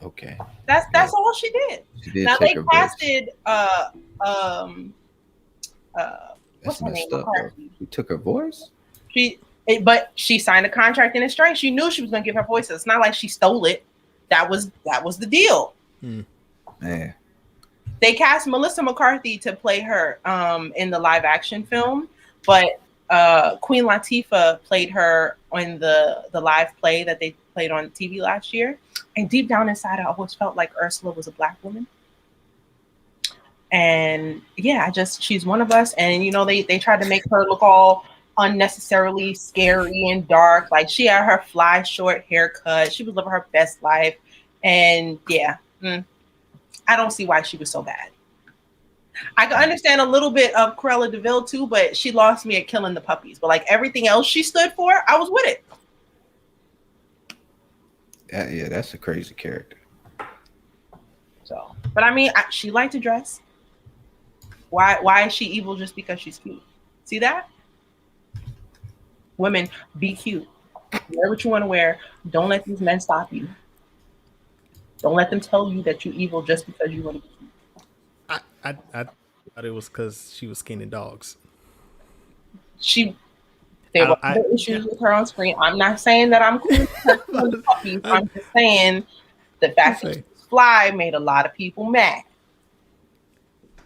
Speaker 4: okay.
Speaker 3: That's all she did.
Speaker 4: She did
Speaker 3: Now
Speaker 4: take
Speaker 3: they
Speaker 4: her
Speaker 3: casted
Speaker 4: voice.
Speaker 3: what's
Speaker 4: That's
Speaker 3: her name?
Speaker 4: messed up, though. She took her voice?
Speaker 3: But she signed a contract in exchange. She knew she was going to give her voice. It's not like she stole it. That was the deal.
Speaker 4: Man.
Speaker 3: They cast Melissa McCarthy to play her in the live action film, but Queen Latifah played her in the live play that they played on TV last year. And deep down inside, I always felt like Ursula was a Black woman. And yeah, she's one of us. And they tried to make her look all unnecessarily scary and dark. Like, she had her fly short haircut. She was living her best life. And yeah, I don't see why she was so bad. I can understand a little bit of Cruella de Vil too, but she lost me at killing the puppies. But like everything else she stood for, I was with it.
Speaker 4: Yeah, that's a crazy character.
Speaker 3: So, but I mean, she liked to dress. Why is she evil just because she's cute? See that? Women, be cute. Wear what you want to wear. Don't let these men stop you. Don't let them tell you that you're evil just because you want to be cute.
Speaker 1: I thought it was because she was skinning dogs.
Speaker 3: There were other issues with her on screen. I'm not saying that I'm cool with her killing the puppies. I'm just saying the fact that she was fly made a lot of people mad.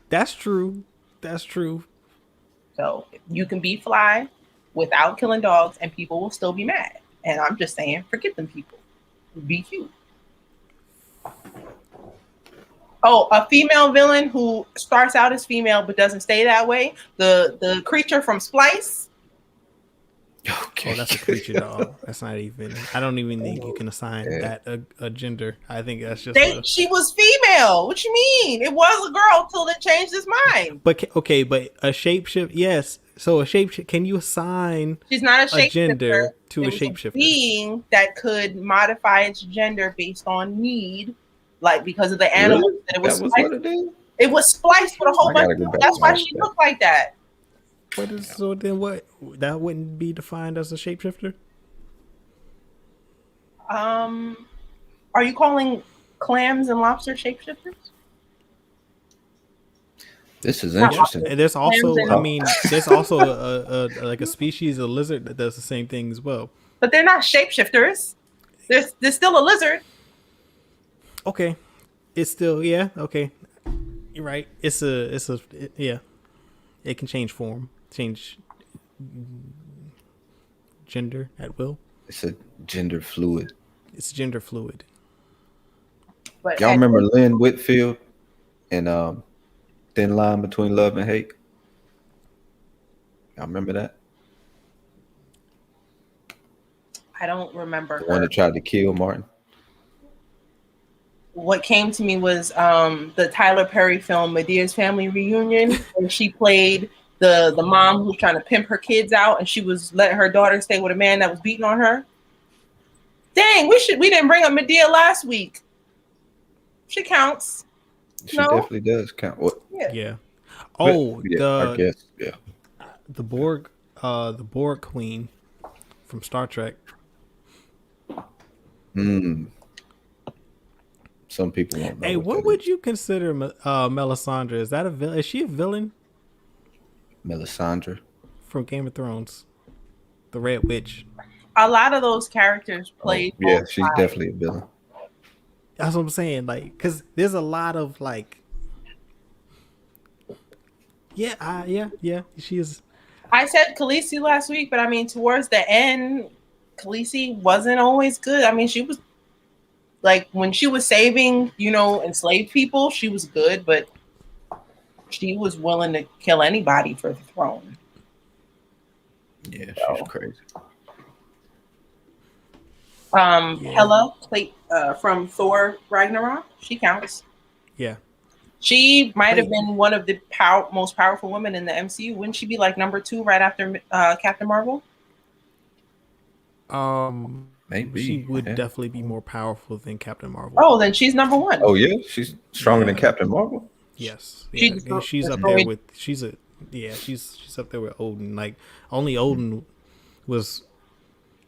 Speaker 1: That's true.
Speaker 3: So you can be fly without killing dogs and people will still be mad. And I'm just saying, forget them people. Be cute. Oh, a female villain who starts out as female but doesn't stay that way. The creature from Splice.
Speaker 4: Okay.
Speaker 1: Oh, that's a creature dog. That's not even. I don't even think you can assign
Speaker 4: Yeah.
Speaker 1: that a gender. I think that's just.
Speaker 3: She was female. What you mean? It was a girl till it changed his mind.
Speaker 1: But okay, but a shapeshift. Yes. So a shapeshift. Can you assign
Speaker 3: She's not a
Speaker 1: a gender
Speaker 3: shapeshifter.
Speaker 1: to a
Speaker 3: It was
Speaker 1: shapeshifter?
Speaker 3: being that could modify its gender based on need, like because of the animals.
Speaker 4: Really?
Speaker 3: That it was
Speaker 4: That was
Speaker 3: spliced.
Speaker 4: what it is?
Speaker 3: It was spliced with a whole
Speaker 4: I gotta
Speaker 3: bunch.
Speaker 4: go
Speaker 3: Of
Speaker 4: back
Speaker 3: That's
Speaker 4: and
Speaker 3: why
Speaker 4: watch
Speaker 3: she
Speaker 4: that.
Speaker 3: looked like that.
Speaker 1: What is so then? What that wouldn't be defined as a shapeshifter?
Speaker 3: Are you calling clams and lobster shapeshifters?
Speaker 4: This is interesting.
Speaker 1: And there's also,
Speaker 3: Clams
Speaker 1: I
Speaker 3: and-
Speaker 1: mean, there's also a like a species of lizard that does the same thing as well.
Speaker 3: But they're not shapeshifters. There's still a lizard.
Speaker 1: Okay, it's still okay. You're right. Yeah. It can change form, change gender at will.
Speaker 4: It's a gender fluid.
Speaker 1: It's gender fluid.
Speaker 3: But
Speaker 4: Y'all remember Lynn Whitfield and Thin Line Between Love and Hate? Y'all remember that?
Speaker 3: I don't remember
Speaker 4: The one
Speaker 3: her.
Speaker 4: that tried to kill Martin.
Speaker 3: What came to me was the Tyler Perry film Medea's Family Reunion, and she played the mom who's trying to pimp her kids out, and she was letting her daughter stay with a man that was beating on her. Dang, we didn't bring up Medea last week. She counts.
Speaker 4: She
Speaker 3: No.
Speaker 4: definitely does count. What?
Speaker 1: Yeah. Oh,
Speaker 4: I guess. Yeah.
Speaker 1: the Borg queen from Star Trek.
Speaker 4: Some people won't know.
Speaker 1: Hey, what would you consider Melisandre? Is that a villain? Is she a villain
Speaker 4: Melisandre.
Speaker 1: from Game of Thrones? The Red Witch.
Speaker 3: A lot of those characters played.
Speaker 4: Yeah,
Speaker 3: both
Speaker 4: she's
Speaker 3: sides.
Speaker 4: definitely a villain.
Speaker 1: That's what I'm saying. Like, because there's a lot of like. Yeah. She is.
Speaker 3: I said Khaleesi last week, but I mean, towards the end, Khaleesi wasn't always good. I mean, she was like when she was saving, enslaved people, she was good, but she was willing to kill anybody for the throne.
Speaker 4: Yeah,
Speaker 3: So.
Speaker 4: she's crazy.
Speaker 3: Hela, from Thor Ragnarok, she counts.
Speaker 1: Yeah.
Speaker 3: She might have been one of the most powerful women in the MCU. Wouldn't she be like number 2 right after Captain Marvel?
Speaker 4: Maybe
Speaker 1: She would
Speaker 4: yeah.
Speaker 1: definitely be more powerful than Captain Marvel.
Speaker 3: Oh, then she's number 1.
Speaker 4: Oh yeah, she's stronger than
Speaker 1: Yeah.
Speaker 4: Captain Marvel.
Speaker 1: Yes.
Speaker 3: She
Speaker 1: Yeah.
Speaker 3: destroyed-
Speaker 1: She's up there with. She's up there with Odin. Like only Odin was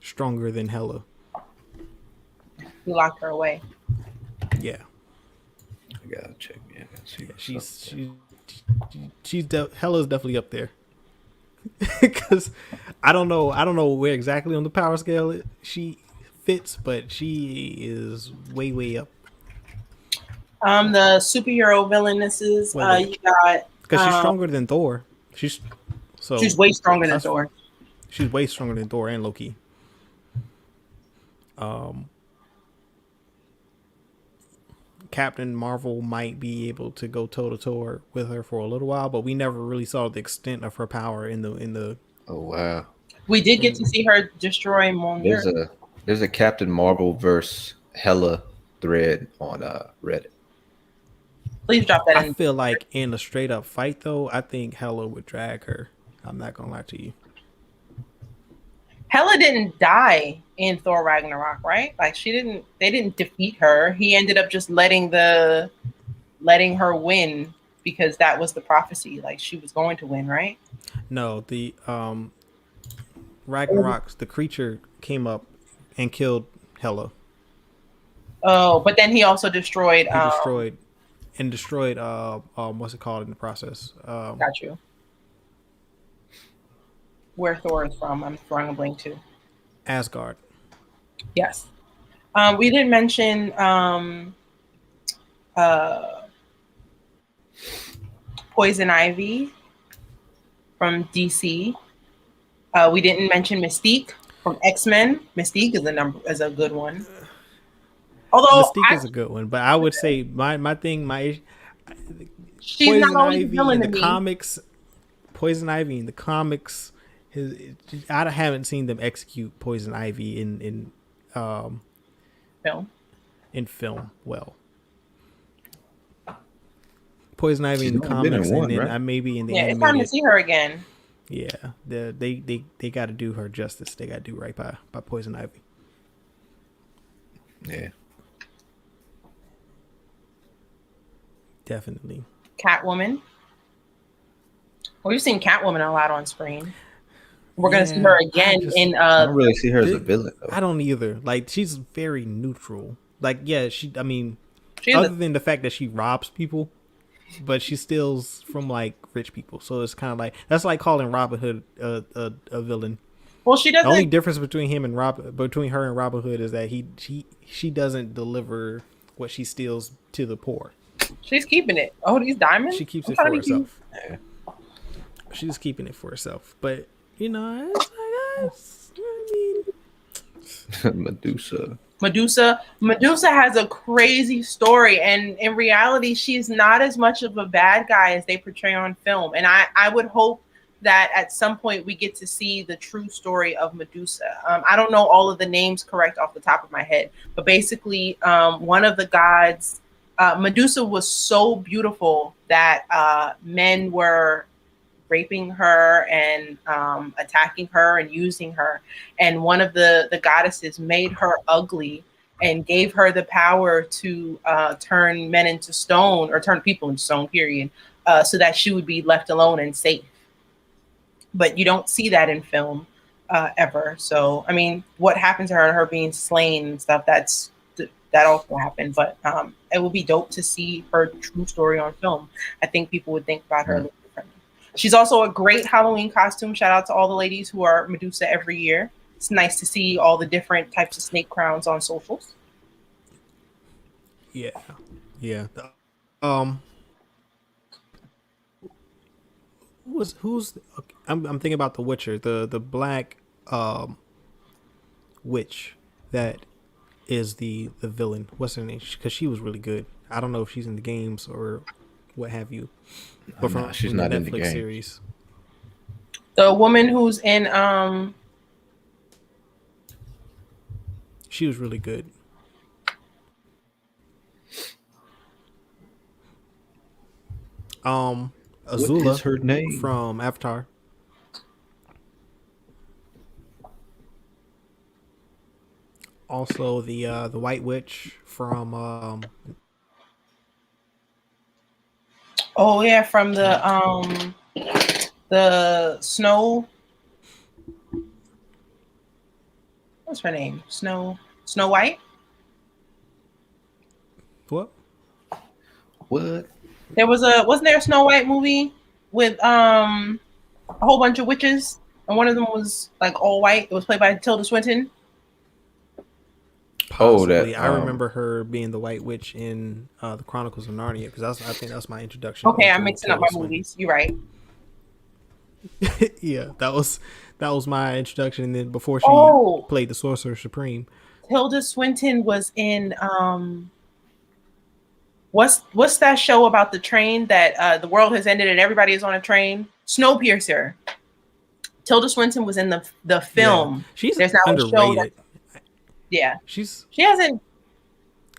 Speaker 1: stronger than Hela.
Speaker 3: He locked her away.
Speaker 1: Yeah.
Speaker 4: I gotta check. Yeah, see what's up.
Speaker 1: Hela's definitely up there. Because I don't know where exactly on the power scale she fits, but she is way up.
Speaker 3: The superhero villainesses, you got
Speaker 1: Because she's stronger than Thor. She's
Speaker 3: way stronger than
Speaker 1: that's-
Speaker 3: Thor.
Speaker 1: She's way stronger than Thor and Loki. Captain Marvel might be able to go toe to toe with her for a little while, but we never really saw the extent of her power in the.
Speaker 4: Oh wow.
Speaker 3: We did get to see her destroy Mjolnir.
Speaker 4: There's a Captain Marvel versus Hela thread on Reddit.
Speaker 3: Please drop that
Speaker 1: I
Speaker 3: in.
Speaker 1: feel like in a straight up fight though, I think Hela would drag her. I'm not gonna lie to you.
Speaker 3: Hela didn't die in Thor Ragnarok, right? Like they didn't defeat her. He ended up just letting her win because that was the prophecy. Like she was going to win, right?
Speaker 1: No, the Ragnarok's the creature came up and killed Hela.
Speaker 3: Oh, but then he also destroyed.
Speaker 1: He destroyed what's it called in the process?
Speaker 3: Got you. Where Thor is from, I'm throwing a blank too.
Speaker 1: Asgard.
Speaker 3: Yes. We didn't mention Poison Ivy from DC. We didn't mention Mystique from X-Men. Mystique is a good one. Although
Speaker 1: Mystique is a good one, but I would say
Speaker 3: she's not
Speaker 1: Poison
Speaker 3: always a
Speaker 1: Ivy
Speaker 3: villain
Speaker 1: in
Speaker 3: to
Speaker 1: the
Speaker 3: me.
Speaker 1: comics. Poison Ivy in the comics. I haven't seen them execute Poison Ivy in
Speaker 3: Film.
Speaker 1: well. Poison Ivy
Speaker 4: She's
Speaker 1: in the
Speaker 4: only been in
Speaker 1: comics,
Speaker 4: one,
Speaker 1: and then
Speaker 4: right?
Speaker 1: maybe in the
Speaker 3: Yeah, it's time to
Speaker 1: animated.
Speaker 3: see her again.
Speaker 1: Yeah, they got to do her justice. They got to do right by Poison Ivy.
Speaker 4: Yeah.
Speaker 1: Definitely.
Speaker 3: Catwoman. Well, we've seen Catwoman a lot on screen. We're gonna see her again in
Speaker 4: I don't really see her as a villain though.
Speaker 1: I don't either. Like, she's very neutral. Like, yeah, I mean,
Speaker 3: she's
Speaker 1: other than the fact that she robs people, but she steals from like rich people. So it's kind of like that's like calling Robin Hood a villain.
Speaker 3: well, she
Speaker 1: The only
Speaker 3: doesn't.
Speaker 1: difference between between her and Robin Hood is that she doesn't deliver what she steals to the poor.
Speaker 3: She's keeping it. Oh, these diamonds.
Speaker 1: She keeps
Speaker 3: I'm
Speaker 1: it for
Speaker 3: trying to keep-
Speaker 1: herself.
Speaker 4: Yeah.
Speaker 1: She's keeping it for herself. But you know, it's like, I mean,
Speaker 3: Medusa has a crazy story, and in reality, she's not as much of a bad guy as they portray on film. And I would hope that at some point we get to see the true story of Medusa. I don't know all of the names correct off the top of my head, but basically, one of the gods, Medusa was so beautiful that men were raping her and attacking her and using her. And one of the goddesses made her ugly and gave her the power to turn men into stone, or turn people into stone, period, so that she would be left alone and safe. But you don't see that in film ever. So, I mean, what happened to her and her being slain and stuff, that also happened. But it would be dope to see her true story on film. I think people would think about her a little differently. She's also a great Halloween costume. Shout out to all the ladies who are Medusa every year. It's nice to see all the different types of snake crowns on socials.
Speaker 1: yeah. Who's I'm thinking about the Witcher, the black witch that is the villain. What's her name? Because she was really good. I don't know if she's in the games or what have you. But
Speaker 4: she's
Speaker 1: from
Speaker 4: not
Speaker 1: the
Speaker 4: in the
Speaker 1: Netflix
Speaker 4: games.
Speaker 1: series.
Speaker 3: The woman who's in
Speaker 1: She was really good.
Speaker 4: What
Speaker 1: Azula
Speaker 4: is her name?
Speaker 1: from Avatar. Also the White Witch from
Speaker 3: oh yeah, from the Snow, what's her name? Snow White?
Speaker 1: what?
Speaker 4: What?
Speaker 3: There was wasn't there a Snow White movie with a whole bunch of witches, and one of them was like all white. It was played by Tilda Swinton.
Speaker 4: Oh,
Speaker 1: Possibly.
Speaker 4: that
Speaker 1: I remember her being the White Witch in the Chronicles of Narnia because I think that's my introduction.
Speaker 3: Okay, I'm
Speaker 1: into
Speaker 3: mixing up my
Speaker 1: Tilda Swinton.
Speaker 3: movies. You're right.
Speaker 1: Yeah, that was my introduction. And then before she played the Sorcerer Supreme,
Speaker 3: Tilda Swinton was in what's that show about the train that the world has ended and everybody is on a train? Snowpiercer. Tilda Swinton was in the film.
Speaker 1: Yeah. She's
Speaker 3: There's now
Speaker 1: underrated.
Speaker 3: a show that, yeah, she hasn't.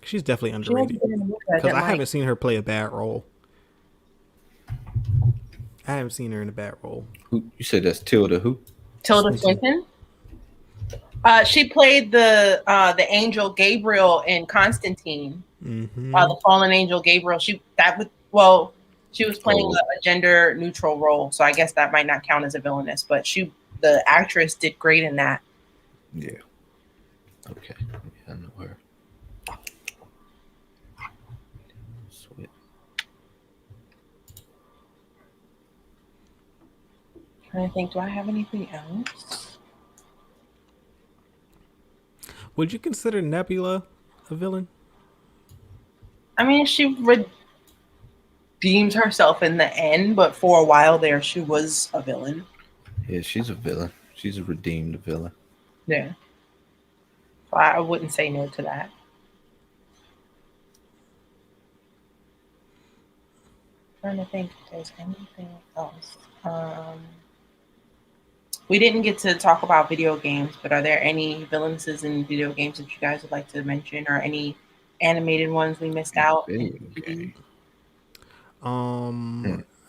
Speaker 1: She's definitely underrated because I haven't seen her play a bad role. I haven't seen her in a bad role.
Speaker 4: Who you said that's Tilda who?
Speaker 3: Tilda Swinton. She played the angel Gabriel in Constantine.
Speaker 1: Mm-hmm.
Speaker 3: The fallen angel Gabriel. She was playing a gender neutral role, so I guess that might not count as a villainess. But the actress did great in that.
Speaker 4: Yeah. Okay. Yeah, I know her. Sweet.
Speaker 3: Trying to think, do I have anything else?
Speaker 1: Would you consider Nebula a villain?
Speaker 3: I mean, she redeemed herself in the end, but for a while there, she was a villain.
Speaker 4: Yeah, she's a villain. She's a redeemed villain.
Speaker 3: Yeah. So I wouldn't say no to that. trying to think if there's anything else. We didn't get to talk about video games, but are there any villainesses in video games that you guys would like to mention, or any animated ones we missed out?
Speaker 4: Video game.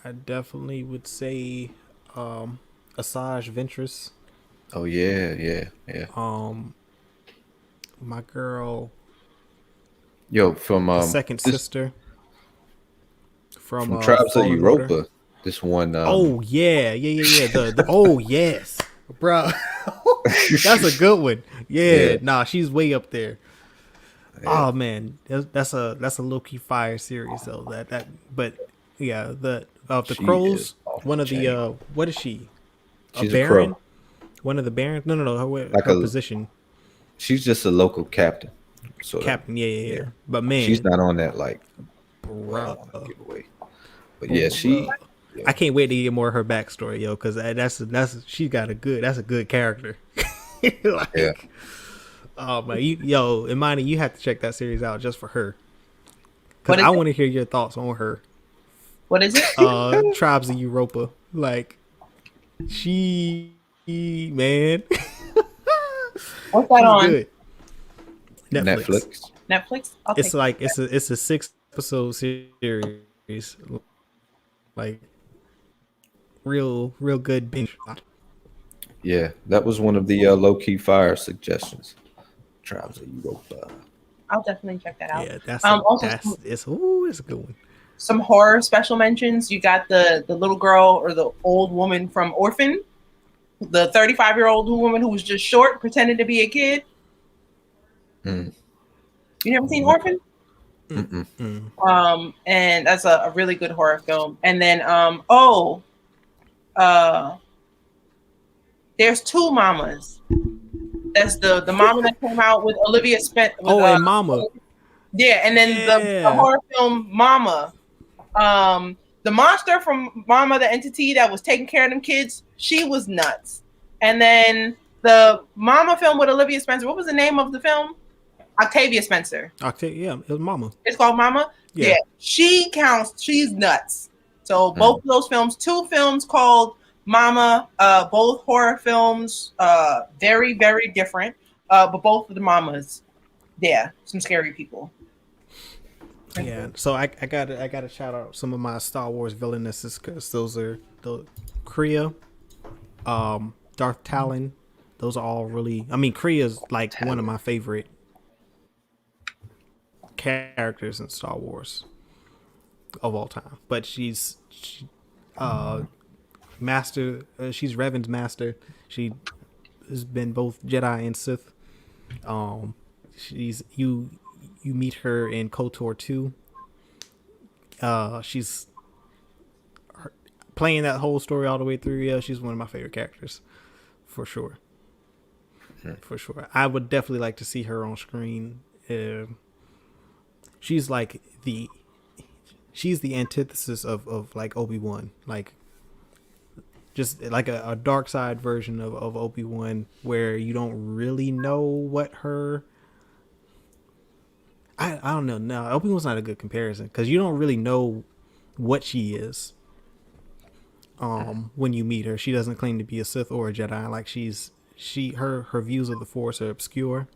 Speaker 1: I definitely would say Asajj Ventress.
Speaker 4: Oh yeah.
Speaker 1: My girl,
Speaker 4: Yo, from
Speaker 1: the second
Speaker 4: this,
Speaker 1: sister
Speaker 4: from Tribes of
Speaker 1: Fallen Order.
Speaker 4: Europa. This one.
Speaker 1: Oh yeah. The oh yes, bro. That's a good one. Yeah, nah, she's way up there. Yeah. Oh man, that's a low key fire series though. But yeah, the crows. One of the what is she?
Speaker 4: She's
Speaker 1: a baron.
Speaker 4: A crow.
Speaker 1: One of the barons. No. Her position.
Speaker 4: She's just a local captain.
Speaker 1: Captain. Yeah. But man,
Speaker 4: she's not on that like.
Speaker 1: Bro.
Speaker 4: Giveaway. But yeah, she. Yeah.
Speaker 1: I can't wait to get more of her backstory, yo, because she's got that's a good character. Like,
Speaker 4: yeah.
Speaker 1: Oh man, Imani, you have to check that series out just for her, because I want to hear your thoughts on her.
Speaker 3: What is it?
Speaker 1: Tribes of Europa. Like, man.
Speaker 3: What's that on?
Speaker 1: Good.
Speaker 4: Netflix.
Speaker 1: It's like it's a 6-episode series. Like, real good binge.
Speaker 4: Yeah, that was one of the low-key fire suggestions. Tribes of Europa.
Speaker 3: I'll definitely check that out.
Speaker 1: Yeah, it's a good one.
Speaker 3: Some horror special mentions. You got the little girl or the old woman from Orphan, the 35-year-old woman who was just short, pretending to be a kid. You never seen Orphan? And that's a really good horror film. And then there's two mamas. That's the mama that came out with Olivia Spence.
Speaker 1: And Mama.
Speaker 3: Yeah, and then the horror film Mama. The monster from Mama, the entity that was taking care of them kids, she was nuts. And then the Mama film with Olivia Spencer. What was the name of the film? Octavia Spencer.
Speaker 1: Yeah, it was Mama.
Speaker 3: It's called Mama? Yeah. She counts. She's nuts. So both of those films, 2 films called Mama, both horror films, very, very different. But both of the Mamas, some scary people.
Speaker 1: Yeah, so I gotta shout out some of my Star Wars villainesses, because those are the Kriya, Darth Talon. Those are all really. I mean, Kriya's like one of my favorite characters in Star Wars of all time. But she's master. She's Revan's master. She has been both Jedi and Sith. She's you meet her in KOTOR 2. She's playing that whole story all the way through. Yeah, she's one of my favorite characters, for sure. For sure, I would definitely like to see her on screen. She's like the antithesis of like Obi-Wan, like just like a dark side version of Obi-Wan, where you don't really know what her. I don't know. No, Obi-Wan's not a good comparison, because you don't really know what she is. When you meet her, she doesn't claim to be a Sith or a Jedi. Like her views of the Force are obscure.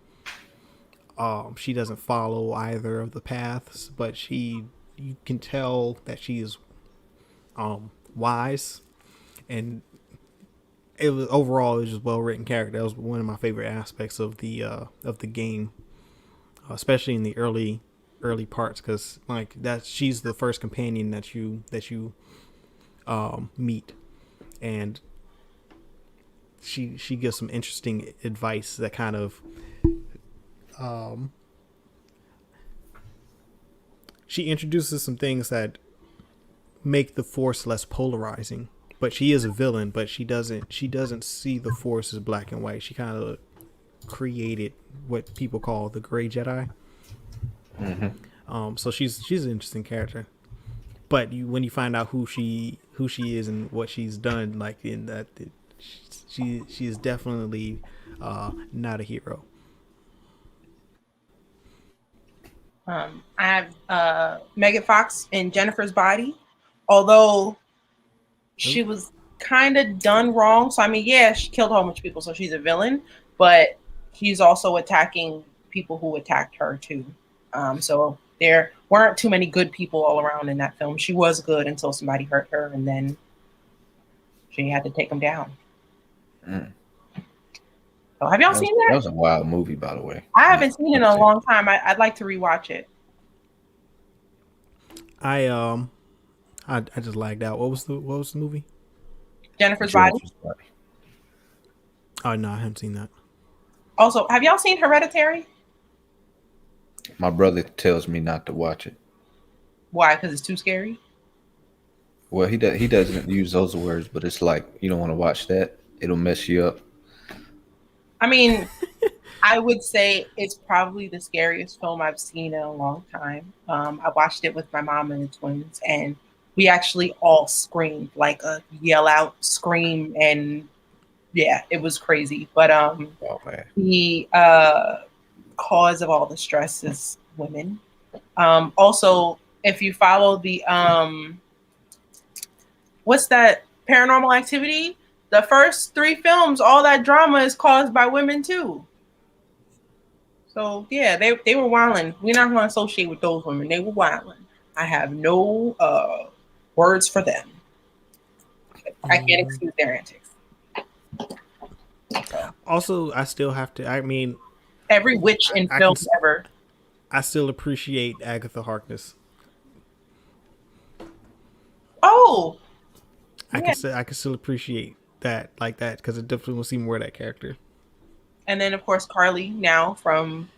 Speaker 1: She doesn't follow either of the paths, but you can tell that she is wise, and it was just well written character. That was one of my favorite aspects of the game, especially in the early parts, because like she's the first companion that you meet, and she gives some interesting advice that kind of she introduces some things that make the Force less polarizing. But she is a villain, but she doesn't see the Force as black and white. She kind of created what people call the gray Jedi. So she's an interesting character. But when you find out who she is and what she's done, like in that, she is definitely not a hero.
Speaker 3: I have Megan Fox in Jennifer's Body. although she was kind of done wrong. So I mean, yeah, she killed a whole bunch of people, so she's a villain, but she's also attacking people who attacked her too. So there weren't too many good people all around in that film. She was good until somebody hurt her, and then she had to take them down. So have y'all seen that?
Speaker 4: That was a wild movie, by the way.
Speaker 3: I haven't seen it in a long time. I'd like to rewatch it.
Speaker 1: I just lagged out. What was the movie?
Speaker 3: Jennifer's Body.
Speaker 1: Oh no, I haven't seen that.
Speaker 3: Also, have y'all seen Hereditary?
Speaker 4: My brother tells me not to watch it.
Speaker 3: Why? Because it's too scary?
Speaker 4: Well, he doesn't use those words, but it's like, you don't want to watch that. It'll mess you up.
Speaker 3: I mean, I would say it's probably the scariest film I've seen in a long time. I watched it with my mom and the twins, and we actually all screamed, like a yell out scream, and yeah, it was crazy. But the cause of all the stress is women. Also, if you follow the what's that, Paranormal Activity? The first 3 films, all that drama is caused by women too. So yeah, they were wilding. We're not going to associate with those women. They were wilding. I have no words for them. I can't excuse their antics.
Speaker 1: Also, I still have to. I mean,
Speaker 3: every witch in film ever.
Speaker 1: I still appreciate Agatha Harkness.
Speaker 3: Oh,
Speaker 1: I can still appreciate that like that because it definitely will see more of that character.
Speaker 3: And then of course Carly now from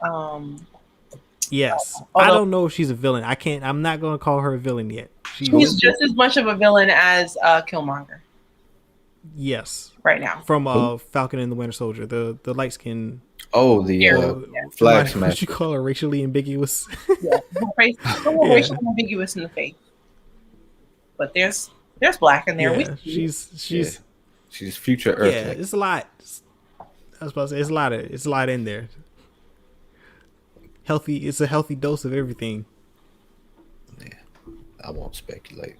Speaker 1: yes. I don't know if she's a villain. I'm not going to call her a villain yet.
Speaker 3: She's just as much of a villain as Killmonger.
Speaker 1: Yes.
Speaker 3: Right now.
Speaker 1: From Falcon and the Winter Soldier, the light skin.
Speaker 4: Oh, the flag smash.
Speaker 1: What you call her, racially ambiguous?
Speaker 3: Yeah, racially ambiguous in the face. But there's black in there.
Speaker 1: Yeah, she's
Speaker 4: future Earth.
Speaker 1: Yeah, it's a lot. I was about to say it's a lot in there. Healthy. It's a healthy dose of everything.
Speaker 4: Yeah, I won't speculate.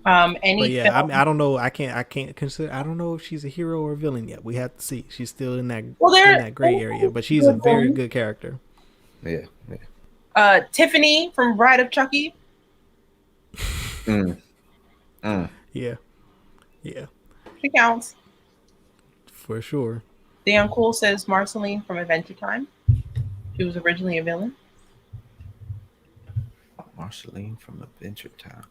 Speaker 1: I don't know. I can't consider. I don't know if she's a hero or a villain yet. We have to see. She's still in that gray area, but she's a very good character.
Speaker 4: Yeah.
Speaker 3: Tiffany from Bride of Chucky.
Speaker 1: Yeah.
Speaker 3: She counts.
Speaker 1: For sure.
Speaker 3: The Uncool says Marceline from Adventure Time. She was originally a villain.
Speaker 4: Marceline from Adventure Time.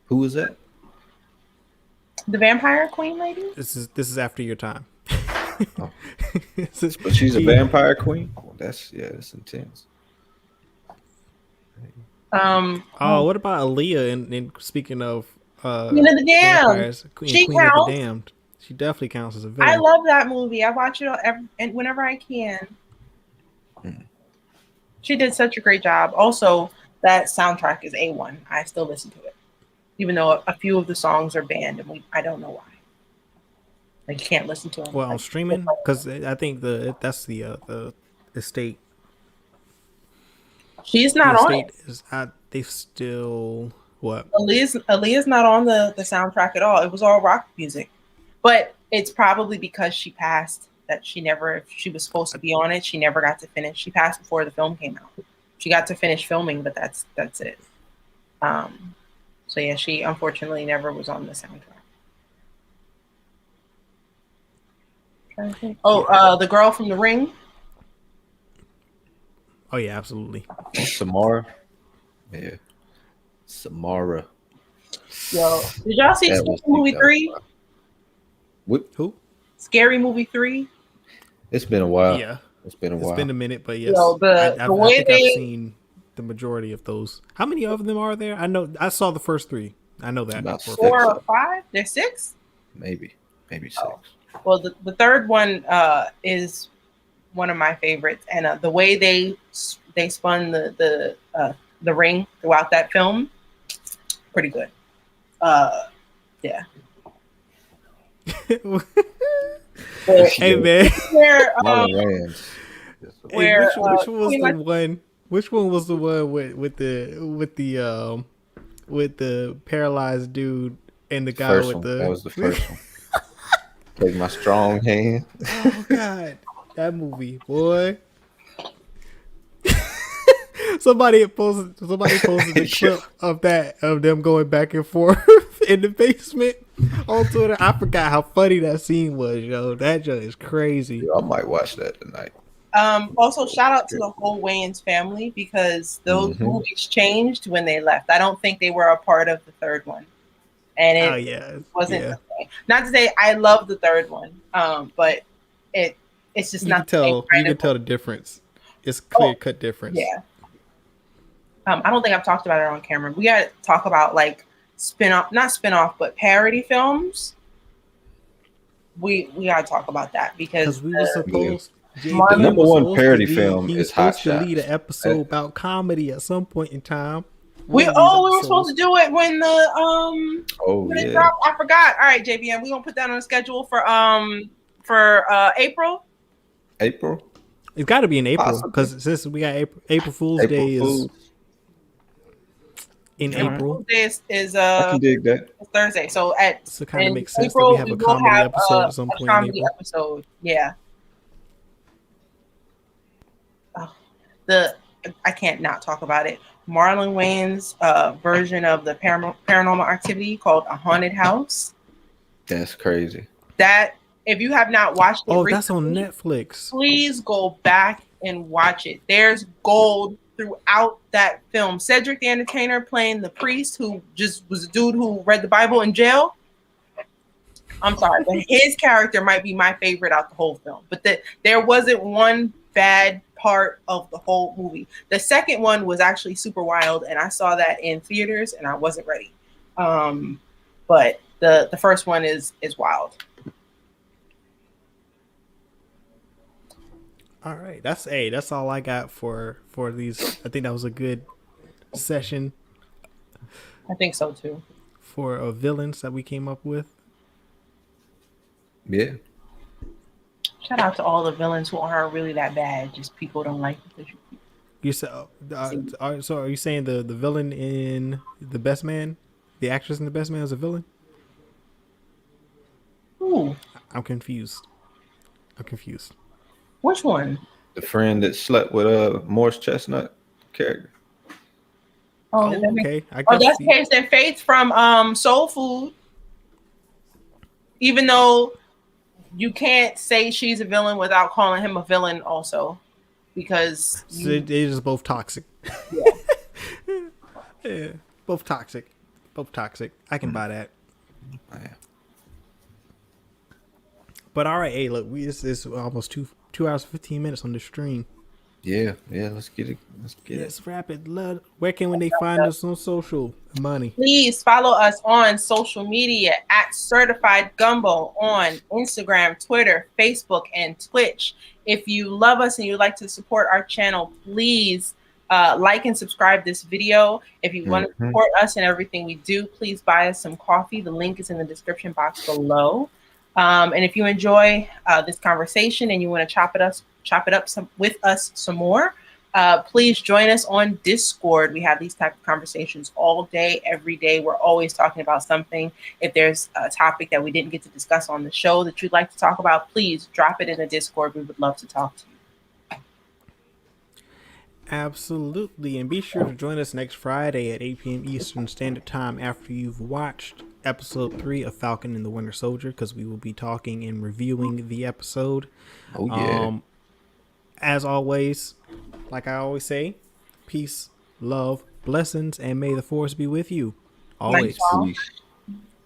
Speaker 4: Who was that?
Speaker 3: The vampire queen lady?
Speaker 1: This is after your time.
Speaker 4: Oh. But she's a vampire queen? Oh, that's intense.
Speaker 1: What about Aaliyah? And speaking of
Speaker 3: Queen of the Damned,
Speaker 1: Queen of the Damned, she definitely counts as a villain.
Speaker 3: I love that movie. I watch it whenever I can. She did such a great job. Also, that soundtrack is A1. I still listen to it, even though a few of the songs are banned, and I don't know why. Like, you can't listen to them.
Speaker 1: Well, on streaming, because I think that's the estate.
Speaker 3: She's not on it.
Speaker 1: They still what?
Speaker 3: Aaliyah's not on the soundtrack at all. It was all rock music, but it's probably because she passed that if she was supposed to be on it, she never got to finish. She passed before the film came out. She got to finish filming, but that's it. So yeah, she unfortunately never was on the soundtrack. The girl from The Ring.
Speaker 1: Oh yeah, absolutely.
Speaker 4: Samara. Yeah. Samara.
Speaker 3: Yo, did y'all see Scary Movie 3?
Speaker 4: What?
Speaker 1: Who?
Speaker 3: Scary Movie 3?
Speaker 4: It's been a while.
Speaker 1: Yeah.
Speaker 4: It's been a while.
Speaker 1: It's been a minute, but yes.
Speaker 3: Yo,
Speaker 1: I think I've seen the majority of those. How many of them are there? I know I saw the first 3. I know that.
Speaker 4: About
Speaker 3: 4 or 5? There's 6?
Speaker 4: Maybe 6.
Speaker 3: Oh. Well, the third one is one of my favorites, and the way they spun the ring throughout that film, pretty good. Yeah.
Speaker 1: Hey man,
Speaker 3: which
Speaker 1: one was the one with the with the paralyzed dude and the guy
Speaker 4: First
Speaker 1: with
Speaker 4: one.
Speaker 1: the.
Speaker 4: That was the first one. Take my strong hand.
Speaker 1: Oh God, that movie, boy. Somebody posted the clip of them going back and forth in the basement on Twitter. I forgot how funny that scene was, yo. That joke is crazy.
Speaker 4: Yo, I might watch that tonight.
Speaker 3: Also, shout out to the whole Wayans family because those movies changed when they left. I don't think they were a part of the third one, and it wasn't.
Speaker 1: Yeah.
Speaker 3: The same. Not to say I love the third one, but it's just
Speaker 1: You
Speaker 3: not.
Speaker 1: can tell the difference. It's clear cut difference.
Speaker 3: Yeah. I don't think I've talked about it on camera. We got to talk about like not spin-off, but parody films. We got to talk about that because
Speaker 1: we were supposed.
Speaker 4: The number one parody film is Hot Shots.
Speaker 1: He was supposed to lead an episode about comedy at some point in time.
Speaker 3: We were supposed to do it when it dropped. I forgot. All right, JBM, we're gonna put that on the schedule for April.
Speaker 4: April.
Speaker 1: It's got to be in April because since we got April Fool's Day is in April.
Speaker 3: Fool's Day is
Speaker 4: I can dig that.
Speaker 3: Thursday, so
Speaker 1: it kind of makes sense
Speaker 3: April,
Speaker 1: that we have a comedy episode at some point in April.
Speaker 3: Episode, yeah. I can't not talk about it. Marlon Wayans' version of the paranormal activity called A Haunted House.
Speaker 4: That's crazy.
Speaker 3: That if you have not watched it, recently,
Speaker 1: that's on Netflix.
Speaker 3: Please go back and watch it. There's gold throughout that film. Cedric the Entertainer playing the priest who just was a dude who read the Bible in jail. I'm sorry, but his character might be my favorite out the whole film. But there wasn't one bad part of the whole movie. The second one was actually super wild, and I saw that in theaters, and I wasn't ready. But the first one is wild.
Speaker 1: All right, that's all I got for these. I think that was a good session.
Speaker 3: I think so too.
Speaker 1: For villains that we came up with.
Speaker 4: Yeah.
Speaker 3: Shout out to all the villains who aren't really that bad. Just people don't like it.
Speaker 1: You said, so are you saying the villain in The Best Man, the actress in The Best Man is a villain?
Speaker 3: Ooh.
Speaker 1: I'm confused.
Speaker 3: Which one?
Speaker 4: The friend that slept with Morris Chestnut character.
Speaker 3: Oh,
Speaker 1: okay.
Speaker 3: That's Patience Faith from Soul Food. Even though you can't say she's a villain without calling him a villain also, because
Speaker 1: they're just both toxic.
Speaker 3: Yeah.
Speaker 1: Yeah, both toxic. I can buy that.
Speaker 4: Oh, yeah.
Speaker 1: But all right, hey, look, it's almost 2 hours 15 minutes on the stream.
Speaker 4: Yeah, let's get it.
Speaker 1: Let's wrap it. Where can they find us on social? Money.
Speaker 3: Please follow us on social media at Certified Gumbo on Instagram, Twitter, Facebook, and Twitch. If you love us and you'd like to support our channel, please like and subscribe this video. If you want to support us and everything we do, please buy us some coffee. The link is in the description box below. And if you enjoy this conversation and you want to chop it up with us some more, please join us on Discord. We have these type of conversations all day, every day. We're always talking about something. If there's a topic that we didn't get to discuss on the show that you'd like to talk about, please drop it in the Discord. We would love to talk to you.
Speaker 1: Absolutely. And be sure to join us next Friday at 8 p.m. Eastern Standard Time after you've watched episode 3 of Falcon and the Winter Soldier, because we will be talking and reviewing the episode.
Speaker 4: Oh, yeah.
Speaker 1: As always, like I always say, peace, love, blessings, and may the force be with you. Always.
Speaker 3: Nice.
Speaker 4: Peace.